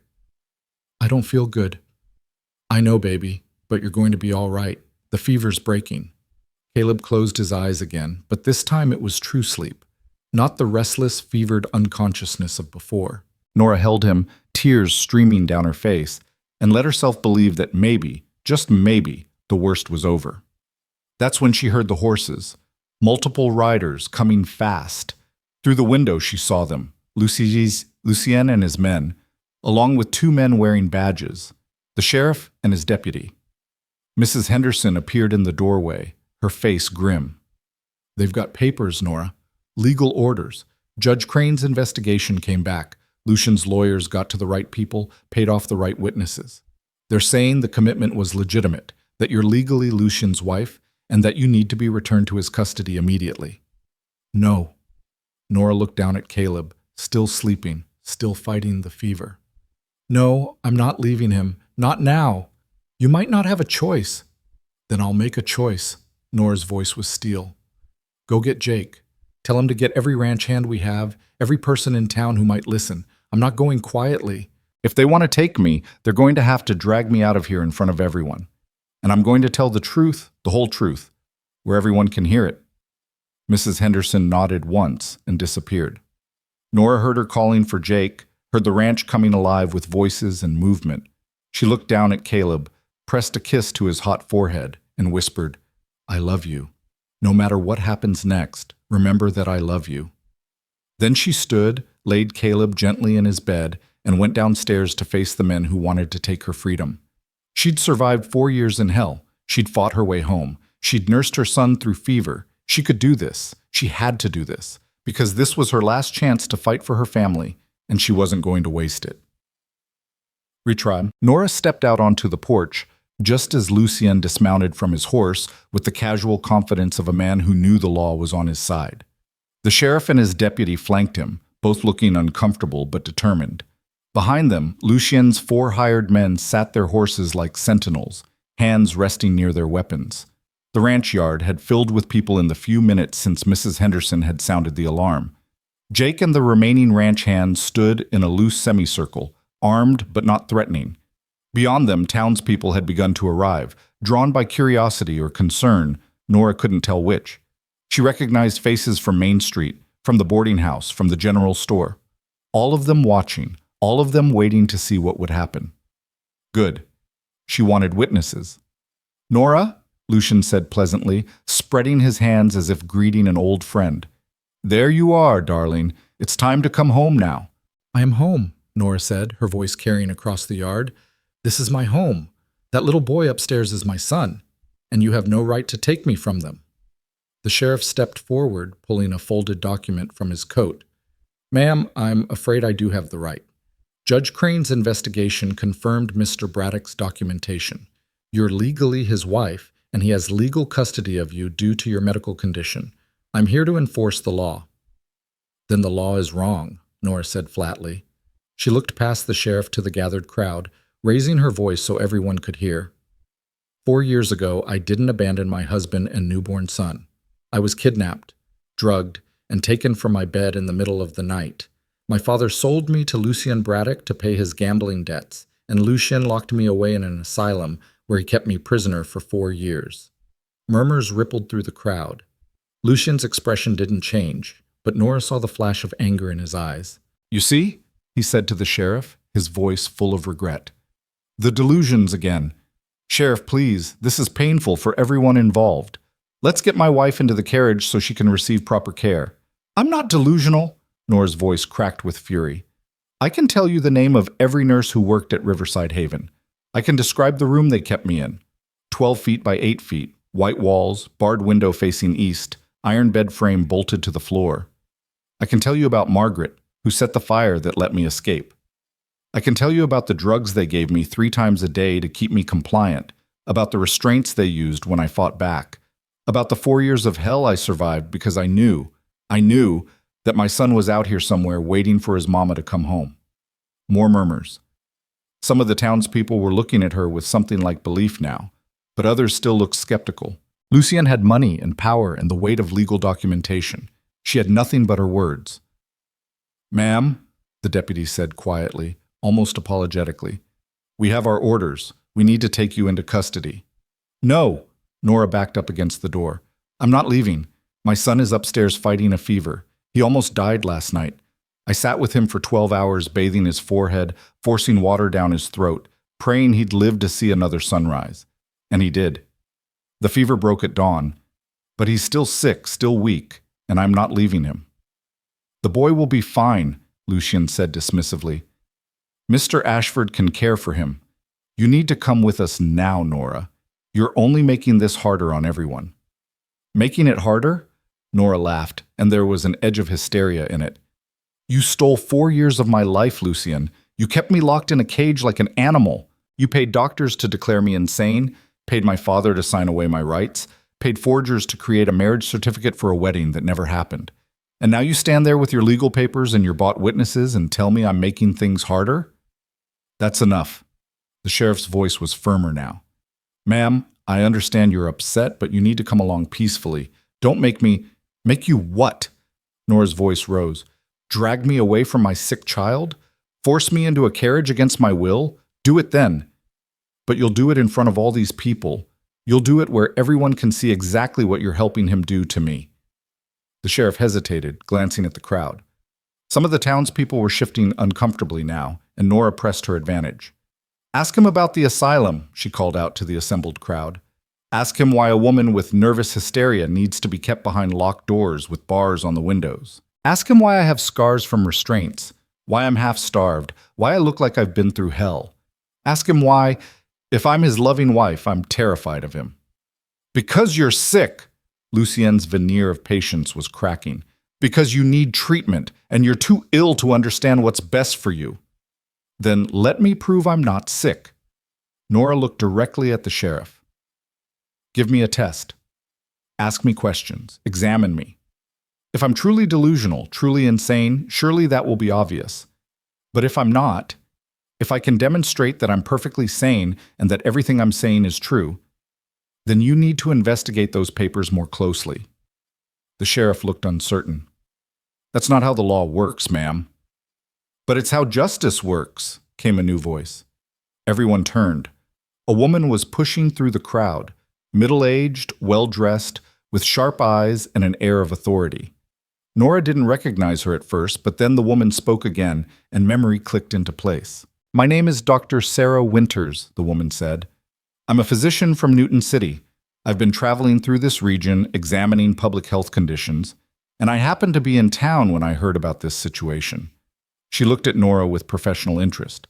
"I don't feel good." "I know, baby, but you're going to be all right. The fever's breaking." Caleb closed his eyes again, but this time it was true sleep, not the restless, fevered unconsciousness of before. Nora held him, tears streaming down her face, and let herself believe that maybe, just maybe, the worst was over. That's when she heard the horses, multiple riders coming fast. Through the window she saw them, Lucien and his men, along with 2 men wearing badges, the sheriff and his deputy. Mrs. Henderson appeared in the doorway, her face grim. "They've got papers, Nora. Legal orders. Judge Crane's investigation came back. Lucian's lawyers got to the right people, paid off the right witnesses. They're saying the commitment was legitimate, that you're legally Lucian's wife, and that you need to be returned to his custody immediately." "No." Nora looked down at Caleb, still sleeping, still fighting the fever. "No, I'm not leaving him. Not now. You might not have a choice." "Then I'll make a choice." Nora's voice was steel. "Go get Jake. Tell him to get every ranch hand we have, every person in town who might listen. I'm not going quietly. If they want to take me, they're going to have to drag me out of here in front of everyone. And I'm going to tell the truth, the whole truth, where everyone can hear it." Mrs. Henderson nodded once and disappeared. Nora heard her calling for Jake, heard the ranch coming alive with voices and movement. She looked down at Caleb, pressed a kiss to his hot forehead, and whispered, "I love you. No matter what happens next, remember that I love you." Then she stood, laid Caleb gently in his bed, and went downstairs to face the men who wanted to take her freedom. She'd survived 4 years in hell. She'd fought her way home. She'd nursed her son through fever. She could do this. She had to do this, because this was her last chance to fight for her family, and she wasn't going to waste it. Retried. Nora stepped out onto the porch, just as Lucien dismounted from his horse with the casual confidence of a man who knew the law was on his side. The sheriff and his deputy flanked him, both looking uncomfortable but determined. Behind them, Lucien's 4 hired men sat their horses like sentinels, hands resting near their weapons. The ranch yard had filled with people in the few minutes since Mrs. Henderson had sounded the alarm. Jake and the remaining ranch hands stood in a loose semicircle, armed but not threatening. Beyond them, townspeople had begun to arrive, drawn by curiosity or concern. Nora couldn't tell which. She recognized faces from Main Street, from the boarding house, from the general store. All of them watching, all of them waiting to see what would happen. Good. She wanted witnesses. Nora, Lucian said pleasantly, spreading his hands as if greeting an old friend. There you are, darling. It's time to come home now. I am home, Nora said, her voice carrying across the yard. This is my home. That little boy upstairs is my son, and you have no right to take me from them. The sheriff stepped forward, pulling a folded document from his coat. Ma'am, I'm afraid I do have the right. Judge Crane's investigation confirmed Mr. Braddock's documentation. You're legally his wife, and he has legal custody of you due to your medical condition. I'm here to enforce the law. Then the law is wrong, Nora said flatly. She looked past the sheriff to the gathered crowd, raising her voice so everyone could hear. 4 years ago, I didn't abandon my husband and newborn son. I was kidnapped, drugged, and taken from my bed in the middle of the night. My father sold me to Lucien Braddock to pay his gambling debts, and Lucien locked me away in an asylum where he kept me prisoner for 4 years. Murmurs rippled through the crowd. Lucien's expression didn't change, but Nora saw the flash of anger in his eyes. You see, he said to the sheriff, his voice full of regret. The delusions again. Sheriff, please, this is painful for everyone involved. Let's get my wife into the carriage so she can receive proper care. I'm not delusional, Nora's voice cracked with fury. I can tell you the name of every nurse who worked at Riverside Haven. I can describe the room they kept me in. 12 feet by 8 feet, white walls, barred window facing east, iron bed frame bolted to the floor. I can tell you about Margaret, who set the fire that let me escape. I can tell you about the drugs they gave me 3 times a day to keep me compliant, about the restraints they used when I fought back, about the 4 years of hell I survived because I knew that my son was out here somewhere waiting for his mama to come home. More murmurs. Some of the townspeople were looking at her with something like belief now, but others still looked skeptical. Lucien had money and power and the weight of legal documentation. She had nothing but her words. Ma'am, the deputy said quietly, almost apologetically, we have our orders. We need to take you into custody. No, Nora backed up against the door. I'm not leaving. My son is upstairs fighting a fever. He almost died last night. I sat with him for 12 hours, bathing his forehead, forcing water down his throat, praying he'd live to see another sunrise. And he did. The fever broke at dawn, but he's still sick, still weak, and I'm not leaving him. The boy will be fine, Lucien said dismissively. Mr. Ashford can care for him. You need to come with us now, Nora. You're only making this harder on everyone. Making it harder? Nora laughed, and there was an edge of hysteria in it. You stole 4 years of my life, Lucien. You kept me locked in a cage like an animal. You paid doctors to declare me insane, paid my father to sign away my rights, paid forgers to create a marriage certificate for a wedding that never happened. And now you stand there with your legal papers and your bought witnesses and tell me I'm making things harder? That's enough. The sheriff's voice was firmer now. Ma'am, I understand you're upset, but you need to come along peacefully. Don't make me— Make you what? Nora's voice rose. Drag me away from my sick child? Force me into a carriage against my will? Do it then. But you'll do it in front of all these people. You'll do it where everyone can see exactly what you're helping him do to me. The sheriff hesitated, glancing at the crowd. Some of the townspeople were shifting uncomfortably now, and Nora pressed her advantage. Ask him about the asylum, she called out to the assembled crowd. Ask him why a woman with nervous hysteria needs to be kept behind locked doors with bars on the windows. Ask him why I have scars from restraints, why I'm half-starved, why I look like I've been through hell. Ask him why, if I'm his loving wife, I'm terrified of him. Because you're sick, Lucien's veneer of patience was cracking. Because you need treatment, and you're too ill to understand what's best for you. Then let me prove I'm not sick. Nora looked directly at the sheriff. Give me a test. Ask me questions. Examine me. If I'm truly delusional, truly insane, surely that will be obvious. But if I'm not, if I can demonstrate that I'm perfectly sane and that everything I'm saying is true, then you need to investigate those papers more closely. The sheriff looked uncertain. That's not how the law works, ma'am. But it's how justice works, came a new voice. Everyone turned. A woman was pushing through the crowd, middle-aged, well-dressed, with sharp eyes and an air of authority. Nora didn't recognize her at first, but then the woman spoke again, and memory clicked into place. "My name is Dr. Sarah Winters," the woman said. "I'm a physician from Newton City. I've been traveling through this region, examining public health conditions, and I happened to be in town when I heard about this situation." She looked at Nora with professional interest.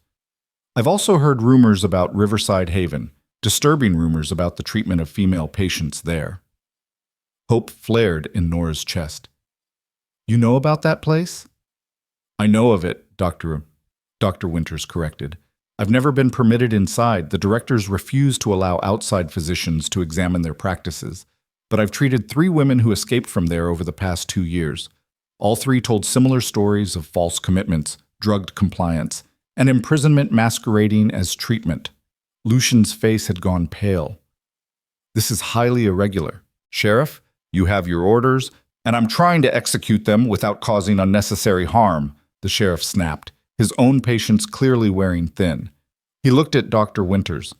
"I've also heard rumors about Riverside Haven, disturbing rumors about the treatment of female patients there." Hope flared in Nora's chest. "You know about that place?" "I know of it," Dr. Winters corrected. "I've never been permitted inside. The directors refuse to allow outside physicians to examine their practices. But I've treated 3 women who escaped from there over the past 2 years. All 3 told similar stories of false commitments, drugged compliance, and imprisonment masquerading as treatment." Lucian's face had gone pale. "This is highly irregular. Sheriff, you have your orders, and I'm trying to execute them without causing unnecessary harm," the sheriff snapped, his own patience clearly wearing thin. He looked at Dr. Winters.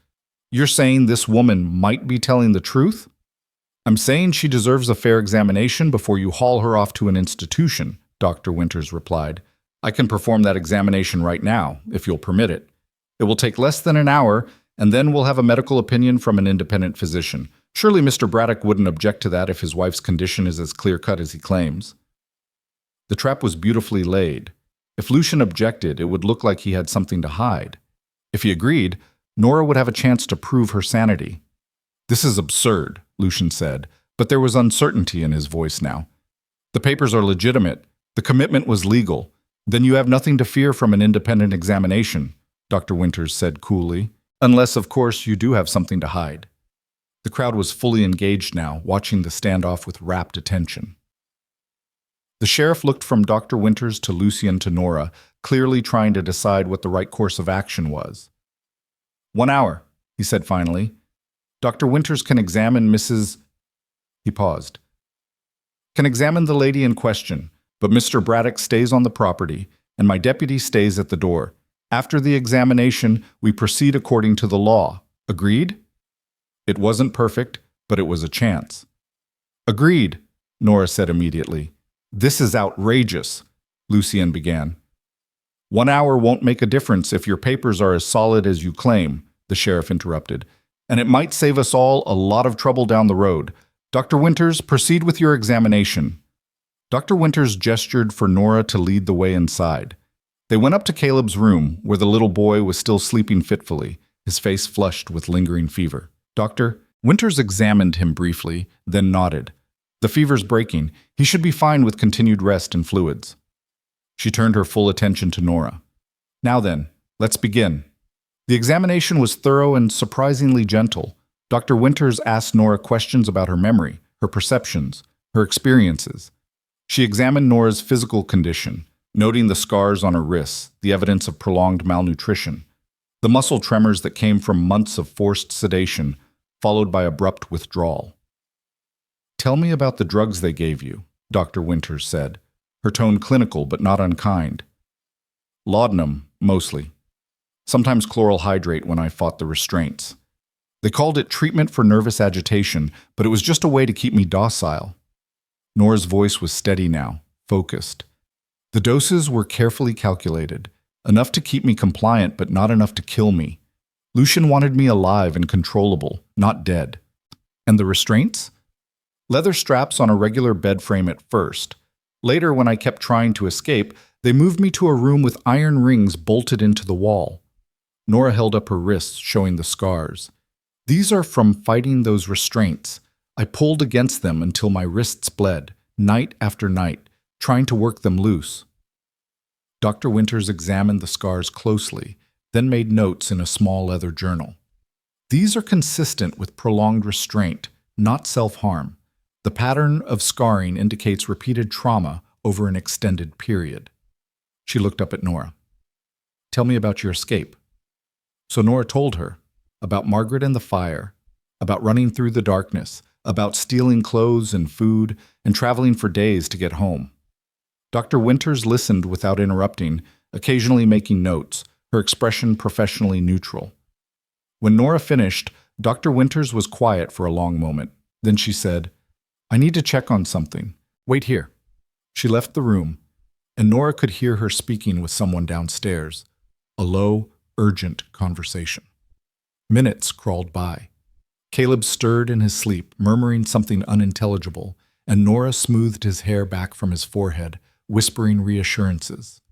"You're saying this woman might be telling the truth?" "I'm saying she deserves a fair examination before you haul her off to an institution," Dr. Winters replied. "I can perform that examination right now, if you'll permit it. It will take less than an hour, and then we'll have a medical opinion from an independent physician. Surely Mr. Braddock wouldn't object to that if his wife's condition is as clear-cut as he claims." The trap was beautifully laid. If Lucian objected, it would look like he had something to hide. If he agreed, Nora would have a chance to prove her sanity. "This is absurd," Lucian said, but there was uncertainty in his voice now. "The papers are legitimate. The commitment was legal. Then you have nothing to fear from an independent examination," Dr. Winters said coolly, "unless, of course, you do have something to hide." The crowd was fully engaged now, watching the standoff with rapt attention. The sheriff looked from Dr. Winters to Lucian to Nora, clearly trying to decide what the right course of action was. "1 hour," he said finally. "Dr. Winters can examine Mrs." He paused. "Can examine the lady in question, but Mr. Braddock stays on the property, and my deputy stays at the door. After the examination, we proceed according to the law. Agreed?" It wasn't perfect, but it was a chance. "Agreed," Nora said immediately. "This is outrageous," Lucian began. "1 hour won't make a difference if your papers are as solid as you claim," the sheriff interrupted. "And it might save us all a lot of trouble down the road. Dr. Winters, proceed with your examination." Dr. Winters gestured for Nora to lead the way inside. They went up to Caleb's room, where the little boy was still sleeping fitfully, his face flushed with lingering fever. Dr. Winters examined him briefly, then nodded. "The fever's breaking. He should be fine with continued rest and fluids." She turned her full attention to Nora. "Now then, let's begin." The examination was thorough and surprisingly gentle. Dr. Winters asked Nora questions about her memory, her perceptions, her experiences. She examined Nora's physical condition, noting the scars on her wrists, the evidence of prolonged malnutrition, the muscle tremors that came from months of forced sedation, followed by abrupt withdrawal. "Tell me about the drugs they gave you," Dr. Winters said, her tone clinical but not unkind. "Laudanum, mostly. Sometimes chloral hydrate when I fought the restraints. They called it treatment for nervous agitation, but it was just a way to keep me docile." Nora's voice was steady now, focused. "The doses were carefully calculated, enough to keep me compliant but not enough to kill me. Lucian wanted me alive and controllable, not dead." "And the restraints?" "Leather straps on a regular bed frame at first. Later, when I kept trying to escape, they moved me to a room with iron rings bolted into the wall." Nora held up her wrists, showing the scars. "These are from fighting those restraints. I pulled against them until my wrists bled, night after night, trying to work them loose." Dr. Winters examined the scars closely, then made notes in a small leather journal. "These are consistent with prolonged restraint, not self-harm. The pattern of scarring indicates repeated trauma over an extended period." She looked up at Nora. "Tell me about your escape." So Nora told her about Margaret and the fire, about running through the darkness, about stealing clothes and food, and traveling for days to get home. Dr. Winters listened without interrupting, occasionally making notes, her expression professionally neutral. When Nora finished, Dr. Winters was quiet for a long moment. Then she said, I need to check on something. Wait here." She left the room, and Nora could hear her speaking with someone downstairs, a low, urgent conversation. Minutes crawled by. Caleb stirred in his sleep, murmuring something unintelligible, and Nora smoothed his hair back from his forehead, whispering reassurances.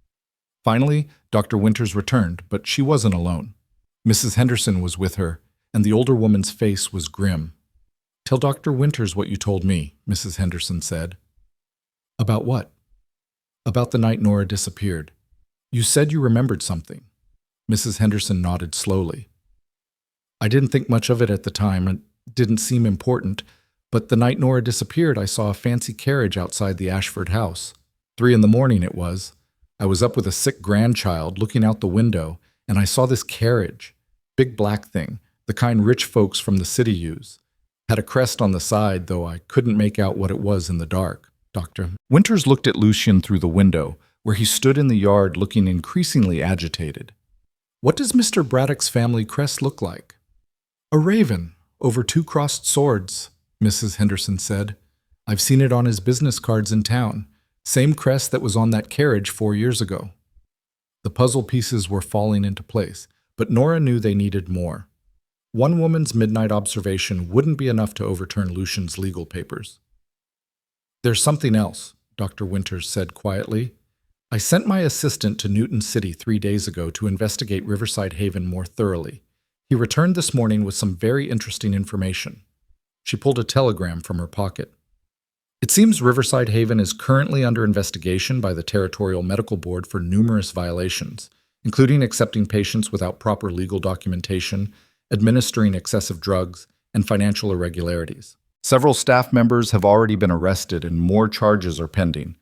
Finally, Dr. Winters returned, but she wasn't alone. Mrs. Henderson was with her, and the older woman's face was grim. "Tell Dr. Winters what you told me," Mrs. Henderson said. "About what?" "About the night Nora disappeared. You said you remembered something." Mrs. Henderson nodded slowly. "I didn't think much of it at the time. It didn't seem important. But the night Nora disappeared, I saw a fancy carriage outside the Ashford house. 3 in the morning it was. I was up with a sick grandchild, looking out the window, and I saw this carriage. Big black thing, the kind rich folks from the city use. Had a crest on the side, though I couldn't make out what it was in the dark." Dr. Winters looked at Lucian through the window, where he stood in the yard looking increasingly agitated. "What does Mr. Braddock's family crest look like?" "A raven, over 2 crossed swords," Mrs. Henderson said. "I've seen it on his business cards in town. Same crest that was on that carriage 4 years ago." The puzzle pieces were falling into place, but Nora knew they needed more. One woman's midnight observation wouldn't be enough to overturn Lucian's legal papers. "There's something else," Dr. Winters said quietly. "I sent my assistant to Newton City 3 days ago to investigate Riverside Haven more thoroughly. He returned this morning with some very interesting information." She pulled a telegram from her pocket. "It seems Riverside Haven is currently under investigation by the Territorial Medical Board for numerous violations, including accepting patients without proper legal documentation, administering excessive drugs, and financial irregularities. Several staff members have already been arrested and more charges are pending."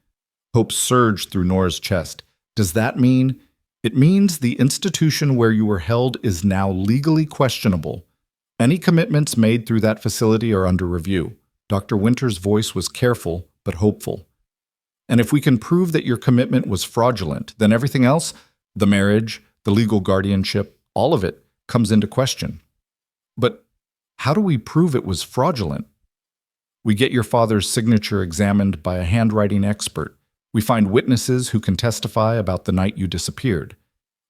Hope surged through Nora's chest. "Does that mean—" "It means the institution where you were held is now legally questionable. Any commitments made through that facility are under review." Dr. Winters' voice was careful but hopeful. "And if we can prove that your commitment was fraudulent, then everything else, the marriage, the legal guardianship, all of it, comes into question." "But how do we prove it was fraudulent?" "We get your father's signature examined by a handwriting expert. We find witnesses who can testify about the night you disappeared.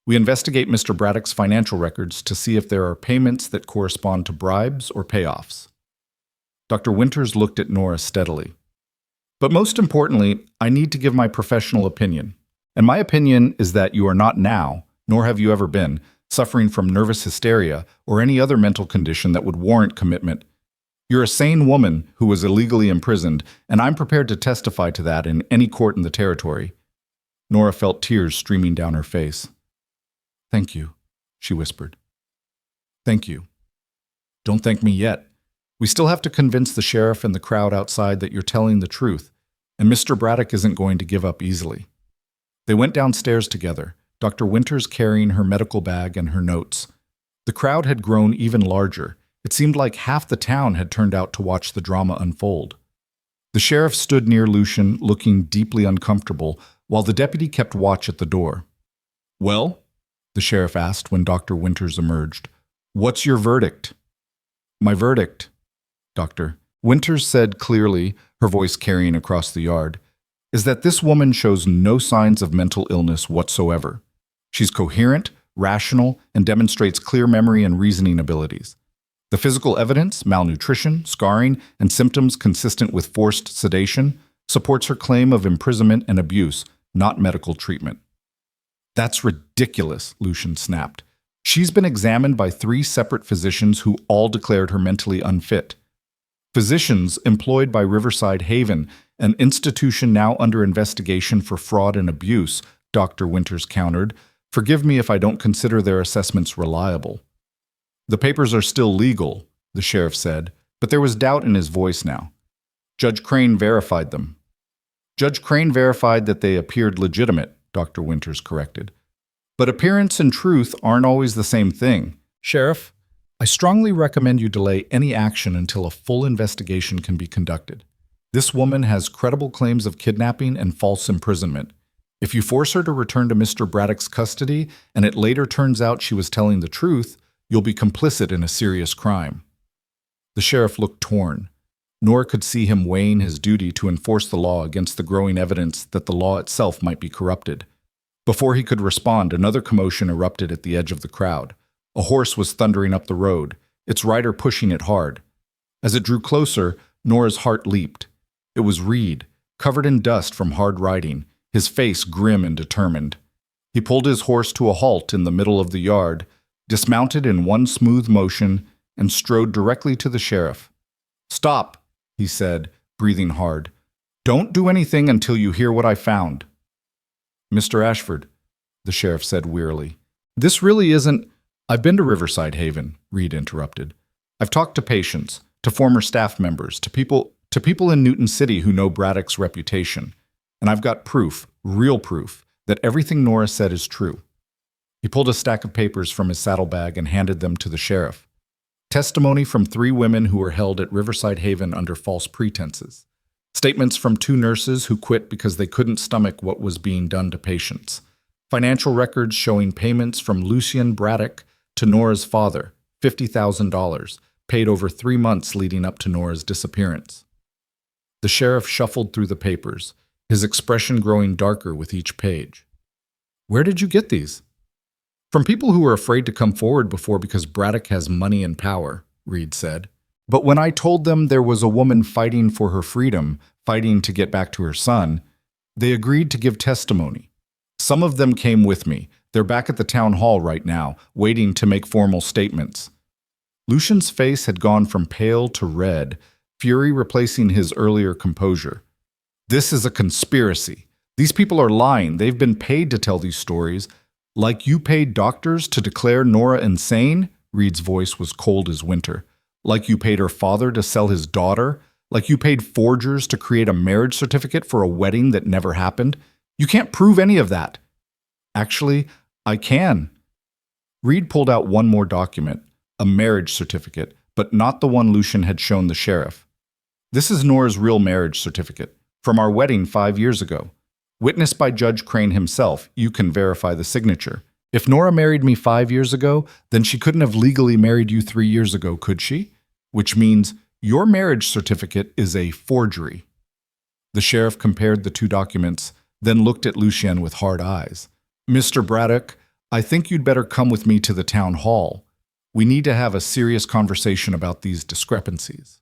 We investigate Mr. Braddock's financial records to see if there are payments that correspond to bribes or payoffs." Dr. Winters looked at Nora steadily. "But most importantly, I need to give my professional opinion. And my opinion is that you are not now, nor have you ever been, suffering from nervous hysteria or any other mental condition that would warrant commitment. You're a sane woman who was illegally imprisoned, and I'm prepared to testify to that in any court in the territory." Nora felt tears streaming down her face. "Thank you," she whispered. "Thank you. Don't thank me yet. We still have to convince the sheriff and the crowd outside that you're telling the truth, and Mr. Braddock isn't going to give up easily." They went downstairs together, Dr. Winters carrying her medical bag and her notes. The crowd had grown even larger. It seemed like half the town had turned out to watch the drama unfold. The sheriff stood near Lucian, looking deeply uncomfortable, while the deputy kept watch at the door. "Well?" the sheriff asked when Dr. Winters emerged. "What's your verdict?" "My verdict," Dr. Winters said clearly, her voice carrying across the yard, "is that this woman shows no signs of mental illness whatsoever. She's coherent, rational, and demonstrates clear memory and reasoning abilities. The physical evidence, malnutrition, scarring, and symptoms consistent with forced sedation supports her claim of imprisonment and abuse, not medical treatment." "That's ridiculous," Lucian snapped. "She's been examined by 3 separate physicians who all declared her mentally unfit. Physicians employed by Riverside Haven, an institution now under investigation for fraud and abuse," Dr. Winters countered. "Forgive me if I don't consider their assessments reliable." "The papers are still legal," the sheriff said, but there was doubt in his voice now. "Judge Crane verified them." "Judge Crane verified that they appeared legitimate," Dr. Winters corrected. "But appearance and truth aren't always the same thing. Sheriff, I strongly recommend you delay any action until a full investigation can be conducted. This woman has credible claims of kidnapping and false imprisonment. If you force her to return to Mr. Braddock's custody and it later turns out she was telling the truth, you'll be complicit in a serious crime." The sheriff looked torn. Nora could see him weighing his duty to enforce the law against the growing evidence that the law itself might be corrupted. Before he could respond, another commotion erupted at the edge of the crowd. A horse was thundering up the road, its rider pushing it hard. As it drew closer, Nora's heart leaped. It was Reed, covered in dust from hard riding, his face grim and determined. He pulled his horse to a halt in the middle of the yard, dismounted in one smooth motion, and strode directly to the sheriff. "Stop," he said, breathing hard. "Don't do anything until you hear what I found." "Mr. Ashford," the sheriff said wearily, "this really isn't—" "I've been to Riverside Haven," Reed interrupted. "I've talked to patients, to former staff members, to people in Newton City who know Braddock's reputation. And I've got proof, real proof, that everything Nora said is true." He pulled a stack of papers from his saddlebag and handed them to the sheriff. Testimony from 3 women who were held at Riverside Haven under false pretenses. Statements from 2 nurses who quit because they couldn't stomach what was being done to patients. Financial records showing payments from Lucien Braddock to Nora's father, $50,000, paid over 3 months leading up to Nora's disappearance. The sheriff shuffled through the papers, his expression growing darker with each page. "Where did you get these?" "From people who were afraid to come forward before because Braddock has money and power," Reed said. "But when I told them there was a woman fighting for her freedom, fighting to get back to her son, they agreed to give testimony. Some of them came with me. They're back at the town hall right now, waiting to make formal statements." Lucian's face had gone from pale to red, fury replacing his earlier composure. "This is a conspiracy. These people are lying. They've been paid to tell these stories. Like you paid doctors to declare Nora insane?" Reed's voice was cold as winter. "Like you paid her father to sell his daughter? Like you paid forgers to create a marriage certificate for a wedding that never happened? You can't prove any of that." "Actually, I can." Reed pulled out one more document, a marriage certificate, but not the one Lucian had shown the sheriff. "This is Nora's real marriage certificate, from our wedding 5 years ago. Witnessed by Judge Crane himself, you can verify the signature. If Nora married me 5 years ago, then she couldn't have legally married you 3 years ago, could she? Which means your marriage certificate is a forgery." The sheriff compared the 2 documents, then looked at Lucien with hard eyes. "Mr. Braddock, I think you'd better come with me to the town hall. We need to have a serious conversation about these discrepancies."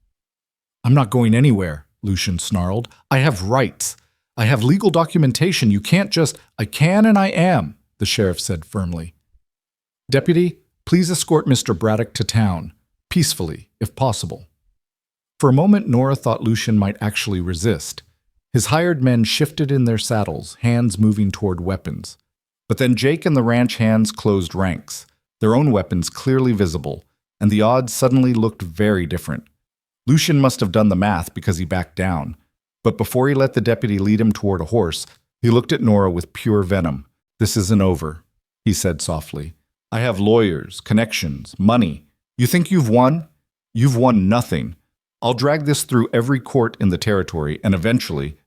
"I'm not going anywhere," Lucien snarled. "I have rights. I have legal documentation. You can't just—" "I can and I am," the sheriff said firmly. "Deputy, please escort Mr. Braddock to town, peacefully, if possible." For a moment, Nora thought Lucien might actually resist. His hired men shifted in their saddles, hands moving toward weapons. But then Jake and the ranch hands closed ranks, their own weapons clearly visible, and the odds suddenly looked very different. Lucien must have done the math because he backed down. But before he let the deputy lead him toward a horse, he looked at Nora with pure venom. "This isn't over," he said softly. "I have lawyers, connections, money. You think you've won? You've won nothing. I'll drag this through every court in the territory, and eventually,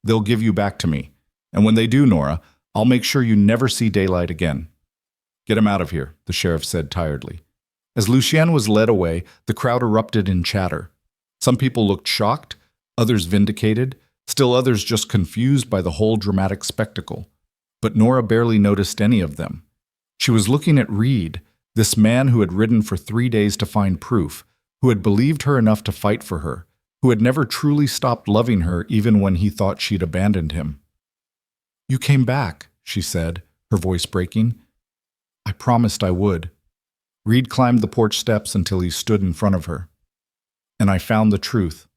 they'll give you back to me. And when they do, Nora, I'll make sure you never see daylight again." "Get him out of here," the sheriff said tiredly. As Lucien was led away, the crowd erupted in chatter. Some people looked shocked, others vindicated, still others just confused by the whole dramatic spectacle. But Nora barely noticed any of them. She was looking at Reed, this man who had ridden for 3 days to find proof, who had believed her enough to fight for her, who had never truly stopped loving her even when he thought she'd abandoned him. "You came back," she said, her voice breaking. "I promised I would." Reed climbed the porch steps until he stood in front of her. "And I found the truth.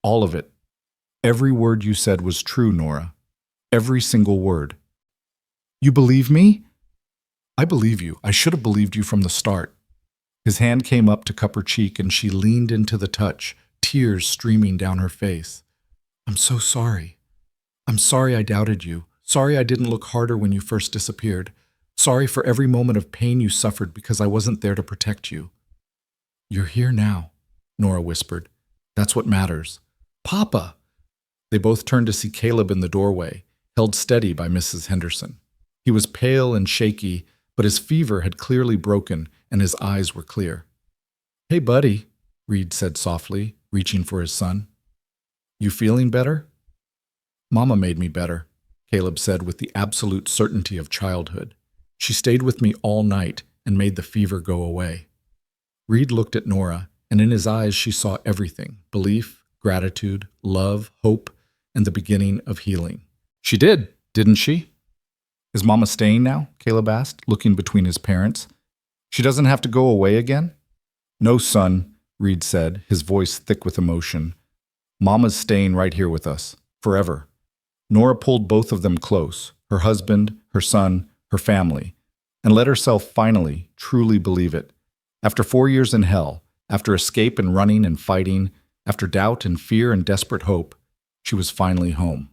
All of it. Every word you said was true, Nora. Every single word." "You believe me?" "I believe you. I should have believed you from the start." His hand came up to cup her cheek and she leaned into the touch, tears streaming down her face. "I'm so sorry. I'm sorry I doubted you. Sorry I didn't look harder when you first disappeared. Sorry for every moment of pain you suffered because I wasn't there to protect you." "You're here now," Nora whispered. "That's what matters." "Papa!" They both turned to see Caleb in the doorway, held steady by Mrs. Henderson. He was pale and shaky, but his fever had clearly broken and his eyes were clear. "Hey, buddy," Reed said softly, reaching for his son. You feeling better? Mama made me better, Caleb said with the absolute certainty of childhood. She stayed with me all night and made the fever go away. Reed looked at Nora, and in his eyes she saw everything: belief, gratitude, love, hope, and the beginning of healing. She didn't she? Is Mama staying now? Caleb asked, looking between his parents. She doesn't have to go away again? No, son, Reed said, his voice thick with emotion. Mama's staying right here with us, forever. Nora pulled both of them close, her husband, her son, her family, and let herself finally, truly believe it. After 4 years in hell, after escape and running and fighting, after doubt and fear and desperate hope, she was finally home.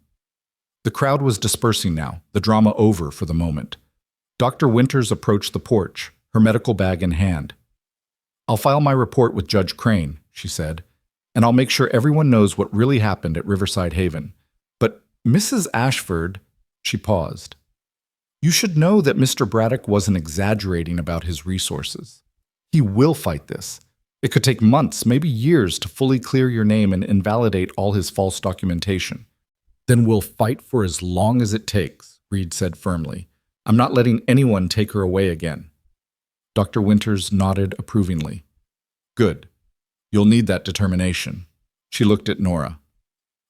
The crowd was dispersing now, the drama over for the moment. Dr. Winters approached the porch, her medical bag in hand. I'll file my report with Judge Crane, she said, and I'll make sure everyone knows what really happened at Riverside Haven. But Mrs. Ashford, she paused. You should know that Mr. Braddock wasn't exaggerating about his resources. He will fight this. It could take months, maybe years, to fully clear your name and invalidate all his false documentation. Then we'll fight for as long as it takes, Reed said firmly. I'm not letting anyone take her away again. Dr. Winters nodded approvingly. Good. You'll need that determination. She looked at Nora.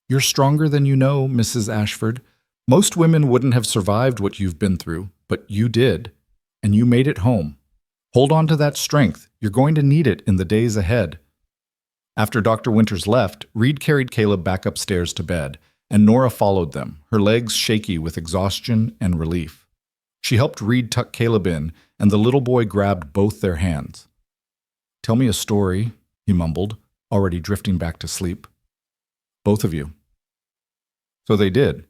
You're stronger than you know, Mrs. Ashford. Most women wouldn't have survived what you've been through, but you did, and you made it home. Hold on to that strength. You're going to need it in the days ahead. After Dr. Winters left, Reed carried Caleb back upstairs to bed, and Nora followed them, her legs shaky with exhaustion and relief. She helped Reed tuck Caleb in, and the little boy grabbed both their hands. Tell me a story, he mumbled, already drifting back to sleep. Both of you. So they did.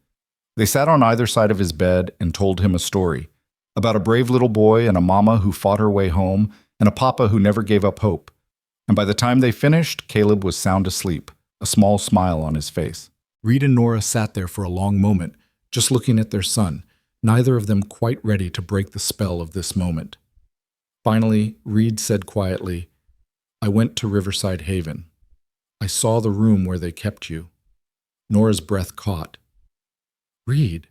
They sat on either side of his bed and told him a story about a brave little boy and a mama who fought her way home and a papa who never gave up hope. And by the time they finished, Caleb was sound asleep, a small smile on his face. Reed and Nora sat there for a long moment, just looking at their son, neither of them quite ready to break the spell of this moment. Finally, Reed said quietly, I went to Riverside Haven. I saw the room where they kept you. Nora's breath caught. Reed,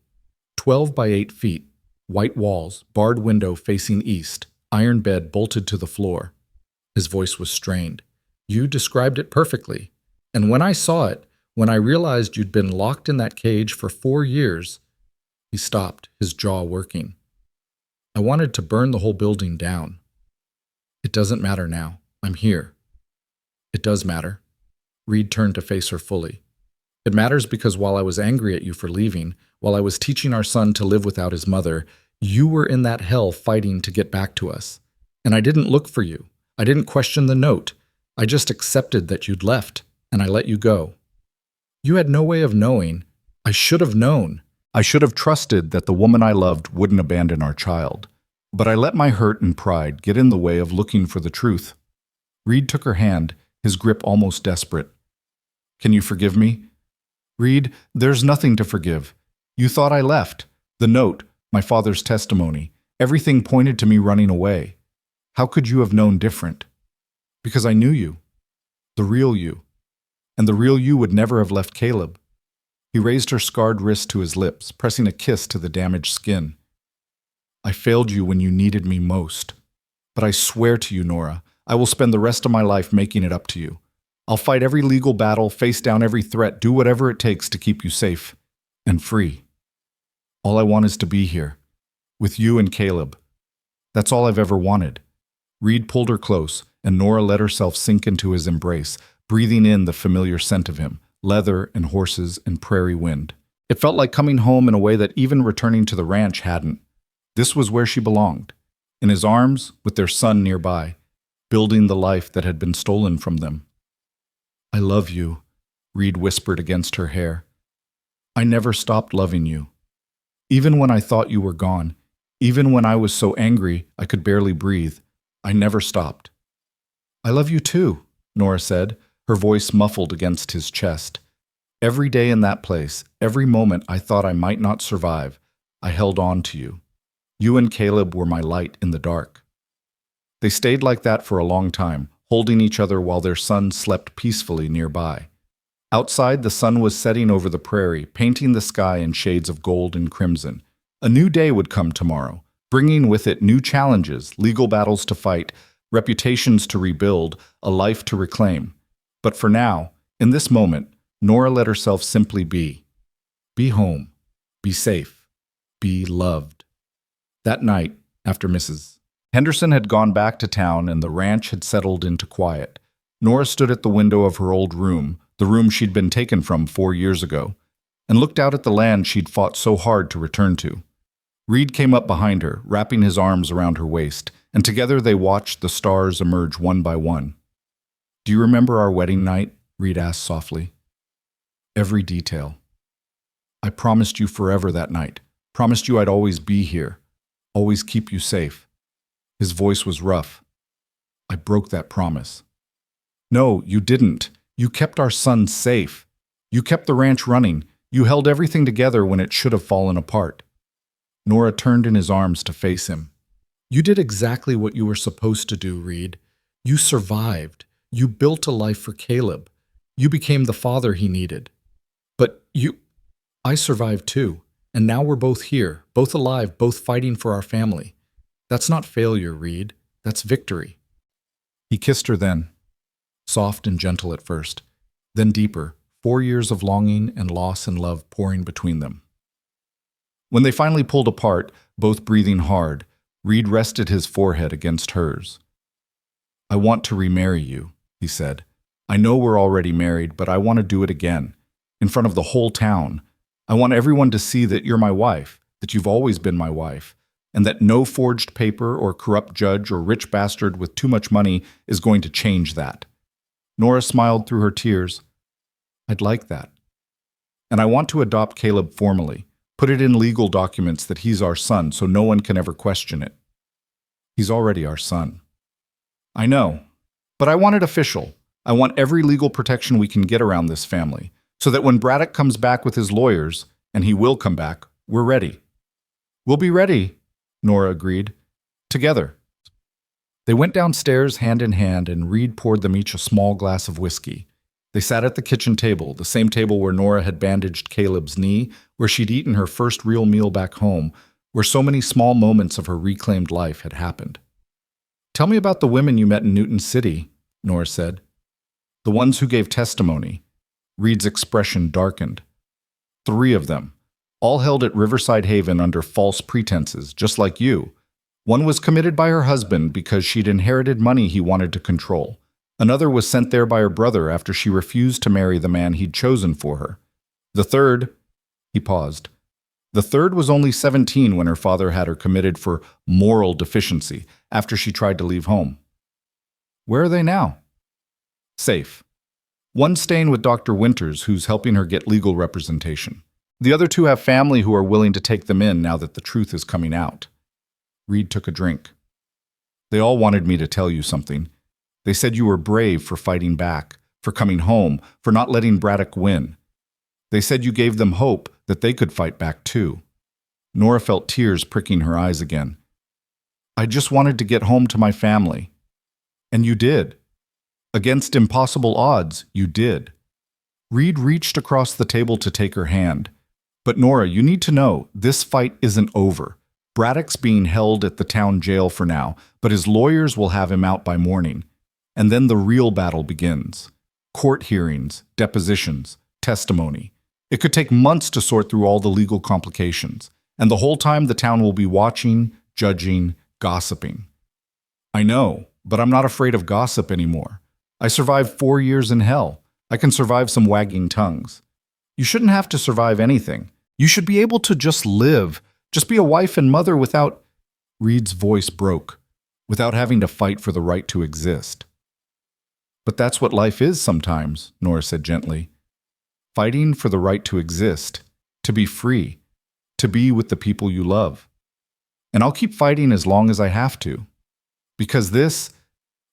12 by 8 feet, white walls, barred window facing east, iron bed bolted to the floor. His voice was strained. You described it perfectly. And when I saw it, when I realized you'd been locked in that cage for 4 years, he stopped, his jaw working. I wanted to burn the whole building down. It doesn't matter now. I'm here. It does matter. Reed turned to face her fully. It matters because while I was angry at you for leaving, while I was teaching our son to live without his mother, you were in that hell fighting to get back to us. And I didn't look for you. I didn't question the note. I just accepted that you'd left, and I let you go. You had no way of knowing. I should have known. I should have trusted that the woman I loved wouldn't abandon our child. But I let my hurt and pride get in the way of looking for the truth. Reed took her hand, his grip almost desperate. Can you forgive me? Reed, there's nothing to forgive. You thought I left. The note, my father's testimony, everything pointed to me running away. How could you have known different? Because I knew you. The real you. And the real you would never have left Caleb. He raised her scarred wrist to his lips, pressing a kiss to the damaged skin. I failed you when you needed me most. But I swear to you, Nora, I will spend the rest of my life making it up to you. I'll fight every legal battle, face down every threat, do whatever it takes to keep you safe and free. All I want is to be here, with you and Caleb. That's all I've ever wanted. Reed pulled her close, and Nora let herself sink into his embrace, breathing in the familiar scent of him, leather and horses and prairie wind. It felt like coming home in a way that even returning to the ranch hadn't. This was where she belonged, in his arms with their son nearby, building the life that had been stolen from them. I love you, Reed whispered against her hair. I never stopped loving you. Even when I thought you were gone, even when I was so angry I could barely breathe, I never stopped. I love you too, Nora said, her voice muffled against his chest. Every day in that place, every moment I thought I might not survive, I held on to you. You and Caleb were my light in the dark. They stayed like that for a long time, holding each other while their son slept peacefully nearby. Outside, the sun was setting over the prairie, painting the sky in shades of gold and crimson. A new day would come tomorrow, bringing with it new challenges, legal battles to fight, reputations to rebuild, a life to reclaim. But for now, in this moment, Nora let herself simply be. Be home. Be safe. Be loved. That night, after Mrs. Henderson had gone back to town and the ranch had settled into quiet, Nora stood at the window of her old room, the room she'd been taken from 4 years ago, and looked out at the land she'd fought so hard to return to. Reed came up behind her, wrapping his arms around her waist, and together they watched the stars emerge one by one. "Do you remember our wedding night?" Reed asked softly. "Every detail. I promised you forever that night, promised you I'd always be here, always keep you safe." His voice was rough. "I broke that promise." "No, you didn't. You kept our son safe. You kept the ranch running. You held everything together when it should have fallen apart." Nora turned in his arms to face him. "You did exactly what you were supposed to do, Reed. You survived. You built a life for Caleb. You became the father he needed. But I survived too, and now we're both here, both alive, both fighting for our family. That's not failure, Reed. That's victory." He kissed her then, soft and gentle at first, then deeper, 4 years of longing and loss and love pouring between them. When they finally pulled apart, both breathing hard, Reed rested his forehead against hers. "I want to remarry you," he said. "I know we're already married, but I want to do it again, in front of the whole town. I want everyone to see that you're my wife, that you've always been my wife, and that no forged paper or corrupt judge or rich bastard with too much money is going to change that." Nora smiled through her tears. "I'd like that. And I want to adopt Caleb formally, put it in legal documents that he's our son so no one can ever question it. He's already our son." "I know, but I want it official. I want every legal protection we can get around this family, so that when Braddock comes back with his lawyers, and he will come back, we're ready." "We'll be ready," Nora agreed. "Together." They went downstairs hand in hand, and Reed poured them each a small glass of whiskey. They sat at the kitchen table, the same table where Nora had bandaged Caleb's knee, where she'd eaten her first real meal back home, where so many small moments of her reclaimed life had happened. "Tell me about the women you met in Newton City," Nora said. "The ones who gave testimony." Reed's expression darkened. 3 of them, all held at Riverside Haven under false pretenses, just like you. One was committed by her husband because she'd inherited money he wanted to control. Another was sent there by her brother after she refused to marry the man he'd chosen for her. The third, he paused. The third was only 17 when her father had her committed for moral deficiency after she tried to leave home. "Where are they now?" "Safe. One's staying with Dr. Winters, who's helping her get legal representation. The other 2 have family who are willing to take them in now that the truth is coming out." Reed took a drink. "They all wanted me to tell you something. They said you were brave for fighting back, for coming home, for not letting Braddock win. They said you gave them hope that they could fight back too." Nora felt tears pricking her eyes again. "I just wanted to get home to my family." "And you did. Against impossible odds, you did." Reed reached across the table to take her hand. "But Nora, you need to know, this fight isn't over. Braddock's being held at the town jail for now, but his lawyers will have him out by morning. And then the real battle begins. Court hearings, depositions, testimony. It could take months to sort through all the legal complications. And the whole time the town will be watching, judging, gossiping. I know, but I'm not afraid of gossip anymore. I survived 4 years in hell. I can survive some wagging tongues. You shouldn't have to survive anything. You should be able to just live, just be a wife and mother without—" Reed's voice broke, "without having to fight for the right to exist." "But that's what life is sometimes," Nora said gently. "Fighting for the right to exist, to be free, to be with the people you love. And I'll keep fighting as long as I have to. Because this—"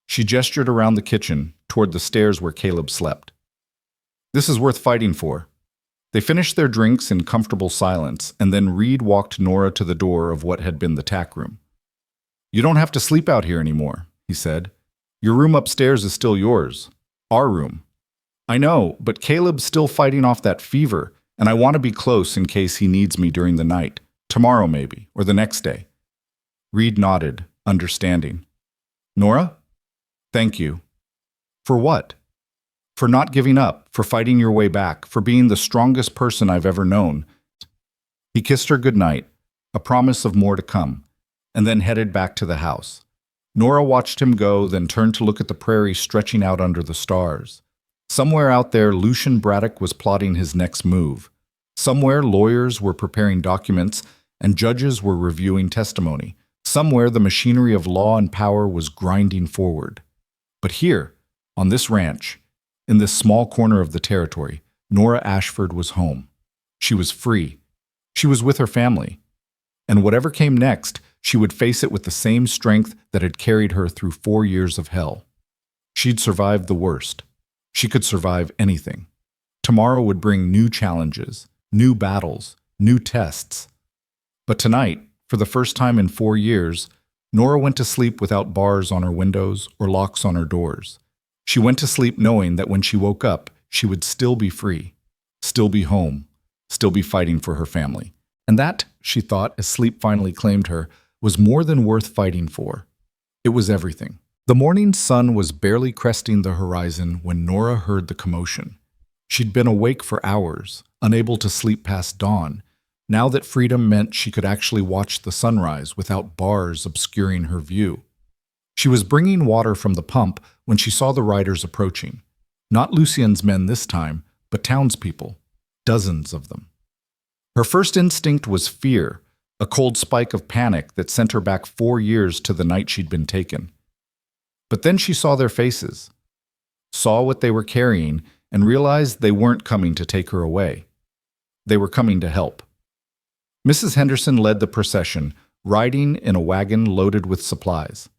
She gestured around the kitchen, toward the stairs where Caleb slept. "This is worth fighting for." They finished their drinks in comfortable silence, and then Reed walked Nora to the door of what had been the tack room. "You don't have to sleep out here anymore," he said. Your room upstairs is still yours. Our room. I know, but Caleb's still fighting off that fever, and I want to be close in case he needs me during the night. Tomorrow, maybe, or the next day. Reed nodded, understanding. Nora? Thank you. For what? For not giving up, for fighting your way back, for being the strongest person I've ever known. He kissed her goodnight, a promise of more to come, and then headed back to the house. Nora watched him go, then turned to look at the prairie stretching out under the stars. Somewhere out there, Lucian Braddock was plotting his next move. Somewhere, lawyers were preparing documents and judges were reviewing testimony. Somewhere, the machinery of law and power was grinding forward. But here, on this ranch, in this small corner of the territory, Nora Ashford was home. She was free. She was with her family. And whatever came next, she would face it with the same strength that had carried her through 4 years of hell. She'd survived the worst. She could survive anything. Tomorrow would bring new challenges, new battles, new tests. But tonight, for the first time in 4 years, Nora went to sleep without bars on her windows or locks on her doors. She went to sleep knowing that when she woke up, she would still be free, still be home, still be fighting for her family. And that, she thought as sleep finally claimed her, was more than worth fighting for. It was everything. The morning sun was barely cresting the horizon when Nora heard the commotion. She'd been awake for hours, unable to sleep past dawn, now that freedom meant she could actually watch the sunrise without bars obscuring her view. She was bringing water from the pump when she saw the riders approaching. Not Lucien's men this time, but townspeople, dozens of them. Her first instinct was fear, a cold spike of panic that sent her back 4 years to the night she'd been taken. But then she saw their faces, saw what they were carrying, and realized they weren't coming to take her away. They were coming to help. Mrs. Henderson led the procession, riding in a wagon loaded with supplies.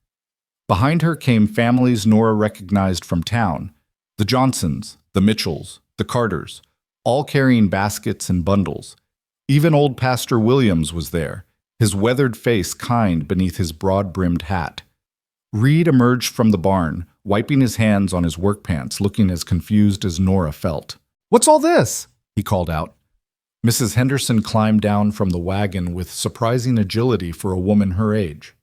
Behind her came families Nora recognized from town, the Johnsons, the Mitchells, the Carters, all carrying baskets and bundles. Even old Pastor Williams was there, his weathered face kind beneath his broad-brimmed hat. Reed emerged from the barn, wiping his hands on his work pants, looking as confused as Nora felt. "What's all this?" he called out. Mrs. Henderson climbed down from the wagon with surprising agility for a woman her age.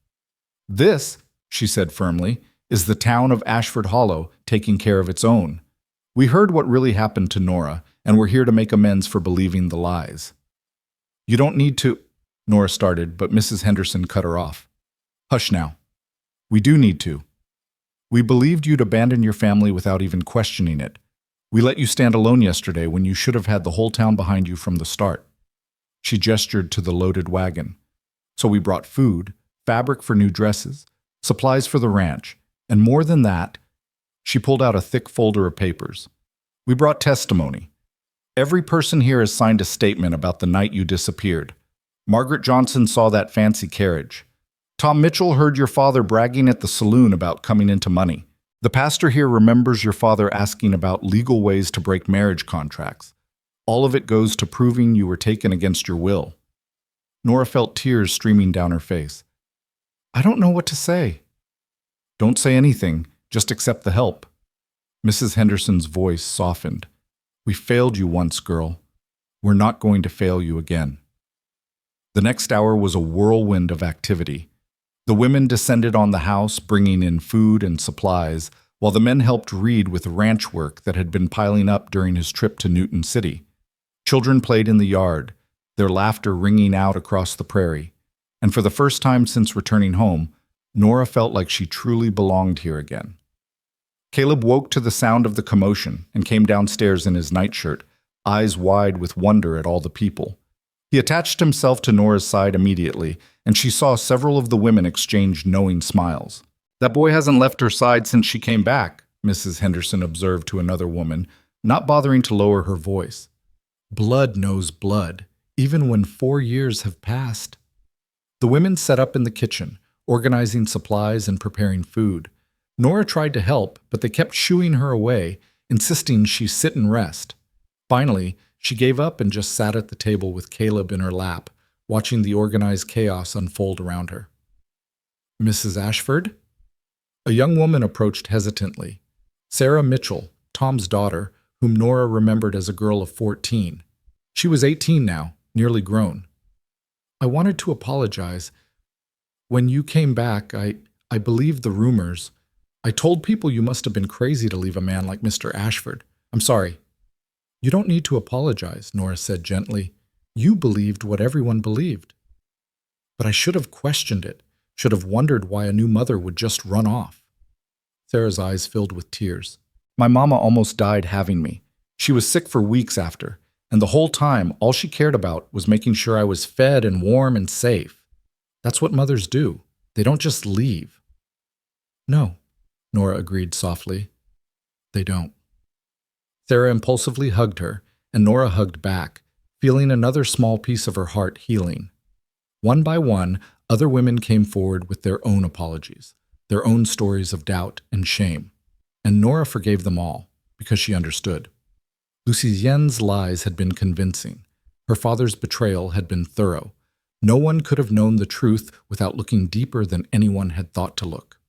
"This," she said firmly, "is the town of Ashford Hollow taking care of its own. We heard what really happened to Nora, and we're here to make amends for believing the lies." "You don't need to," Nora started, but Mrs. Henderson cut her off. "Hush now. We do need to. We believed you'd abandon your family without even questioning it. We let you stand alone yesterday when you should have had the whole town behind you from the start." She gestured to the loaded wagon. "So we brought food, fabric for new dresses, supplies for the ranch, and more than that," she pulled out a thick folder of papers. "We brought testimony. Every person here has signed a statement about the night you disappeared. Margaret Johnson saw that fancy carriage. Tom Mitchell heard your father bragging at the saloon about coming into money. The pastor here remembers your father asking about legal ways to break marriage contracts. All of it goes to proving you were taken against your will." Nora felt tears streaming down her face. "I don't know what to say." "Don't say anything, just accept the help." Mrs. Henderson's voice softened. "We failed you once, girl. We're not going to fail you again." The next hour was a whirlwind of activity. The women descended on the house, bringing in food and supplies, while the men helped Reed with ranch work that had been piling up during his trip to Newton City. Children played in the yard, their laughter ringing out across the prairie. And for the first time since returning home, Nora felt like she truly belonged here again. Caleb woke to the sound of the commotion and came downstairs in his nightshirt, eyes wide with wonder at all the people. He attached himself to Nora's side immediately, and she saw several of the women exchange knowing smiles. "That boy hasn't left her side since she came back," Mrs. Henderson observed to another woman, not bothering to lower her voice. "Blood knows blood, even when 4 years have passed." The women set up in the kitchen, organizing supplies and preparing food. Nora tried to help, but they kept shooing her away, insisting she sit and rest. Finally, she gave up and just sat at the table with Caleb in her lap, watching the organized chaos unfold around her. "Mrs. Ashford?" A young woman approached hesitantly. Sarah Mitchell, Tom's daughter, whom Nora remembered as a girl of 14. She was 18 now, nearly grown. I wanted to apologize. When you came back, I believed the rumors. I told people you must have been crazy to leave a man like Mr. Ashford. I'm sorry. You don't need to apologize, Nora said gently. You believed what everyone believed. But I should have questioned it, should have wondered why a new mother would just run off. Sarah's eyes filled with tears. My mama almost died having me. She was sick for weeks after, and the whole time all she cared about was making sure I was fed and warm and safe. That's what mothers do. They don't just leave. No, Nora agreed softly. They don't. Sarah impulsively hugged her, and Nora hugged back, feeling another small piece of her heart healing. One by one, other women came forward with their own apologies, their own stories of doubt and shame, and Nora forgave them all because she understood. Lucienne's lies had been convincing. Her father's betrayal had been thorough. No one could have known the truth without looking deeper than anyone had thought to look.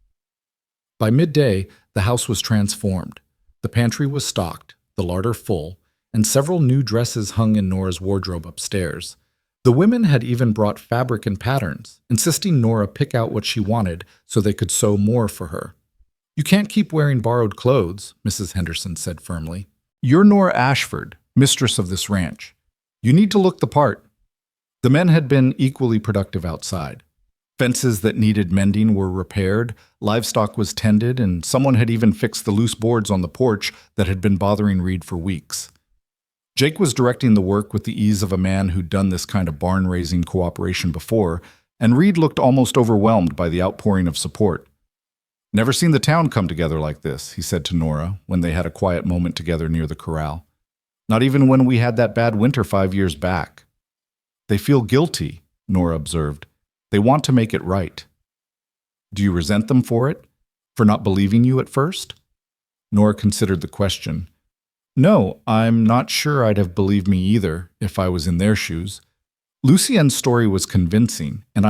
By midday, the house was transformed. The pantry was stocked, the larder full, and several new dresses hung in Nora's wardrobe upstairs. The women had even brought fabric and patterns, insisting Nora pick out what she wanted so they could sew more for her. You can't keep wearing borrowed clothes, Mrs. Henderson said firmly. You're Nora Ashford, mistress of this ranch. You need to look the part. The men had been equally productive outside. Fences that needed mending were repaired, livestock was tended, and someone had even fixed the loose boards on the porch that had been bothering Reed for weeks. Jake was directing the work with the ease of a man who'd done this kind of barn-raising cooperation before, and Reed looked almost overwhelmed by the outpouring of support. Never seen the town come together like this, he said to Nora when they had a quiet moment together near the corral. Not even when we had that bad winter 5 years back. They feel guilty, Nora observed. They want to make it right. Do you resent them for it? For not believing you at first? Nora considered the question. No, I'm not sure I'd have believed me either if I was in their shoes. Lucienne's story was convincing, and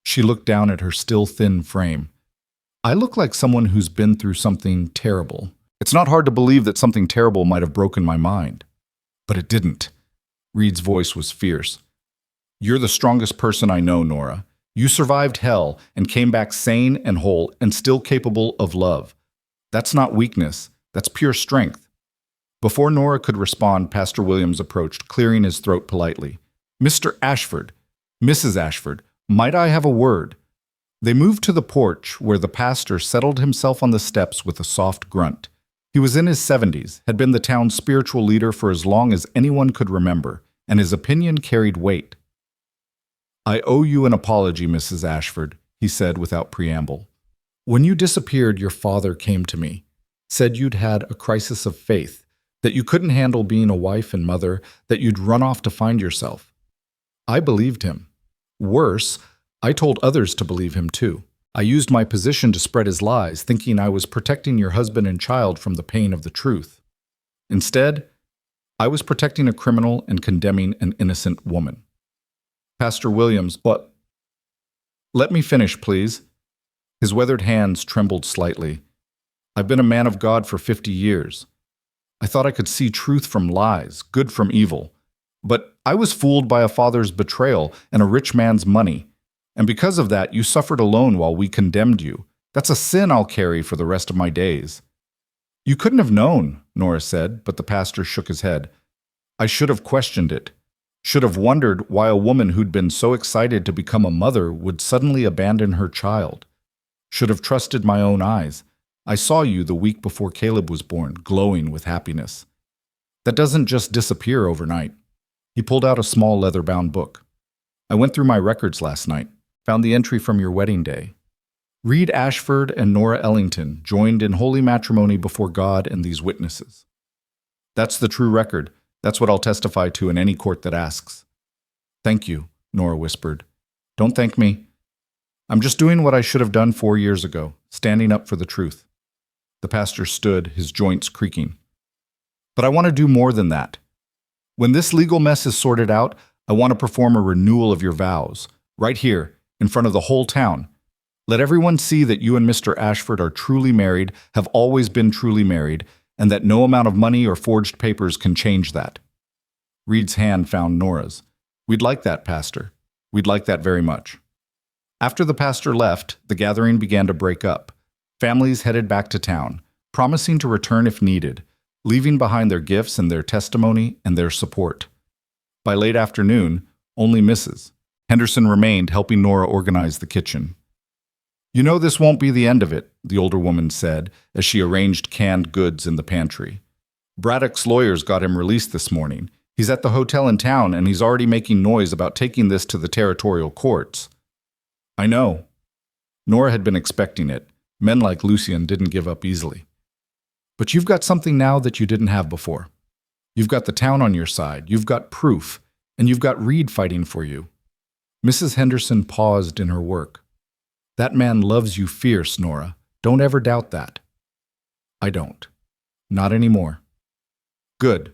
She looked down at her still thin frame. I look like someone who's been through something terrible. It's not hard to believe that something terrible might have broken my mind. But it didn't. Reed's voice was fierce. You're the strongest person I know, Nora. You survived hell and came back sane and whole and still capable of love. That's not weakness. That's pure strength. Before Nora could respond, Pastor Williams approached, clearing his throat politely. Mr. Ashford, Mrs. Ashford, might I have a word? They moved to the porch, where the pastor settled himself on the steps with a soft grunt. He was in his 70s, had been the town's spiritual leader for as long as anyone could remember, and his opinion carried weight. I owe you an apology, Mrs. Ashford, he said without preamble. When you disappeared, your father came to me, said you'd had a crisis of faith, that you couldn't handle being a wife and mother, that you'd run off to find yourself. I believed him. Worse, I told others to believe him too. I used my position to spread his lies, thinking I was protecting your husband and child from the pain of the truth. Instead, I was protecting a criminal and condemning an innocent woman. Pastor Williams, what? Let me finish, please. His weathered hands trembled slightly. I've been a man of God for 50 years. I thought I could see truth from lies, good from evil. But I was fooled by a father's betrayal and a rich man's money. And because of that, you suffered alone while we condemned you. That's a sin I'll carry for the rest of my days. You couldn't have known, Nora said, but the pastor shook his head. I should have questioned it. Should have wondered why a woman who'd been so excited to become a mother would suddenly abandon her child. Should have trusted my own eyes. I saw you the week before Caleb was born, glowing with happiness. That doesn't just disappear overnight. He pulled out a small leather-bound book. I went through my records last night, found the entry from your wedding day. Reed Ashford and Nora Ellington joined in holy matrimony before God and these witnesses. That's the true record. That's what I'll testify to in any court that asks. Thank you, Nora whispered. Don't thank me. I'm just doing what I should have done 4 years ago, standing up for the truth. The pastor stood, his joints creaking. But I want to do more than that. When this legal mess is sorted out, I want to perform a renewal of your vows, right here, in front of the whole town. Let everyone see that you and Mr. Ashford are truly married, have always been truly married, and that no amount of money or forged papers can change that." Reed's hand found Nora's. "We'd like that, Pastor. We'd like that very much." After the pastor left, the gathering began to break up. Families headed back to town, promising to return if needed, leaving behind their gifts and their testimony and their support. By late afternoon, only Mrs. Henderson remained, helping Nora organize the kitchen. "You know this won't be the end of it," the older woman said as she arranged canned goods in the pantry. "Braddock's lawyers got him released this morning. He's at the hotel in town, and he's already making noise about taking this to the territorial courts." "I know." Nora had been expecting it. Men like Lucien didn't give up easily. "But you've got something now that you didn't have before. You've got the town on your side, you've got proof, and you've got Reed fighting for you." Mrs. Henderson paused in her work. "That man loves you fierce, Nora. Don't ever doubt that." "I don't. Not anymore." "Good.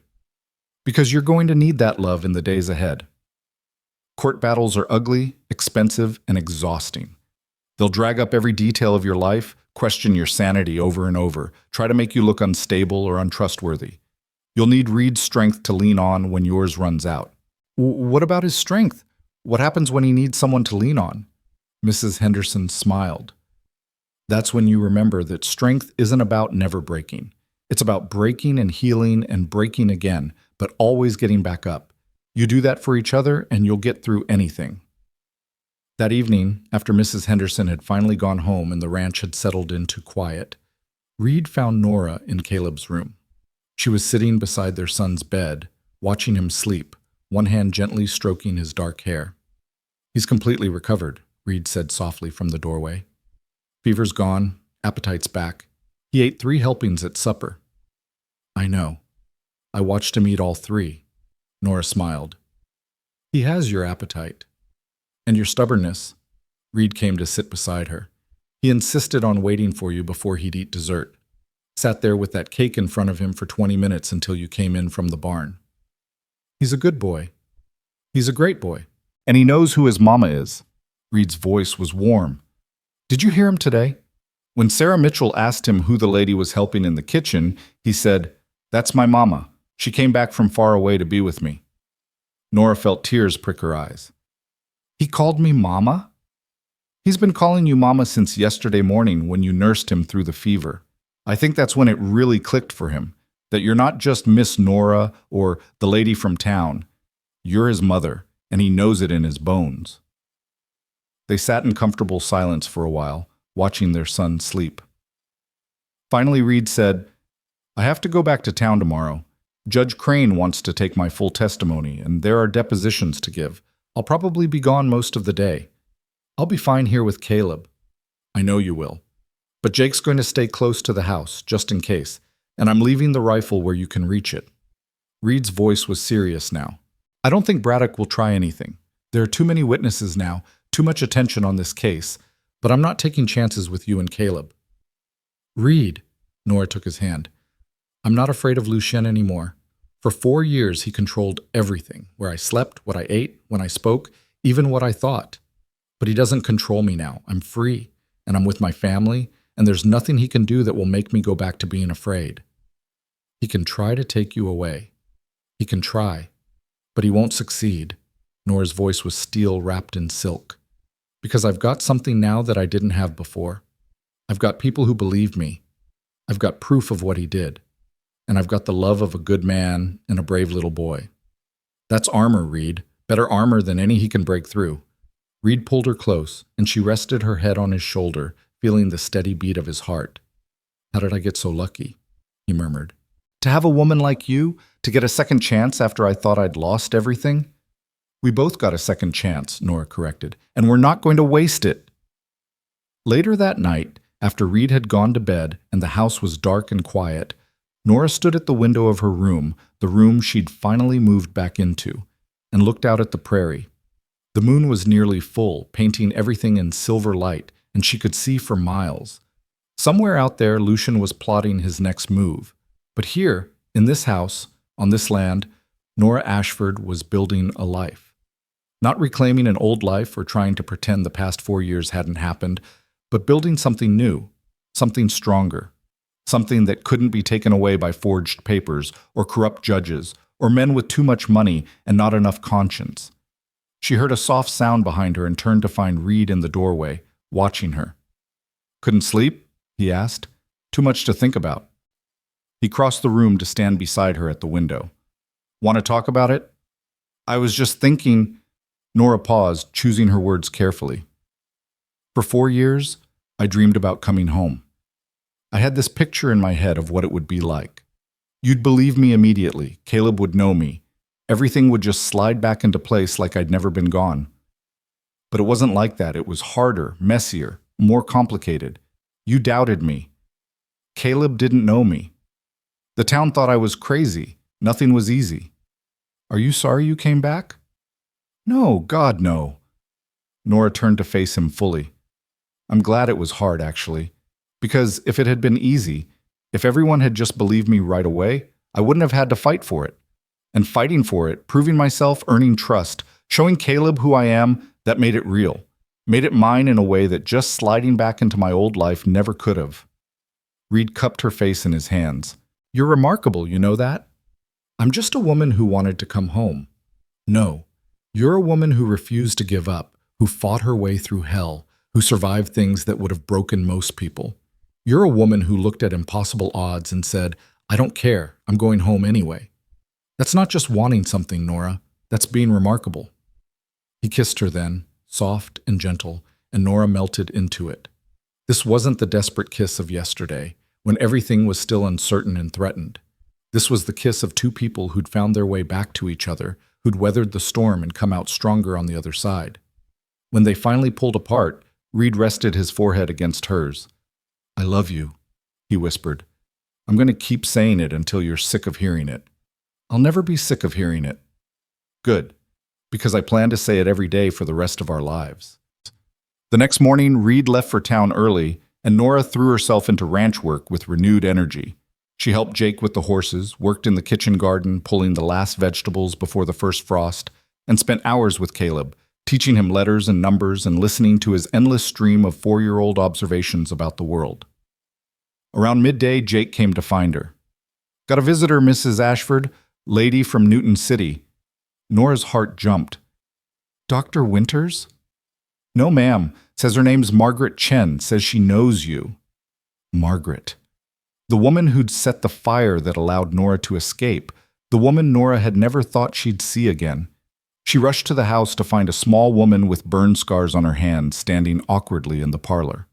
Because you're going to need that love in the days ahead. Court battles are ugly, expensive, and exhausting. They'll drag up every detail of your life, question your sanity over and over, try to make you look unstable or untrustworthy. You'll need Reed's strength to lean on when yours runs out." "What about his strength? What happens when he needs someone to lean on?" Mrs. Henderson smiled. "That's when you remember that strength isn't about never breaking. It's about breaking and healing and breaking again, but always getting back up. You do that for each other, and you'll get through anything." That evening, after Mrs. Henderson had finally gone home and the ranch had settled into quiet, Reed found Nora in Caleb's room. She was sitting beside their son's bed, watching him sleep, one hand gently stroking his dark hair. "He's completely recovered," Reed said softly from the doorway. "Fever's gone, appetite's back. He ate 3 helpings at supper." "I know. I watched him eat all 3. Nora smiled. "He has your appetite. And your stubbornness." Reed came to sit beside her. "He insisted on waiting for you before he'd eat dessert. Sat there with that cake in front of him for 20 minutes until you came in from the barn. He's a good boy. He's a great boy. And he knows who his mama is." Reed's voice was warm. "Did you hear him today? When Sarah Mitchell asked him who the lady was helping in the kitchen, he said, 'That's my mama. She came back from far away to be with me.'" Nora felt tears prick her eyes. "He called me mama?" "He's been calling you mama since yesterday morning when you nursed him through the fever. I think that's when it really clicked for him, that you're not just Miss Nora or the lady from town. You're his mother, and he knows it in his bones." They sat in comfortable silence for a while, watching their son sleep. Finally, Reed said, "I have to go back to town tomorrow. Judge Crane wants to take my full testimony, and there are depositions to give. I'll probably be gone most of the day. I'll be fine here with Caleb. I know you will. But Jake's going to stay close to the house, just in case, and I'm leaving the rifle where you can reach it." Reed's voice was serious now. "I don't think Braddock will try anything. There are too many witnesses now, too much attention on this case, but I'm not taking chances with you and Caleb." "Reed," Nora took his hand, "I'm not afraid of Lucien anymore. For 4 years he controlled everything, where I slept, what I ate, when I spoke, even what I thought. But he doesn't control me now. I'm free, and I'm with my family, and there's nothing he can do that will make me go back to being afraid. He can try to take you away. He can try, but he won't succeed." Nora's voice was steel wrapped in silk. "Because I've got something now that I didn't have before. I've got people who believe me. I've got proof of what he did. And I've got the love of a good man and a brave little boy. That's armor, Reed. Better armor than any he can break through." Reed pulled her close, and she rested her head on his shoulder, feeling the steady beat of his heart. "How did I get so lucky?" he murmured. "To have a woman like you, to get a second chance after I thought I'd lost everything." "We both got a second chance," Nora corrected, "and we're not going to waste it." Later that night, after Reed had gone to bed and the house was dark and quiet, Nora stood at the window of her room, the room she'd finally moved back into, and looked out at the prairie. The moon was nearly full, painting everything in silver light, and she could see for miles. Somewhere out there, Lucien was plotting his next move. But here, in this house, on this land, Nora Ashford was building a life. Not reclaiming an old life or trying to pretend the past 4 years hadn't happened, but building something new, something stronger, something that couldn't be taken away by forged papers or corrupt judges or men with too much money and not enough conscience. She heard a soft sound behind her and turned to find Reed in the doorway, watching her. "Couldn't sleep?" he asked. "Too much to think about." He crossed the room to stand beside her at the window. "Want to talk about it?" "I was just thinking." Nora paused, choosing her words carefully. "For 4 years, I dreamed about coming home. I had this picture in my head of what it would be like. You'd believe me immediately. Caleb would know me. Everything would just slide back into place like I'd never been gone. But it wasn't like that. It was harder, messier, more complicated. You doubted me. Caleb didn't know me. The town thought I was crazy. Nothing was easy. Are you sorry you came back?" "No, God, no." Nora turned to face him fully. "I'm glad it was hard, actually. Because if it had been easy, if everyone had just believed me right away, I wouldn't have had to fight for it. And fighting for it, proving myself, earning trust, showing Caleb who I am, that made it real. Made it mine in a way that just sliding back into my old life never could have." Reed cupped her face in his hands. "You're remarkable, you know that? I'm just a woman who wanted to come home. No, you're a woman who refused to give up, who fought her way through hell, who survived things that would have broken most people. You're a woman who looked at impossible odds and said, 'I don't care, I'm going home anyway.' That's not just wanting something, Nora. That's being remarkable." He kissed her then, soft and gentle, and Nora melted into it. This wasn't the desperate kiss of yesterday, when everything was still uncertain and threatened. This was the kiss of two people who'd found their way back to each other, who'd weathered the storm and come out stronger on the other side. When they finally pulled apart, Reed rested his forehead against hers. "I love you," he whispered. "I'm going to keep saying it until you're sick of hearing it. I'll never be sick of hearing it." "Good, because I plan to say it every day for the rest of our lives." The next morning, Reed left for town early, and Nora threw herself into ranch work with renewed energy. She helped Jake with the horses, worked in the kitchen garden, pulling the last vegetables before the first frost, and spent hours with Caleb, teaching him letters and numbers and listening to his endless stream of 4-year-old observations about the world. Around midday, Jake came to find her. "Got a visitor, Mrs. Ashford, lady from Newton City." Nora's heart jumped. "Dr. Winters?" "No, ma'am. Says her name's Margaret Chen. Says she knows you." Margaret. The woman who'd set the fire that allowed Nora to escape. The woman Nora had never thought she'd see again. She rushed to the house to find a small woman with burn scars on her hands standing awkwardly in the parlor.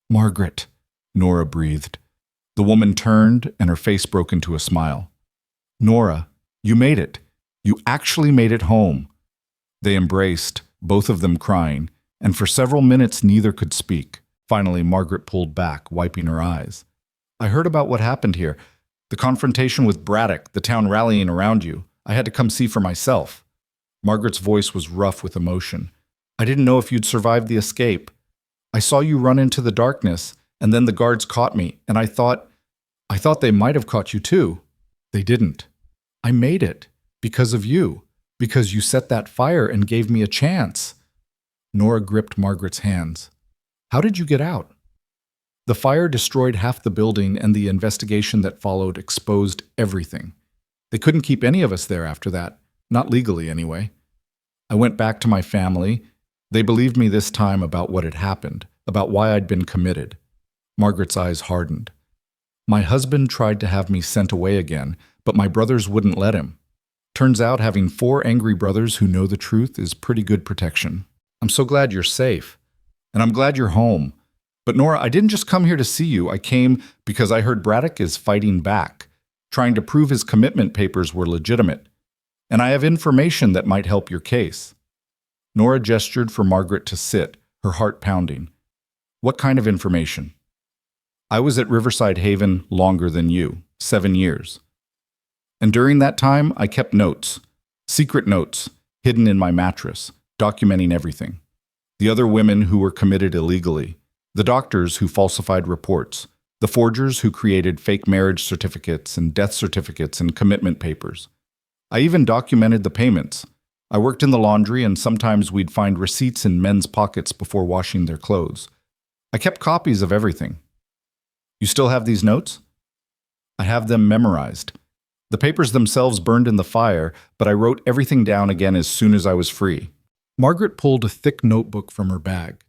"Margaret," Nora breathed. The woman turned, and her face broke into a smile. "Nora, you made it. You actually made it home." They embraced, both of them crying, and for several minutes neither could speak. Finally, Margaret pulled back, wiping her eyes. "I heard about what happened here. The confrontation with Braddock, the town rallying around you. I had to come see for myself." Margaret's voice was rough with emotion. "I didn't know if you'd survived the escape. I saw you run into the darkness, and then the guards caught me, and I thought they might have caught you too. They didn't. I made it. Because of you. Because you set that fire and gave me a chance." Nora gripped Margaret's hands. "How did you get out?" "The fire destroyed half the building, and the investigation that followed exposed everything. They couldn't keep any of us there after that. Not legally, anyway. I went back to my family. They believed me this time about what had happened, about why I'd been committed." Margaret's eyes hardened. "My husband tried to have me sent away again, but my brothers wouldn't let him. Turns out having 4 angry brothers who know the truth is pretty good protection. I'm so glad you're safe. And I'm glad you're home. But Nora, I didn't just come here to see you. I came because I heard Braddock is fighting back, trying to prove his commitment papers were legitimate. And I have information that might help your case." Nora gestured for Margaret to sit, her heart pounding. "What kind of information?" "I was at Riverside Haven longer than you, 7 years. And during that time, I kept notes, secret notes, hidden in my mattress, documenting everything. The other women who were committed illegally, the doctors who falsified reports, the forgers who created fake marriage certificates and death certificates and commitment papers. I even documented the payments. I worked in the laundry, and sometimes we'd find receipts in men's pockets before washing their clothes. I kept copies of everything. You still have these notes? I have them memorized. The papers themselves burned in the fire, but I wrote everything down again as soon as I was free. Margaret pulled a thick notebook from her bag.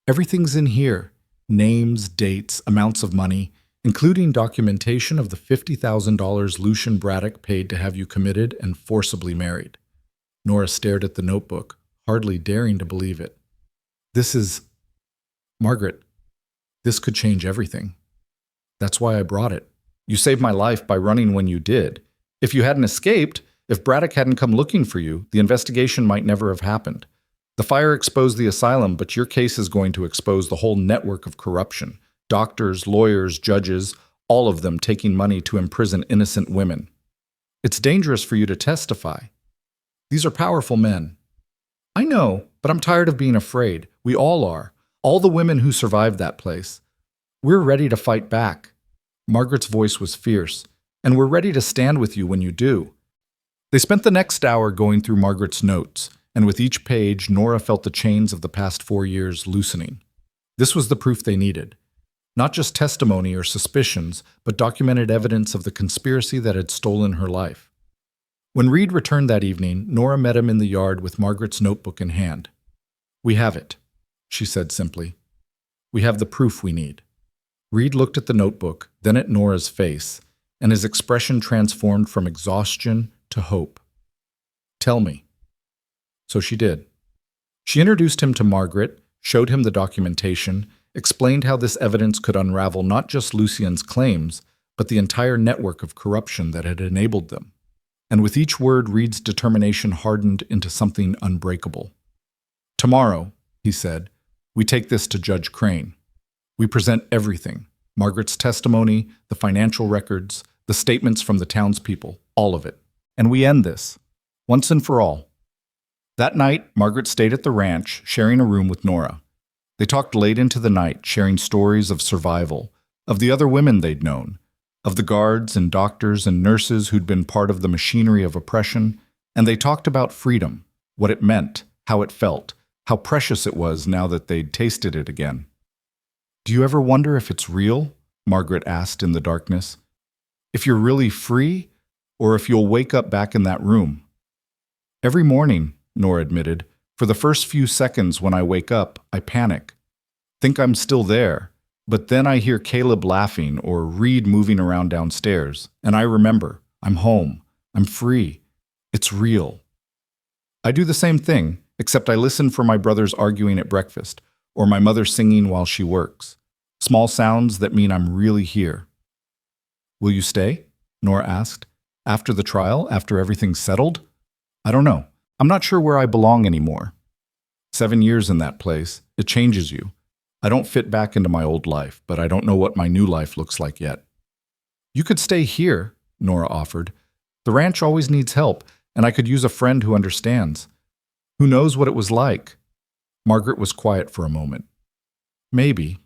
Everything's in here. Names, dates, amounts of money, including documentation of the $50,000 Lucian Braddock paid to have you committed and forcibly married. Nora stared at the notebook, hardly daring to believe it. This is... Margaret, this could change everything. That's why I brought it. You saved my life by running when you did. If you hadn't escaped, if Braddock hadn't come looking for you, the investigation might never have happened. The fire exposed the asylum, but your case is going to expose the whole network of corruption. Doctors, lawyers, judges, all of them taking money to imprison innocent women. It's dangerous for you to testify. These are powerful men. I know, but I'm tired of being afraid. We all are. All the women who survived that place. We're ready to fight back. Margaret's voice was fierce, and we're ready to stand with you when you do. They spent the next hour going through Margaret's notes, and with each page, Nora felt the chains of the past 4 years loosening. This was the proof they needed. Not just testimony or suspicions, but documented evidence of the conspiracy that had stolen her life. When Reed returned that evening, Nora met him in the yard with Margaret's notebook in hand. We have it, she said simply. We have the proof we need. Reed looked at the notebook, then at Nora's face, and his expression transformed from exhaustion to hope. Tell me. So she did. She introduced him to Margaret, showed him the documentation, explained how this evidence could unravel not just Lucien's claims, but the entire network of corruption that had enabled them. And with each word, Reed's determination hardened into something unbreakable. Tomorrow, he said, we take this to Judge Crane. We present everything, Margaret's testimony, the financial records, the statements from the townspeople, all of it. And we end this, once and for all. That night, Margaret stayed at the ranch, sharing a room with Nora. They talked late into the night, sharing stories of survival, of the other women they'd known, of the guards and doctors and nurses who'd been part of the machinery of oppression, and they talked about freedom, what it meant, how it felt, how precious it was now that they'd tasted it again. Do you ever wonder if it's real? Margaret asked in the darkness. If you're really free, or if you'll wake up back in that room? Every morning, Nora admitted, for the first few seconds when I wake up, I panic. Think I'm still there, but then I hear Caleb laughing or Reed moving around downstairs, and I remember, I'm home, I'm free, it's real. I do the same thing, except I listen for my brothers arguing at breakfast, or my mother singing while she works. Small sounds that mean I'm really here. Will you stay? Nora asked. After the trial, after everything's settled? I don't know. I'm not sure where I belong anymore. 7 years in that place, it changes you. I don't fit back into my old life, but I don't know what my new life looks like yet. You could stay here, Nora offered. The ranch always needs help, and I could use a friend who understands. Who knows what it was like? Margaret was quiet for a moment. Maybe.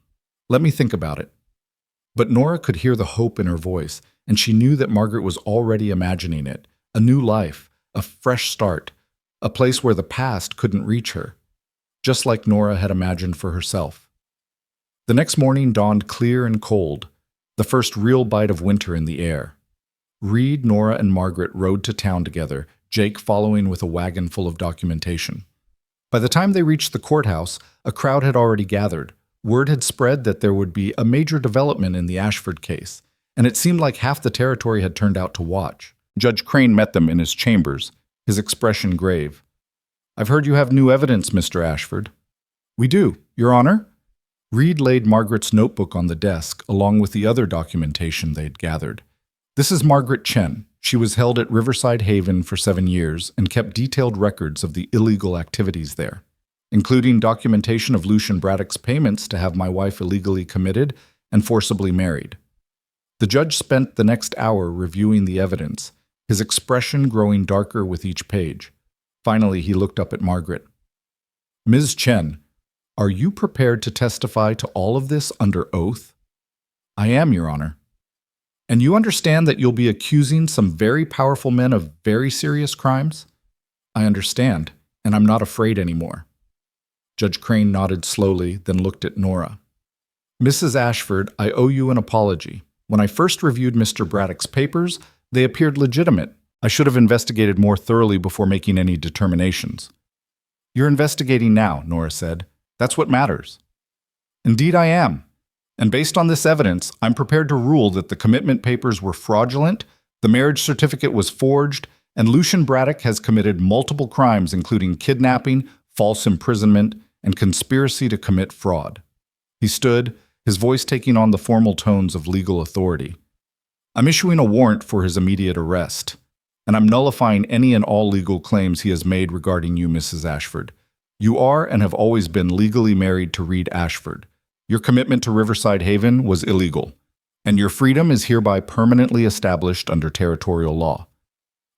Let me think about it. But Nora could hear the hope in her voice, and she knew that Margaret was already imagining it, a new life, a fresh start, a place where the past couldn't reach her, just like Nora had imagined for herself. The next morning dawned clear and cold, the first real bite of winter in the air. Reed, Nora, and Margaret rode to town together, Jake following with a wagon full of documentation. By the time they reached the courthouse, a crowd had already gathered. Word had spread that there would be a major development in the Ashford case, and it seemed like half the territory had turned out to watch. Judge Crane met them in his chambers, his expression grave. I've heard you have new evidence, Mr. Ashford. We do, Your Honor. Reed laid Margaret's notebook on the desk, along with the other documentation they'd gathered. This is Margaret Chen. She was held at Riverside Haven for 7 years and kept detailed records of the illegal activities there, including documentation of Lucian Braddock's payments to have my wife illegally committed and forcibly married. The judge spent the next hour reviewing the evidence, his expression growing darker with each page. Finally, he looked up at Margaret. Ms. Chen, are you prepared to testify to all of this under oath? I am, Your Honor. And you understand that you'll be accusing some very powerful men of very serious crimes? I understand, and I'm not afraid anymore. Judge Crane nodded slowly, then looked at Nora. Mrs. Ashford, I owe you an apology. When I first reviewed Mr. Braddock's papers, they appeared legitimate. I should have investigated more thoroughly before making any determinations. You're investigating now, Nora said. That's what matters. Indeed I am. And based on this evidence, I'm prepared to rule that the commitment papers were fraudulent, the marriage certificate was forged, and Lucian Braddock has committed multiple crimes including kidnapping, false imprisonment, and conspiracy to commit fraud. He stood, his voice taking on the formal tones of legal authority. I'm issuing a warrant for his immediate arrest, and I'm nullifying any and all legal claims he has made regarding you, Mrs. Ashford. You are and have always been legally married to Reed Ashford. Your commitment to Riverside Haven was illegal, and your freedom is hereby permanently established under territorial law.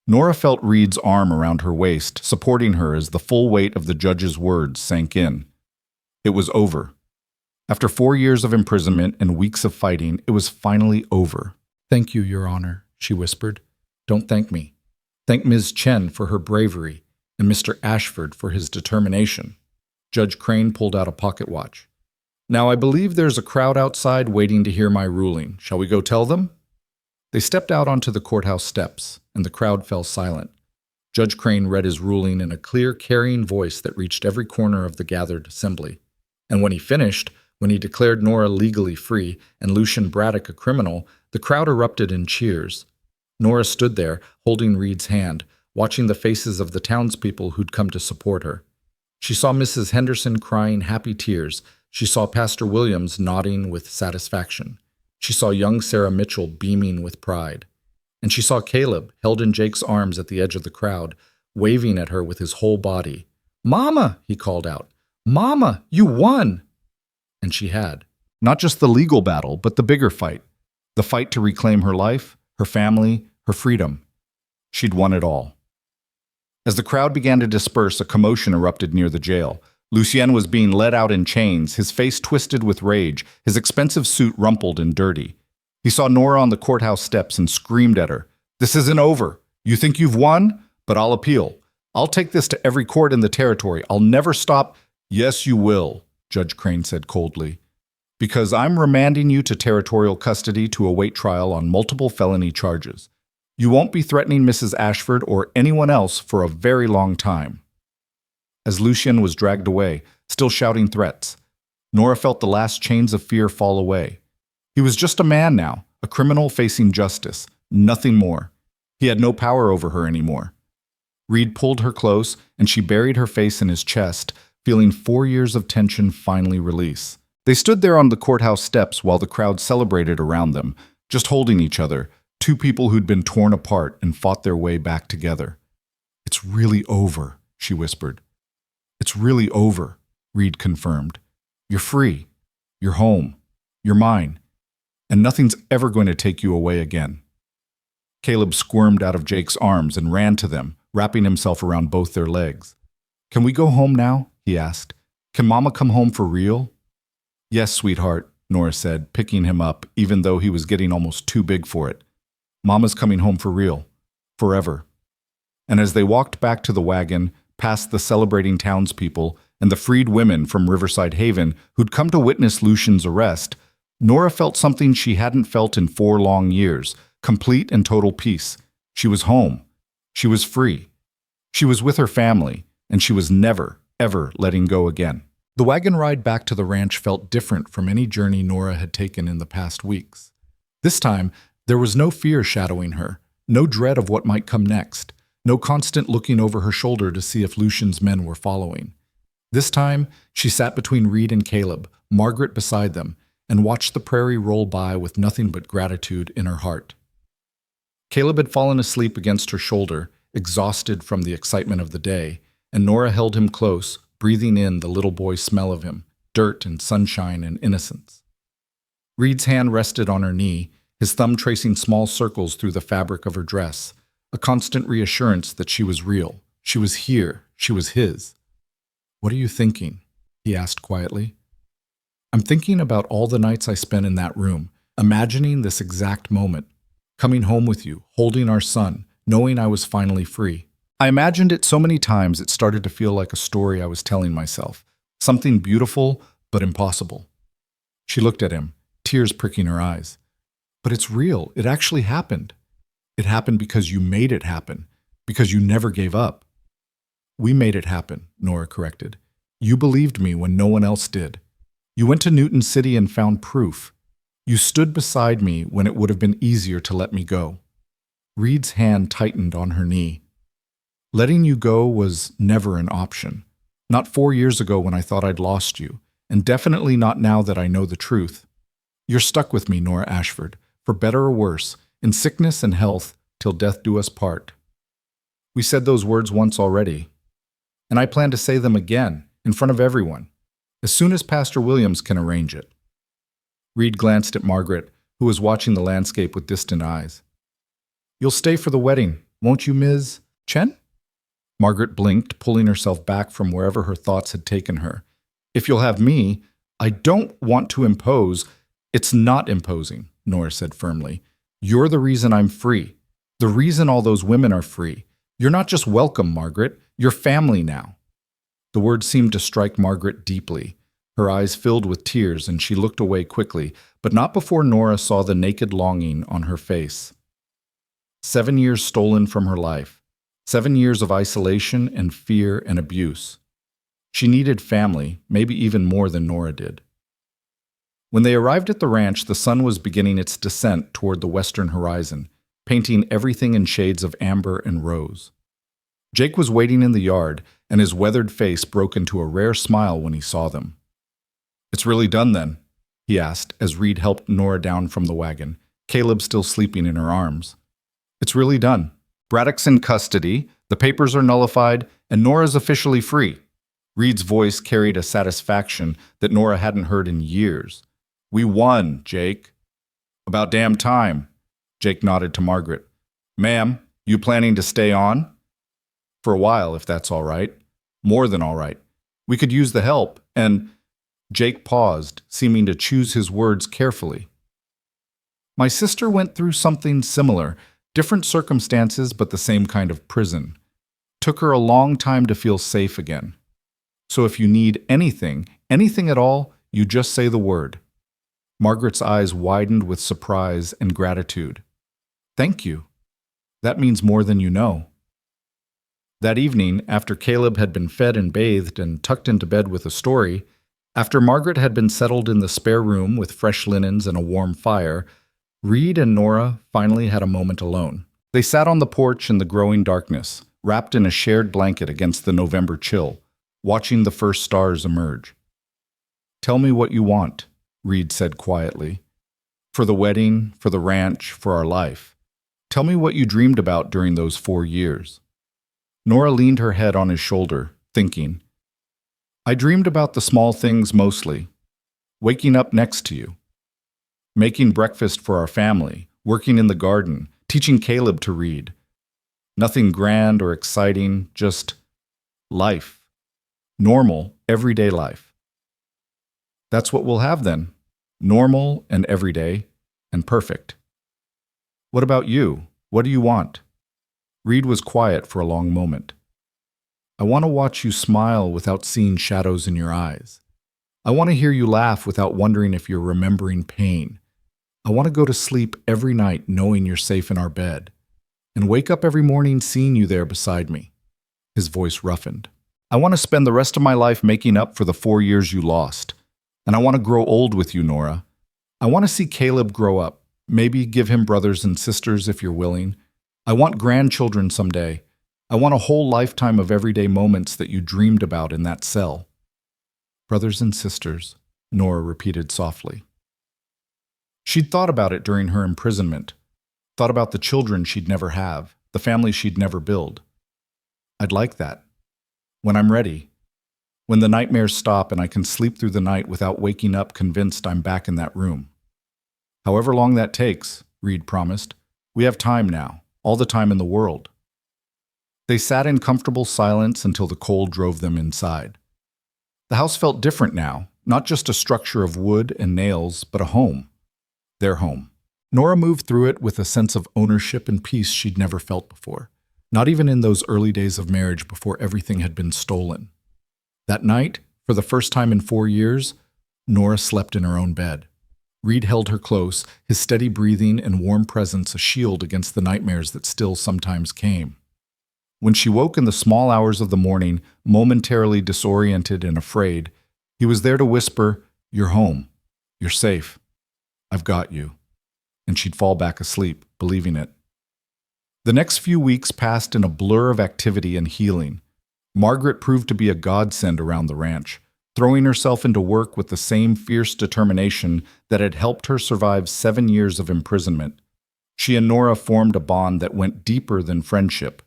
Nora felt Reed's arm around her waist, supporting her as the full weight of the judge's words sank in. It was over. After 4 years of imprisonment and weeks of fighting, it was finally over. Thank you, Your Honor, she whispered. Don't thank me. Thank Ms. Chen for her bravery and Mr. Ashford for his determination. Judge Crane pulled out a pocket watch. Now, I believe there's a crowd outside waiting to hear my ruling. Shall we go tell them? They stepped out onto the courthouse steps, and the crowd fell silent. Judge Crane read his ruling in a clear, carrying voice that reached every corner of the gathered assembly. And when he finished, when he declared Nora legally free and Lucian Braddock a criminal, the crowd erupted in cheers. Nora stood there, holding Reed's hand, watching the faces of the townspeople who'd come to support her. She saw Mrs. Henderson crying happy tears. She saw Pastor Williams nodding with satisfaction. She saw young Sarah Mitchell beaming with pride. And she saw Caleb, held in Jake's arms at the edge of the crowd, waving at her with his whole body. "Mama!" he called out. "Mama, you won!" And she had. Not just the legal battle, but the bigger fight. The fight to reclaim her life, her family, her freedom. She'd won it all. As the crowd began to disperse, a commotion erupted near the jail. Lucien was being led out in chains, his face twisted with rage, his expensive suit rumpled and dirty. He saw Nora on the courthouse steps and screamed at her. "This isn't over. You think you've won? But I'll appeal. I'll take this to every court in the territory. I'll never stop." "Yes, you will," Judge Crane said coldly, "because I'm remanding you to territorial custody to await trial on multiple felony charges. You won't be threatening Mrs. Ashford or anyone else for a very long time." As Lucien was dragged away, still shouting threats, Nora felt the last chains of fear fall away. He was just a man now, a criminal facing justice, nothing more. He had no power over her anymore. Reed pulled her close, and she buried her face in his chest, feeling 4 years of tension finally release. They stood there on the courthouse steps while the crowd celebrated around them, just holding each other, two people who'd been torn apart and fought their way back together. "It's really over," she whispered. "It's really over," Reed confirmed. "You're free. You're home. You're mine. And nothing's ever going to take you away again." Caleb squirmed out of Jake's arms and ran to them, wrapping himself around both their legs. "Can we go home now?" he asked. "Can Mama come home for real?" "Yes, sweetheart," Nora said, picking him up, even though he was getting almost too big for it. "Mama's coming home for real. Forever." And as they walked back to the wagon, past the celebrating townspeople and the freed women from Riverside Haven who'd come to witness Lucian's arrest, Nora felt something she hadn't felt in 4 long years, complete and total peace. She was home. She was free. She was with her family, and she was never, ever letting go again. The wagon ride back to the ranch felt different from any journey Nora had taken in the past weeks. This time, there was no fear shadowing her, no dread of what might come next, no constant looking over her shoulder to see if Lucian's men were following. This time, she sat between Reed and Caleb, Margaret beside them, and watched the prairie roll by with nothing but gratitude in her heart. Caleb had fallen asleep against her shoulder, exhausted from the excitement of the day, and Nora held him close, breathing in the little boy's smell of him, dirt and sunshine and innocence. Reed's hand rested on her knee, his thumb tracing small circles through the fabric of her dress, a constant reassurance that she was real, she was here, she was his. "What are you thinking?" he asked quietly. "I'm thinking about all the nights I spent in that room, imagining this exact moment, coming home with you, holding our son, knowing I was finally free. I imagined it so many times it started to feel like a story I was telling myself, something beautiful but impossible. She looked at him, tears pricking her eyes. But it's real. It actually happened. It happened because you made it happen, because you never gave up. We made it happen, Nora corrected. You believed me when no one else did. You went to Newton City and found proof. You stood beside me when it would have been easier to let me go. Reed's hand tightened on her knee. Letting you go was never an option. Not 4 years ago when I thought I'd lost you, and definitely not now that I know the truth. You're stuck with me, Nora Ashford, for better or worse, in sickness and health, till death do us part. We said those words once already, and I plan to say them again, in front of everyone, as soon as Pastor Williams can arrange it. Reed glanced at Margaret, who was watching the landscape with distant eyes. You'll stay for the wedding, won't you, Ms. Chen? Margaret blinked, pulling herself back from wherever her thoughts had taken her. If you'll have me, I don't want to impose. It's not imposing, Nora said firmly. You're the reason I'm free. The reason all those women are free. You're not just welcome, Margaret. You're family now. The words seemed to strike Margaret deeply. Her eyes filled with tears, and she looked away quickly, but not before Nora saw the naked longing on her face. 7 years stolen from her life. 7 years of isolation and fear and abuse. She needed family, maybe even more than Nora did. When they arrived at the ranch, the sun was beginning its descent toward the western horizon, painting everything in shades of amber and rose. Jake was waiting in the yard, and his weathered face broke into a rare smile when he saw them. It's really done then, he asked as Reed helped Nora down from the wagon, Caleb still sleeping in her arms. It's really done. Braddock's in custody, the papers are nullified, and Nora's officially free. Reed's voice carried a satisfaction that Nora hadn't heard in years. We won, Jake. About damn time, Jake nodded to Margaret. Ma'am, you planning to stay on? For a while, if that's all right. More than all right. We could use the help, and Jake paused, seeming to choose his words carefully. My sister went through something similar, different circumstances, but the same kind of prison. Took her a long time to feel safe again. So if you need anything at all, you just say the word. Margaret's eyes widened with surprise and gratitude. Thank you. That means more than you know. That evening, after Caleb had been fed and bathed and tucked into bed with a story, after Margaret had been settled in the spare room with fresh linens and a warm fire, Reed and Nora finally had a moment alone. They sat on the porch in the growing darkness, wrapped in a shared blanket against the November chill, watching the first stars emerge. Tell me what you want, Reed said quietly. For the wedding, for the ranch, for our life. Tell me what you dreamed about during those 4 years. Nora leaned her head on his shoulder, thinking. I dreamed about the small things mostly. Waking up next to you. Making breakfast for our family, working in the garden, teaching Caleb to read. Nothing grand or exciting, just life. Normal, everyday life. That's what we'll have then. Normal and everyday and perfect. What about you? What do you want? Reed was quiet for a long moment. I want to watch you smile without seeing shadows in your eyes. I want to hear you laugh without wondering if you're remembering pain. I want to go to sleep every night knowing you're safe in our bed, and wake up every morning seeing you there beside me. His voice roughened. I want to spend the rest of my life making up for the 4 years you lost. And I want to grow old with you, Nora. I want to see Caleb grow up, maybe give him brothers and sisters if you're willing. I want grandchildren someday. I want a whole lifetime of everyday moments that you dreamed about in that cell. Brothers and sisters, Nora repeated softly. She'd thought about it during her imprisonment, thought about the children she'd never have, the family she'd never build. I'd like that. When I'm ready. When the nightmares stop and I can sleep through the night without waking up convinced I'm back in that room. However long that takes, Reed promised. We have time now, all the time in the world. They sat in comfortable silence until the cold drove them inside. The house felt different now, not just a structure of wood and nails, but a home. Their home. Nora moved through it with a sense of ownership and peace she'd never felt before, not even in those early days of marriage before everything had been stolen. That night, for the first time in 4 years, Nora slept in her own bed. Reed held her close, his steady breathing and warm presence a shield against the nightmares that still sometimes came. When she woke in the small hours of the morning, momentarily disoriented and afraid, he was there to whisper, "You're home. You're safe. I've got you." And she'd fall back asleep, believing it. The next few weeks passed in a blur of activity and healing. Margaret proved to be a godsend around the ranch, throwing herself into work with the same fierce determination that had helped her survive 7 years of imprisonment. She and Nora formed a bond that went deeper than friendship.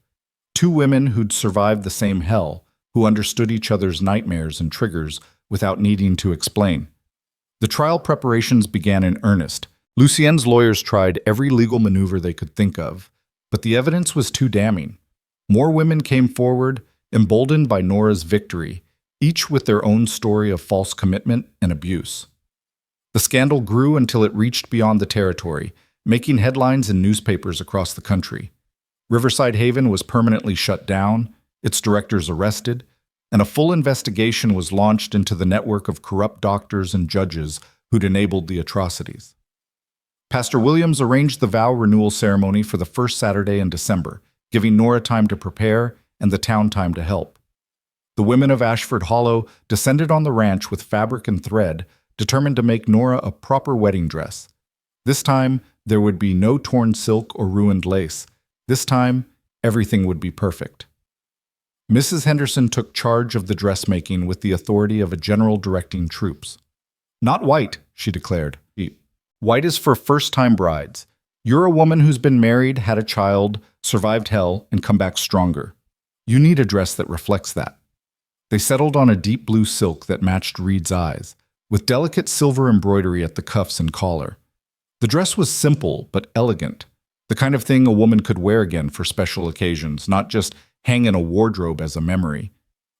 Two women who'd survived the same hell, who understood each other's nightmares and triggers without needing to explain. The trial preparations began in earnest. Lucien's lawyers tried every legal maneuver they could think of, but the evidence was too damning. More women came forward, emboldened by Nora's victory, each with their own story of false commitment and abuse. The scandal grew until it reached beyond the territory, making headlines in newspapers across the country. Riverside Haven was permanently shut down, its directors arrested, and a full investigation was launched into the network of corrupt doctors and judges who'd enabled the atrocities. Pastor Williams arranged the vow renewal ceremony for the first Saturday in December, giving Nora time to prepare and the town time to help. The women of Ashford Hollow descended on the ranch with fabric and thread, determined to make Nora a proper wedding dress. This time, there would be no torn silk or ruined lace. This time, everything would be perfect. Mrs. Henderson took charge of the dressmaking with the authority of a general directing troops. "Not white," she declared. "White is for first-time brides. You're a woman who's been married, had a child, survived hell, and come back stronger. You need a dress that reflects that." They settled on a deep blue silk that matched Reed's eyes, with delicate silver embroidery at the cuffs and collar. The dress was simple but elegant, the kind of thing a woman could wear again for special occasions, not just hang in a wardrobe as a memory.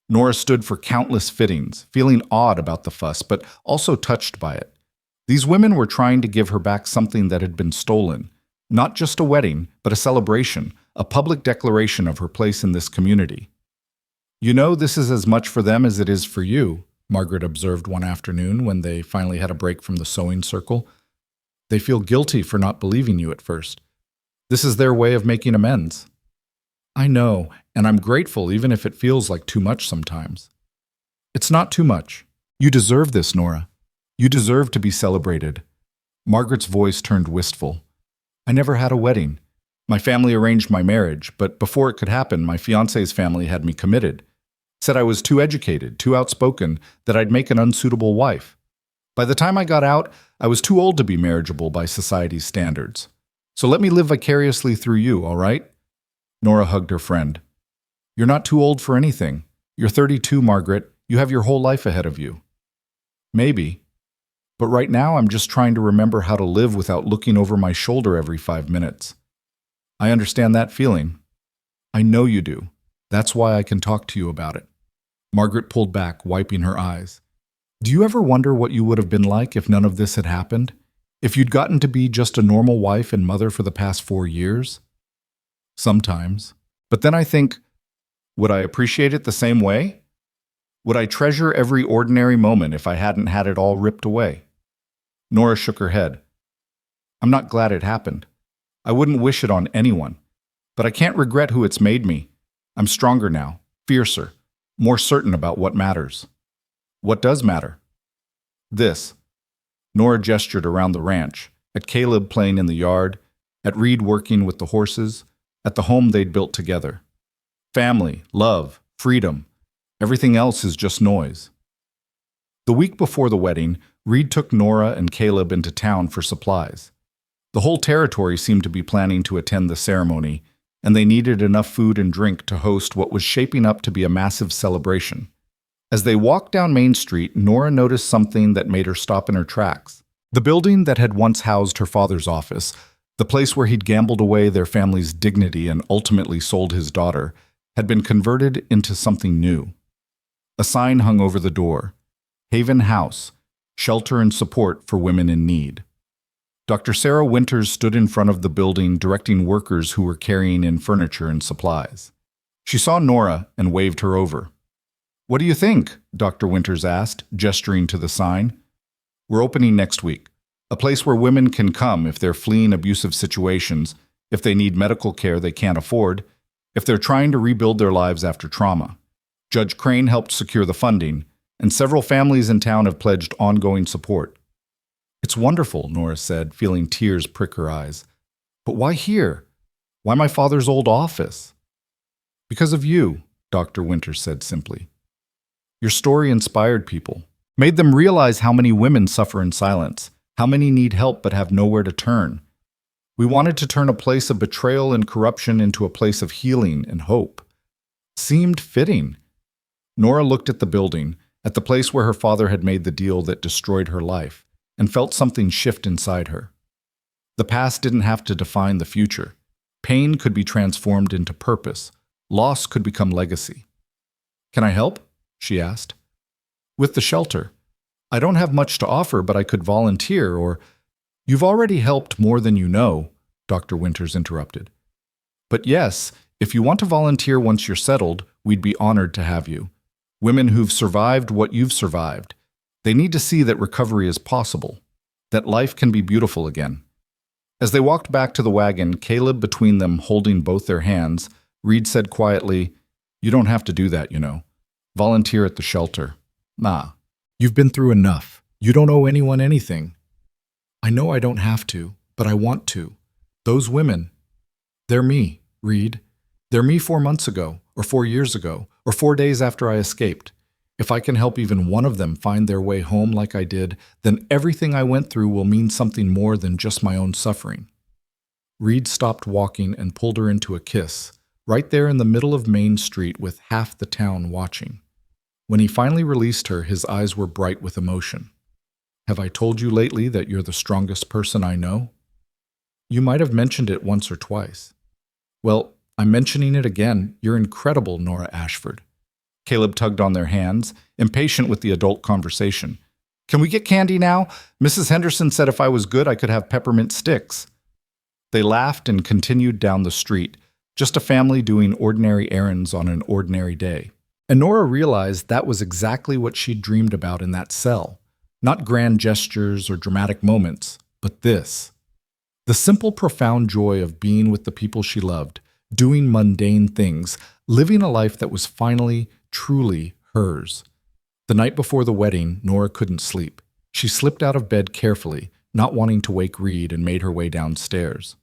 Nora stood for countless fittings, feeling awed about the fuss, but also touched by it. These women were trying to give her back something that had been stolen. Not just a wedding, but a celebration, a public declaration of her place in this community. "You know, this is as much for them as it is for you," Margaret observed one afternoon when they finally had a break from the sewing circle. "They feel guilty for not believing you at first. This is their way of making amends." "I know, and I'm grateful even if it feels like too much sometimes." "It's not too much. You deserve this, Nora. You deserve to be celebrated." Margaret's voice turned wistful. "I never had a wedding. My family arranged my marriage, but before it could happen, my fiancé's family had me committed. Said I was too educated, too outspoken, that I'd make an unsuitable wife. By the time I got out, I was too old to be marriageable by society's standards. So let me live vicariously through you, all right?" Nora hugged her friend. "You're not too old for anything. You're 32, Margaret. You have your whole life ahead of you." "Maybe. But right now I'm just trying to remember how to live without looking over my shoulder every 5 minutes." "I understand that feeling." "I know you do. That's why I can talk to you about it." Margaret pulled back, wiping her eyes. "Do you ever wonder what you would have been like if none of this had happened? If you'd gotten to be just a normal wife and mother for the past 4 years? "Sometimes. But then I think, would I appreciate it the same way? Would I treasure every ordinary moment if I hadn't had it all ripped away?" Nora shook her head. "I'm not glad it happened. I wouldn't wish it on anyone. But I can't regret who it's made me. I'm stronger now, fiercer, more certain about what matters." "What does matter?" "This." Nora gestured around the ranch, at Caleb playing in the yard, at Reed working with the horses, at the home they'd built together. Family, love, freedom. Everything else is just noise. The week before the wedding, Reed took Nora and Caleb into town for supplies. The whole territory seemed to be planning to attend the ceremony, and they needed enough food and drink to host what was shaping up to be a massive celebration. As they walked down Main Street, Nora noticed something that made her stop in her tracks. The building that had once housed her father's office, the place where he'd gambled away their family's dignity and ultimately sold his daughter, had been converted into something new. A sign hung over the door: Haven House, shelter and support for women in need. Dr. Sarah Winters stood in front of the building directing workers who were carrying in furniture and supplies. She saw Nora and waved her over. "What do you think?" Dr. Winters asked, gesturing to the sign. We're opening next week. A place where women can come if they're fleeing abusive situations, if they need medical care they can't afford, if they're trying to rebuild their lives after trauma. Judge Crane helped secure the funding, and several families in town have pledged ongoing support. It's wonderful, Nora said, feeling tears prick her eyes. But why here? Why my father's old office? Because of you, Dr. Winters said simply. Your story inspired people, made them realize how many women suffer in silence, how many need help but have nowhere to turn. We wanted to turn a place of betrayal and corruption into a place of healing and hope. Seemed fitting. Nora looked at the building, at the place where her father had made the deal that destroyed her life, and felt something shift inside her. The past didn't have to define the future. Pain could be transformed into purpose. Loss could become legacy. Can I help? She asked. With the shelter. I don't have much to offer, but I could volunteer, or... You've already helped more than you know, Dr. Winters interrupted. But yes, if you want to volunteer once you're settled, we'd be honored to have you. Women who've survived what you've survived. They need to see that recovery is possible, that life can be beautiful again. As they walked back to the wagon, Caleb between them holding both their hands, Reed said quietly, You don't have to do that, you know. Volunteer at the shelter. Nah, you've been through enough. You don't owe anyone anything. I know I don't have to, but I want to. Those women, they're me, Reed. They're me 4 months ago, or 4 years ago, or 4 days after I escaped. If I can help even one of them find their way home like I did, then everything I went through will mean something more than just my own suffering. Reed stopped walking and pulled her into a kiss, right there in the middle of Main Street with half the town watching. When he finally released her, his eyes were bright with emotion. Have I told you lately that you're the strongest person I know? You might have mentioned it once or twice. Well, I'm mentioning it again. You're incredible, Nora Ashford. Caleb tugged on their hands, impatient with the adult conversation. Can we get candy now? Mrs. Henderson said if I was good, I could have peppermint sticks. They laughed and continued down the street, just a family doing ordinary errands on an ordinary day. And Nora realized that was exactly what she'd dreamed about in that cell. Not grand gestures or dramatic moments, but this. The simple, profound joy of being with the people she loved, doing mundane things, living a life that was finally, truly hers. The night before the wedding, Nora couldn't sleep. She slipped out of bed carefully, not wanting to wake Reed, and made her way downstairs.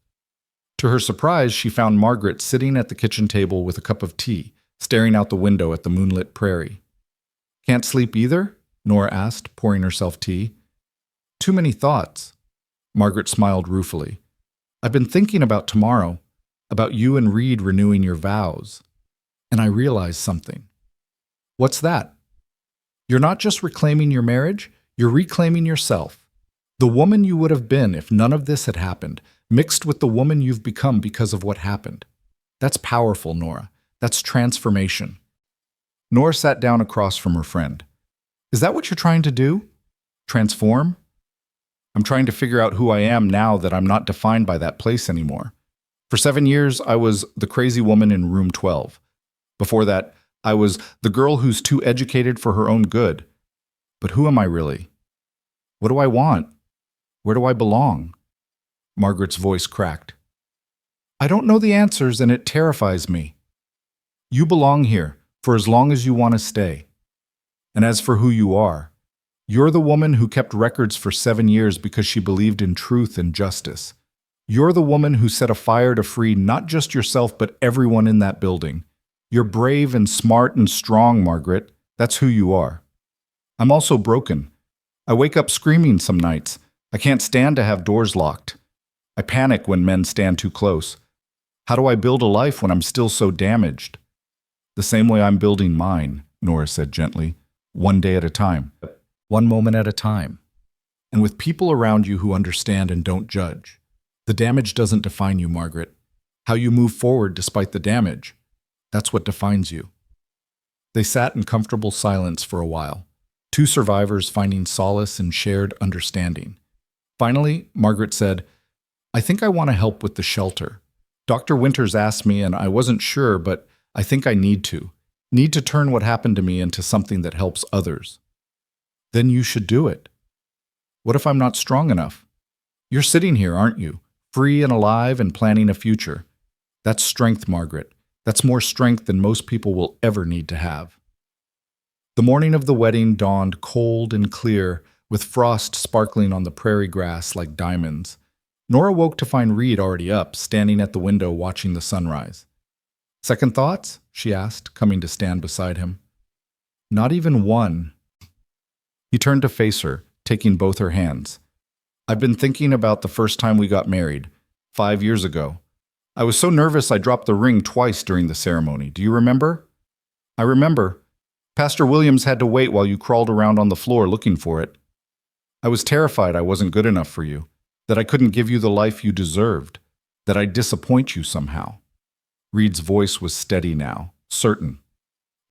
To her surprise, she found Margaret sitting at the kitchen table with a cup of tea, staring out the window at the moonlit prairie. Can't sleep either? Nora asked, pouring herself tea. Too many thoughts. Margaret smiled ruefully. I've been thinking about tomorrow, about you and Reed renewing your vows. And I realized something. What's that? You're not just reclaiming your marriage, you're reclaiming yourself. The woman you would have been if none of this had happened, mixed with the woman you've become because of what happened. That's powerful, Nora. That's transformation. Nora sat down across from her friend. Is that what you're trying to do? Transform? I'm trying to figure out who I am now that I'm not defined by that place anymore. For 7 years, I was the crazy woman in room 12. Before that, I was the girl who's too educated for her own good. But who am I really? What do I want? Where do I belong? Margaret's voice cracked. I don't know the answers, and it terrifies me. You belong here for as long as you want to stay. And as for who you are, you're the woman who kept records for 7 years because she believed in truth and justice. You're the woman who set a fire to free not just yourself but everyone in that building. You're brave and smart and strong, Margaret. That's who you are. I'm also broken. I wake up screaming some nights. I can't stand to have doors locked. I panic when men stand too close. How do I build a life when I'm still so damaged? The same way I'm building mine, Nora said gently. One day at a time. One moment at a time. And with people around you who understand and don't judge. The damage doesn't define you, Margaret. How you move forward despite the damage. That's what defines you. They sat in comfortable silence for a while, two survivors finding solace in shared understanding. Finally, Margaret said, I think I want to help with the shelter. Dr. Winters asked me and I wasn't sure, but I think I need to. Need to turn what happened to me into something that helps others. Then you should do it. What if I'm not strong enough? You're sitting here, aren't you? Free and alive and planning a future. That's strength, Margaret. That's more strength than most people will ever need to have. The morning of the wedding dawned cold and clear, with frost sparkling on the prairie grass like diamonds. Nora woke to find Reed already up, standing at the window watching the sunrise. "Second thoughts?" she asked, coming to stand beside him. "Not even one." He turned to face her, taking both her hands. "I've been thinking about the first time we got married, 5 years ago. I was so nervous I dropped the ring twice during the ceremony. Do you remember?" "I remember. Pastor Williams had to wait while you crawled around on the floor looking for it. I was terrified I wasn't good enough for you, that I couldn't give you the life you deserved, that I'd disappoint you somehow." Reed's voice was steady now, certain.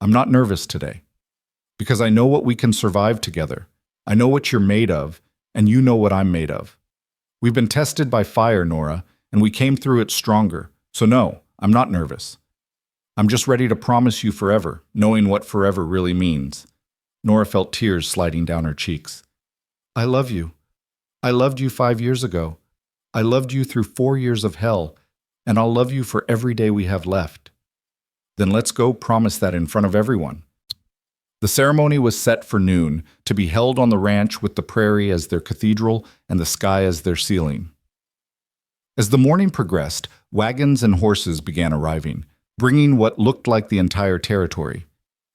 "I'm not nervous today, because I know what we can survive together. I know what you're made of, and you know what I'm made of. We've been tested by fire, Nora, and we came through it stronger. So no, I'm not nervous. I'm just ready to promise you forever, knowing what forever really means." Nora felt tears sliding down her cheeks. "I love you. I loved you 5 years ago. I loved you through 4 years of hell, and I'll love you for every day we have left." "Then let's go promise that in front of everyone." The ceremony was set for noon, to be held on the ranch with the prairie as their cathedral and the sky as their ceiling. As the morning progressed, wagons and horses began arriving, bringing what looked like the entire territory.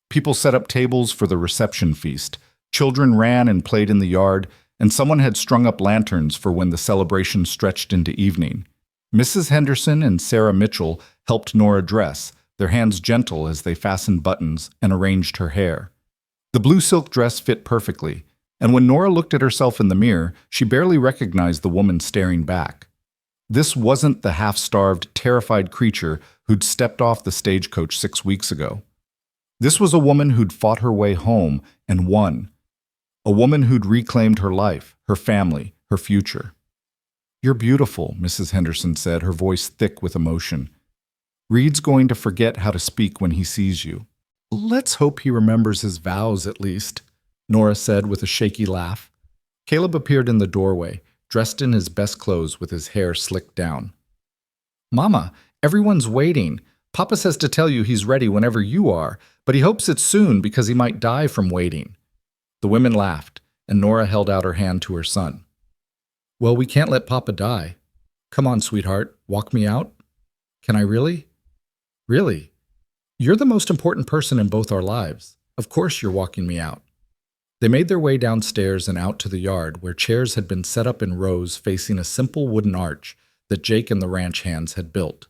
People set up tables for the reception feast. Children ran and played in the yard, and someone had strung up lanterns for when the celebration stretched into evening. Mrs. Henderson and Sarah Mitchell helped Nora dress, their hands gentle as they fastened buttons and arranged her hair. The blue silk dress fit perfectly, and when Nora looked at herself in the mirror, she barely recognized the woman staring back. This wasn't the half-starved, terrified creature who'd stepped off the stagecoach 6 weeks ago. This was a woman who'd fought her way home and won. A woman who'd reclaimed her life, her family, her future. "You're beautiful," Mrs. Henderson said, her voice thick with emotion. "Reed's going to forget how to speak when he sees you." "Let's hope he remembers his vows at least," Nora said with a shaky laugh. Caleb appeared in the doorway, dressed in his best clothes with his hair slicked down. "Mama, everyone's waiting. Papa says to tell you he's ready whenever you are, but he hopes it's soon because he might die from waiting." The women laughed, and Nora held out her hand to her son. "Well, we can't let Papa die. Come on, sweetheart, walk me out." "Can I really?" "Really? You're the most important person in both our lives. Of course you're walking me out." They made their way downstairs and out to the yard, where chairs had been set up in rows facing a simple wooden arch that Jake and the ranch hands had built.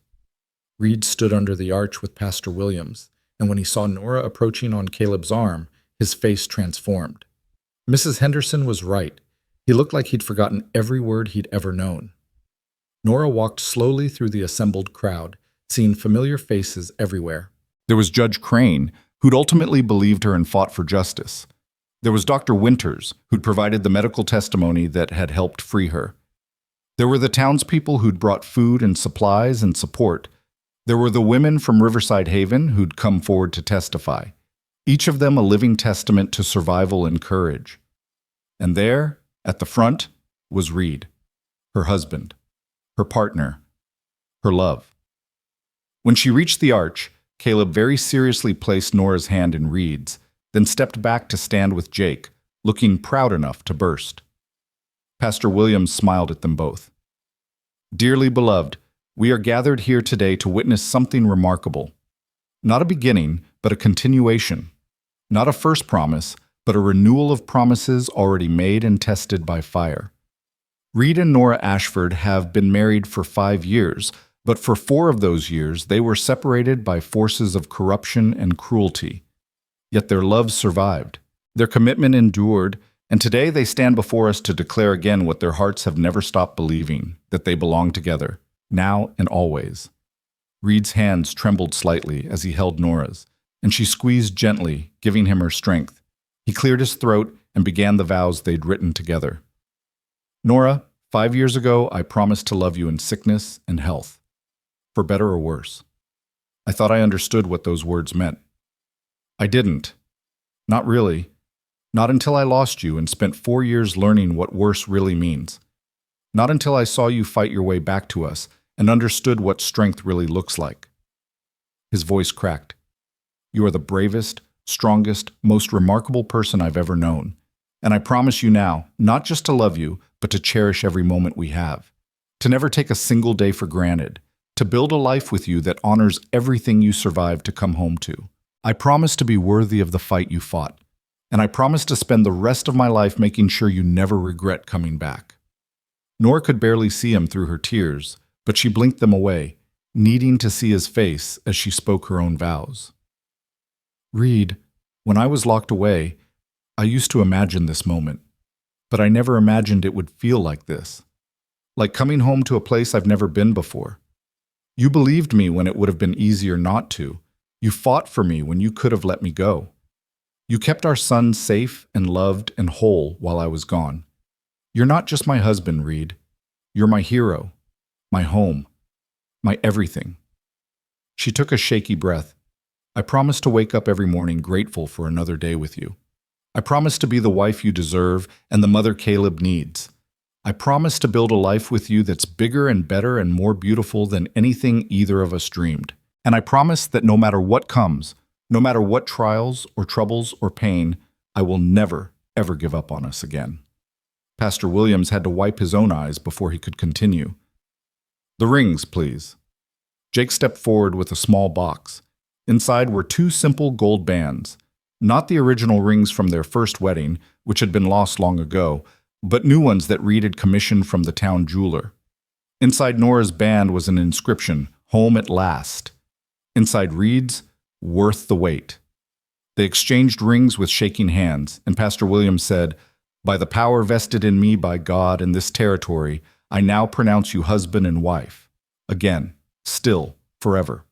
Reed stood under the arch with Pastor Williams, and when he saw Nora approaching on Caleb's arm, his face transformed. Mrs. Henderson was right. He looked like he'd forgotten every word he'd ever known. Nora walked slowly through the assembled crowd, seeing familiar faces everywhere. There was Judge Crane, who'd ultimately believed her and fought for justice. There was Dr. Winters, who'd provided the medical testimony that had helped free her. There were the townspeople who'd brought food and supplies and support. There were the women from Riverside Haven who'd come forward to testify, each of them a living testament to survival and courage. And there, at the front, was Reed, her husband, her partner, her love. When she reached the arch, Caleb very seriously placed Nora's hand in Reed's, then stepped back to stand with Jake, looking proud enough to burst. Pastor Williams smiled at them both. "Dearly beloved, we are gathered here today to witness something remarkable. Not a beginning, but a continuation. Not a first promise, but a renewal of promises already made and tested by fire. Reed and Nora Ashford have been married for 5 years, but for 4 of those years they were separated by forces of corruption and cruelty. Yet their love survived, their commitment endured, and today they stand before us to declare again what their hearts have never stopped believing, that they belong together, now and always." Reed's hands trembled slightly as he held Nora's, and she squeezed gently, giving him her strength. He cleared his throat and began the vows they'd written together. "Nora, 5 years ago I promised to love you in sickness and health, for better or worse. I thought I understood what those words meant. I didn't. Not really. Not until I lost you and spent 4 years learning what worse really means. Not until I saw you fight your way back to us and understood what strength really looks like. His voice cracked. You are the bravest, strongest, most remarkable person I've ever known. And I promise you now, not just to love you, but to cherish every moment we have. To never take a single day for granted. To build a life with you that honors everything you survived to come home to. I promise to be worthy of the fight you fought. And I promise to spend the rest of my life making sure you never regret coming back. Nora could barely see him through her tears, but she blinked them away, needing to see his face as she spoke her own vows. Reed, when I was locked away, I used to imagine this moment, but I never imagined it would feel like this. Like coming home to a place I've never been before. You believed me when it would have been easier not to. You fought for me when you could have let me go. You kept our son safe and loved and whole while I was gone. You're not just my husband, Reed. You're my hero, my home, my everything. She took a shaky breath. I promise to wake up every morning grateful for another day with you. I promise to be the wife you deserve and the mother Caleb needs. I promise to build a life with you that's bigger and better and more beautiful than anything either of us dreamed. And I promise that no matter what comes, no matter what trials or troubles or pain, I will never, ever give up on us again. Pastor Williams had to wipe his own eyes before he could continue. The rings, please. Jake stepped forward with a small box. Inside were 2 simple gold bands, not the original rings from their first wedding, which had been lost long ago, but new ones that Reed had commissioned from the town jeweler. Inside Nora's band was an inscription, Home at Last. Inside Reed's, Worth the wait. They exchanged rings with shaking hands, and Pastor Williams said, By the power vested in me by God in this territory, I now pronounce you husband and wife. Again, still, forever.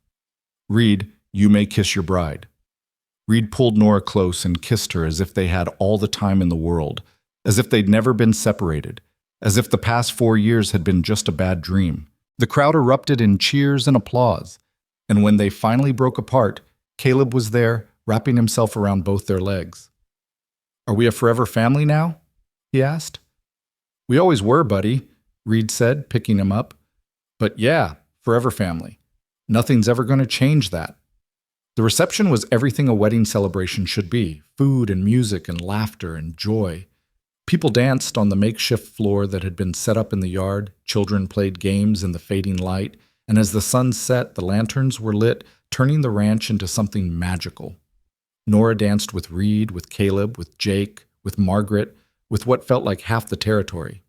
Reed, you may kiss your bride. Reed pulled Nora close and kissed her as if they had all the time in the world, as if they'd never been separated, as if the past 4 years had been just a bad dream. The crowd erupted in cheers and applause, and when they finally broke apart, Caleb was there, wrapping himself around both their legs. Are we a forever family now? He asked. We always were, buddy, Reed said, picking him up. But yeah, forever family. Nothing's ever going to change that. The reception was everything a wedding celebration should be, food and music and laughter and joy. People danced on the makeshift floor that had been set up in the yard, children played games in the fading light, and as the sun set, the lanterns were lit, turning the ranch into something magical. Nora danced with Reed, with Caleb, with Jake, with Margaret, with what felt like half the territory.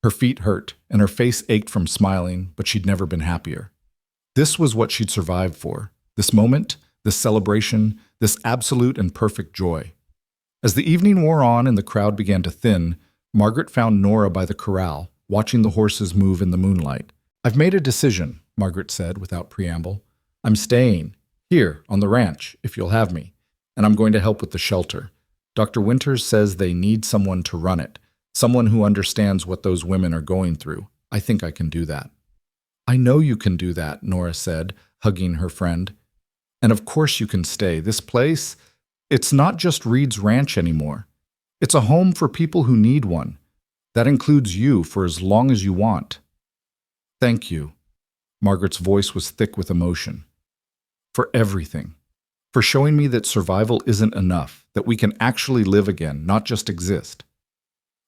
Her feet hurt, and her face ached from smiling, but she'd never been happier. This was what she'd survived for, this moment, this celebration, this absolute and perfect joy. As the evening wore on and the crowd began to thin, Margaret found Nora by the corral, watching the horses move in the moonlight. I've made a decision, Margaret said without preamble. I'm staying, here, on the ranch, if you'll have me, and I'm going to help with the shelter. Dr. Winters says they need someone to run it, someone who understands what those women are going through. I think I can do that. I know you can do that, Nora said, hugging her friend. And of course you can stay. This place, it's not just Reed's ranch anymore. It's a home for people who need one. That includes you for as long as you want. Thank you. Margaret's voice was thick with emotion. For everything. For showing me that survival isn't enough, that we can actually live again, not just exist.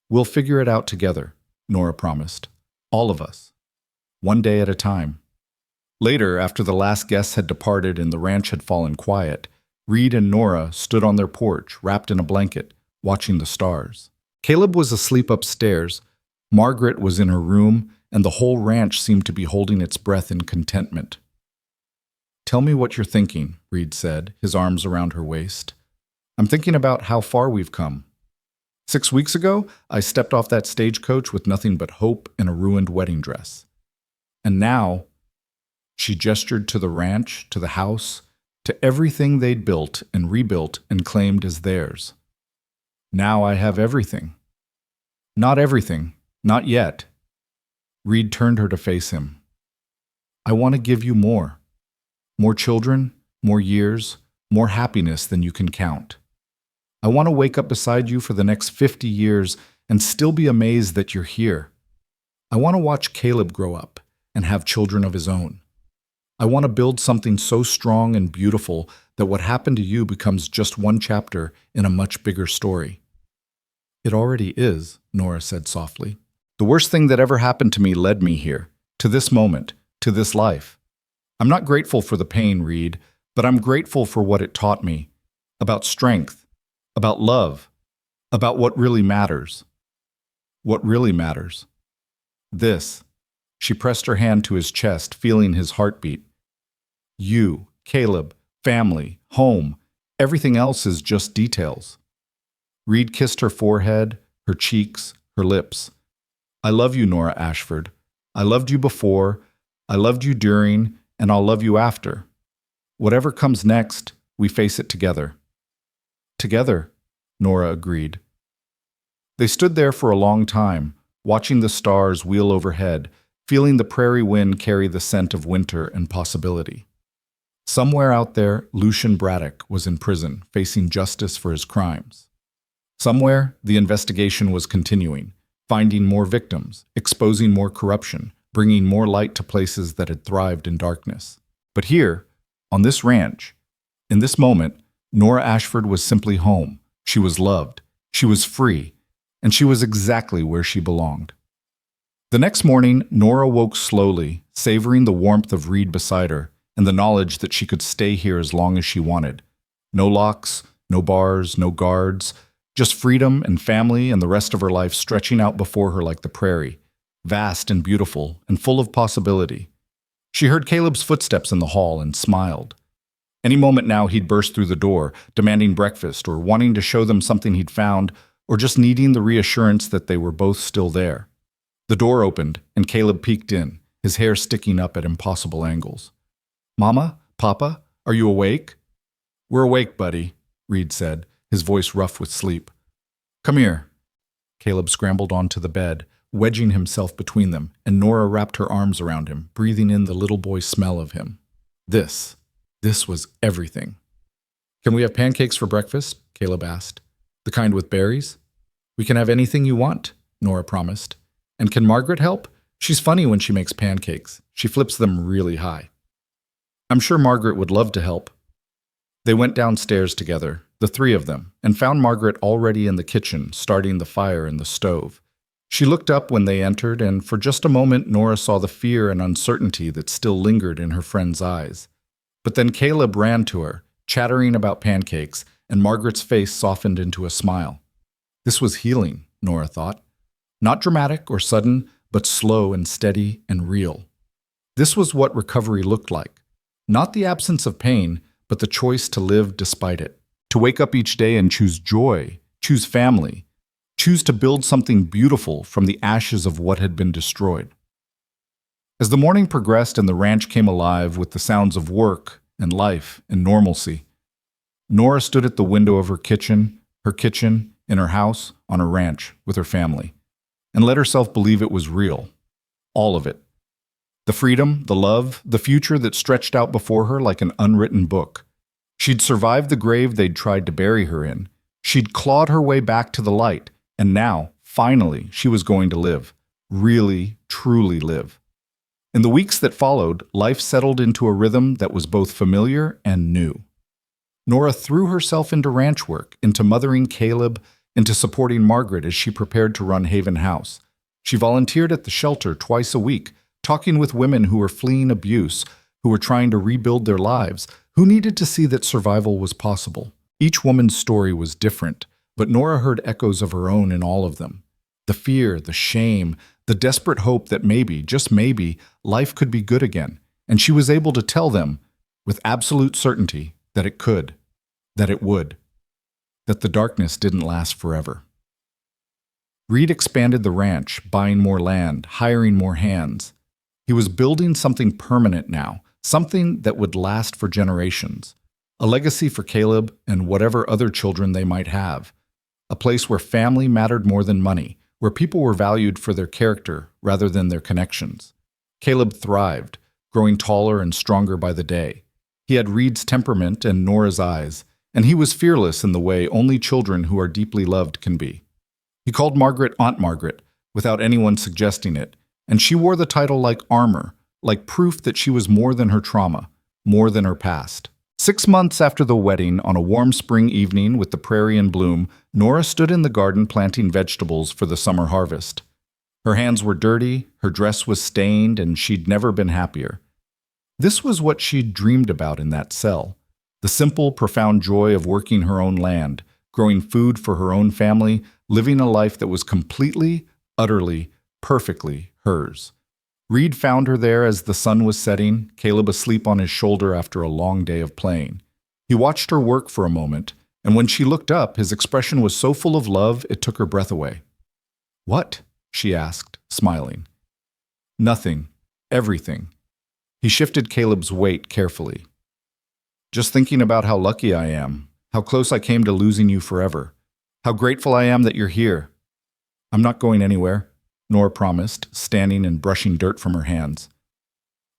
We'll figure it out together, Nora promised. All of us. One day at a time. Later, after the last guests had departed and the ranch had fallen quiet, Reed and Nora stood on their porch, wrapped in a blanket, watching the stars. Caleb was asleep upstairs, Margaret was in her room, and the whole ranch seemed to be holding its breath in contentment. Tell me what you're thinking, Reed said, his arms around her waist. I'm thinking about how far we've come. 6 weeks ago, I stepped off that stagecoach with nothing but hope and a ruined wedding dress. And now, she gestured to the ranch, to the house, to everything they'd built and rebuilt and claimed as theirs. Now I have everything. Not everything, not yet. Reed turned her to face him. I want to give you more. More children, more years, more happiness than you can count. I want to wake up beside you for the next 50 years and still be amazed that you're here. I want to watch Caleb grow up and have children of his own. I want to build something so strong and beautiful that what happened to you becomes just one chapter in a much bigger story." "It already is," Nora said softly. "The worst thing that ever happened to me led me here, to this moment, to this life. I'm not grateful for the pain, Reed, but I'm grateful for what it taught me, about strength, about love, about what really matters. What really matters. This." She pressed her hand to his chest, feeling his heartbeat. "You, Caleb, family, home, everything else is just details." Reed kissed her forehead, her cheeks, her lips. "I love you, Nora Ashford. I loved you before, I loved you during, and I'll love you after. Whatever comes next, we face it together." "Together," Nora agreed. They stood there for a long time, watching the stars wheel overhead, feeling the prairie wind carry the scent of winter and possibility. Somewhere out there, Lucian Braddock was in prison, facing justice for his crimes. Somewhere, the investigation was continuing, finding more victims, exposing more corruption, bringing more light to places that had thrived in darkness. But here, on this ranch, in this moment, Nora Ashford was simply home. She was loved, she was free, and she was exactly where she belonged. The next morning, Nora woke slowly, savoring the warmth of Reed beside her and the knowledge that she could stay here as long as she wanted. No locks, no bars, no guards, just freedom and family and the rest of her life stretching out before her like the prairie, vast and beautiful and full of possibility. She heard Caleb's footsteps in the hall and smiled. Any moment now he'd burst through the door, demanding breakfast or wanting to show them something he'd found or just needing the reassurance that they were both still there. The door opened, and Caleb peeked in, his hair sticking up at impossible angles. "Mama? Papa? Are you awake?" "We're awake, buddy," Reed said, his voice rough with sleep. "Come here." Caleb scrambled onto the bed, wedging himself between them, and Nora wrapped her arms around him, breathing in the little boy's smell of him. This was everything. "Can we have pancakes for breakfast?" Caleb asked. "The kind with berries?" "We can have anything you want," Nora promised. "And can Margaret help? She's funny when she makes pancakes. She flips them really high." "I'm sure Margaret would love to help." They went downstairs together, the three of them, and found Margaret already in the kitchen, starting the fire in the stove. She looked up when they entered, and for just a moment Nora saw the fear and uncertainty that still lingered in her friend's eyes. But then Caleb ran to her, chattering about pancakes, and Margaret's face softened into a smile. This was healing, Nora thought. Not dramatic or sudden, but slow and steady and real. This was what recovery looked like. Not the absence of pain, but the choice to live despite it. To wake up each day and choose joy, choose family, choose to build something beautiful from the ashes of what had been destroyed. As the morning progressed and the ranch came alive with the sounds of work and life and normalcy, Nora stood at the window of her kitchen, in her house, on her ranch, with her family, and let herself believe it was real. All of it. The freedom, the love, the future that stretched out before her like an unwritten book. She'd survived the grave they'd tried to bury her in. She'd clawed her way back to the light, and now, finally, she was going to live. Really, truly live. In the weeks that followed, life settled into a rhythm that was both familiar and new. Nora threw herself into ranch work, into mothering Caleb, into supporting Margaret as she prepared to run Haven House. She volunteered at the shelter twice a week, talking with women who were fleeing abuse, who were trying to rebuild their lives, who needed to see that survival was possible. Each woman's story was different, but Nora heard echoes of her own in all of them. The fear, the shame, the desperate hope that maybe, just maybe, life could be good again, and she was able to tell them, with absolute certainty, that it could, that it would, that the darkness didn't last forever. Reed expanded the ranch, buying more land, hiring more hands. He was building something permanent now, something that would last for generations. A legacy for Caleb and whatever other children they might have. A place where family mattered more than money, where people were valued for their character rather than their connections. Caleb thrived, growing taller and stronger by the day. He had Reed's temperament and Nora's eyes, and he was fearless in the way only children who are deeply loved can be. He called Margaret Aunt Margaret, without anyone suggesting it, and she wore the title like armor, like proof that she was more than her trauma, more than her past. 6 months after the wedding, on a warm spring evening with the prairie in bloom, Nora stood in the garden planting vegetables for the summer harvest. Her hands were dirty, her dress was stained, and she'd never been happier. This was what she'd dreamed about in that cell. The simple, profound joy of working her own land, growing food for her own family, living a life that was completely, utterly, perfectly hers. Reed found her there as the sun was setting, Caleb asleep on his shoulder after a long day of playing. He watched her work for a moment, and when she looked up, his expression was so full of love it took her breath away. "What?" she asked, smiling. "Nothing. Everything." He shifted Caleb's weight carefully. "Just thinking about how lucky I am, how close I came to losing you forever, how grateful I am that you're here." "I'm not going anywhere," Nora promised, standing and brushing dirt from her hands.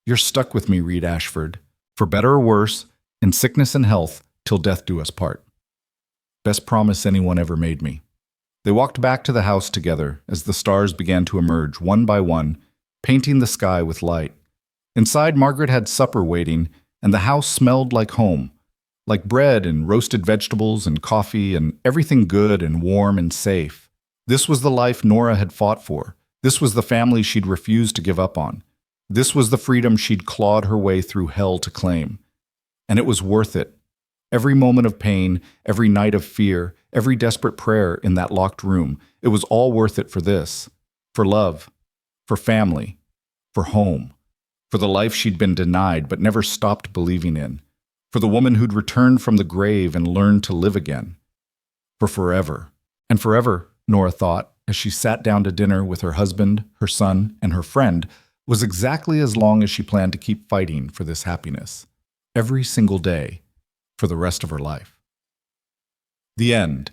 "You're stuck with me, Reed Ashford, for better or worse, in sickness and health, till death do us part." "Best promise anyone ever made me." They walked back to the house together as the stars began to emerge one by one, painting the sky with light. Inside, Margaret had supper waiting, and the house smelled like home, like bread and roasted vegetables and coffee and everything good and warm and safe. This was the life Nora had fought for. This was the family she'd refused to give up on. This was the freedom she'd clawed her way through hell to claim. And it was worth it. Every moment of pain, every night of fear, every desperate prayer in that locked room, it was all worth it for this. For love. For family. For home. For the life she'd been denied but never stopped believing in. For the woman who'd returned from the grave and learned to live again. For forever. And forever, Nora thought, as she sat down to dinner with her husband, her son, and her friend, was exactly as long as she planned to keep fighting for this happiness. Every single day, for the rest of her life. The end.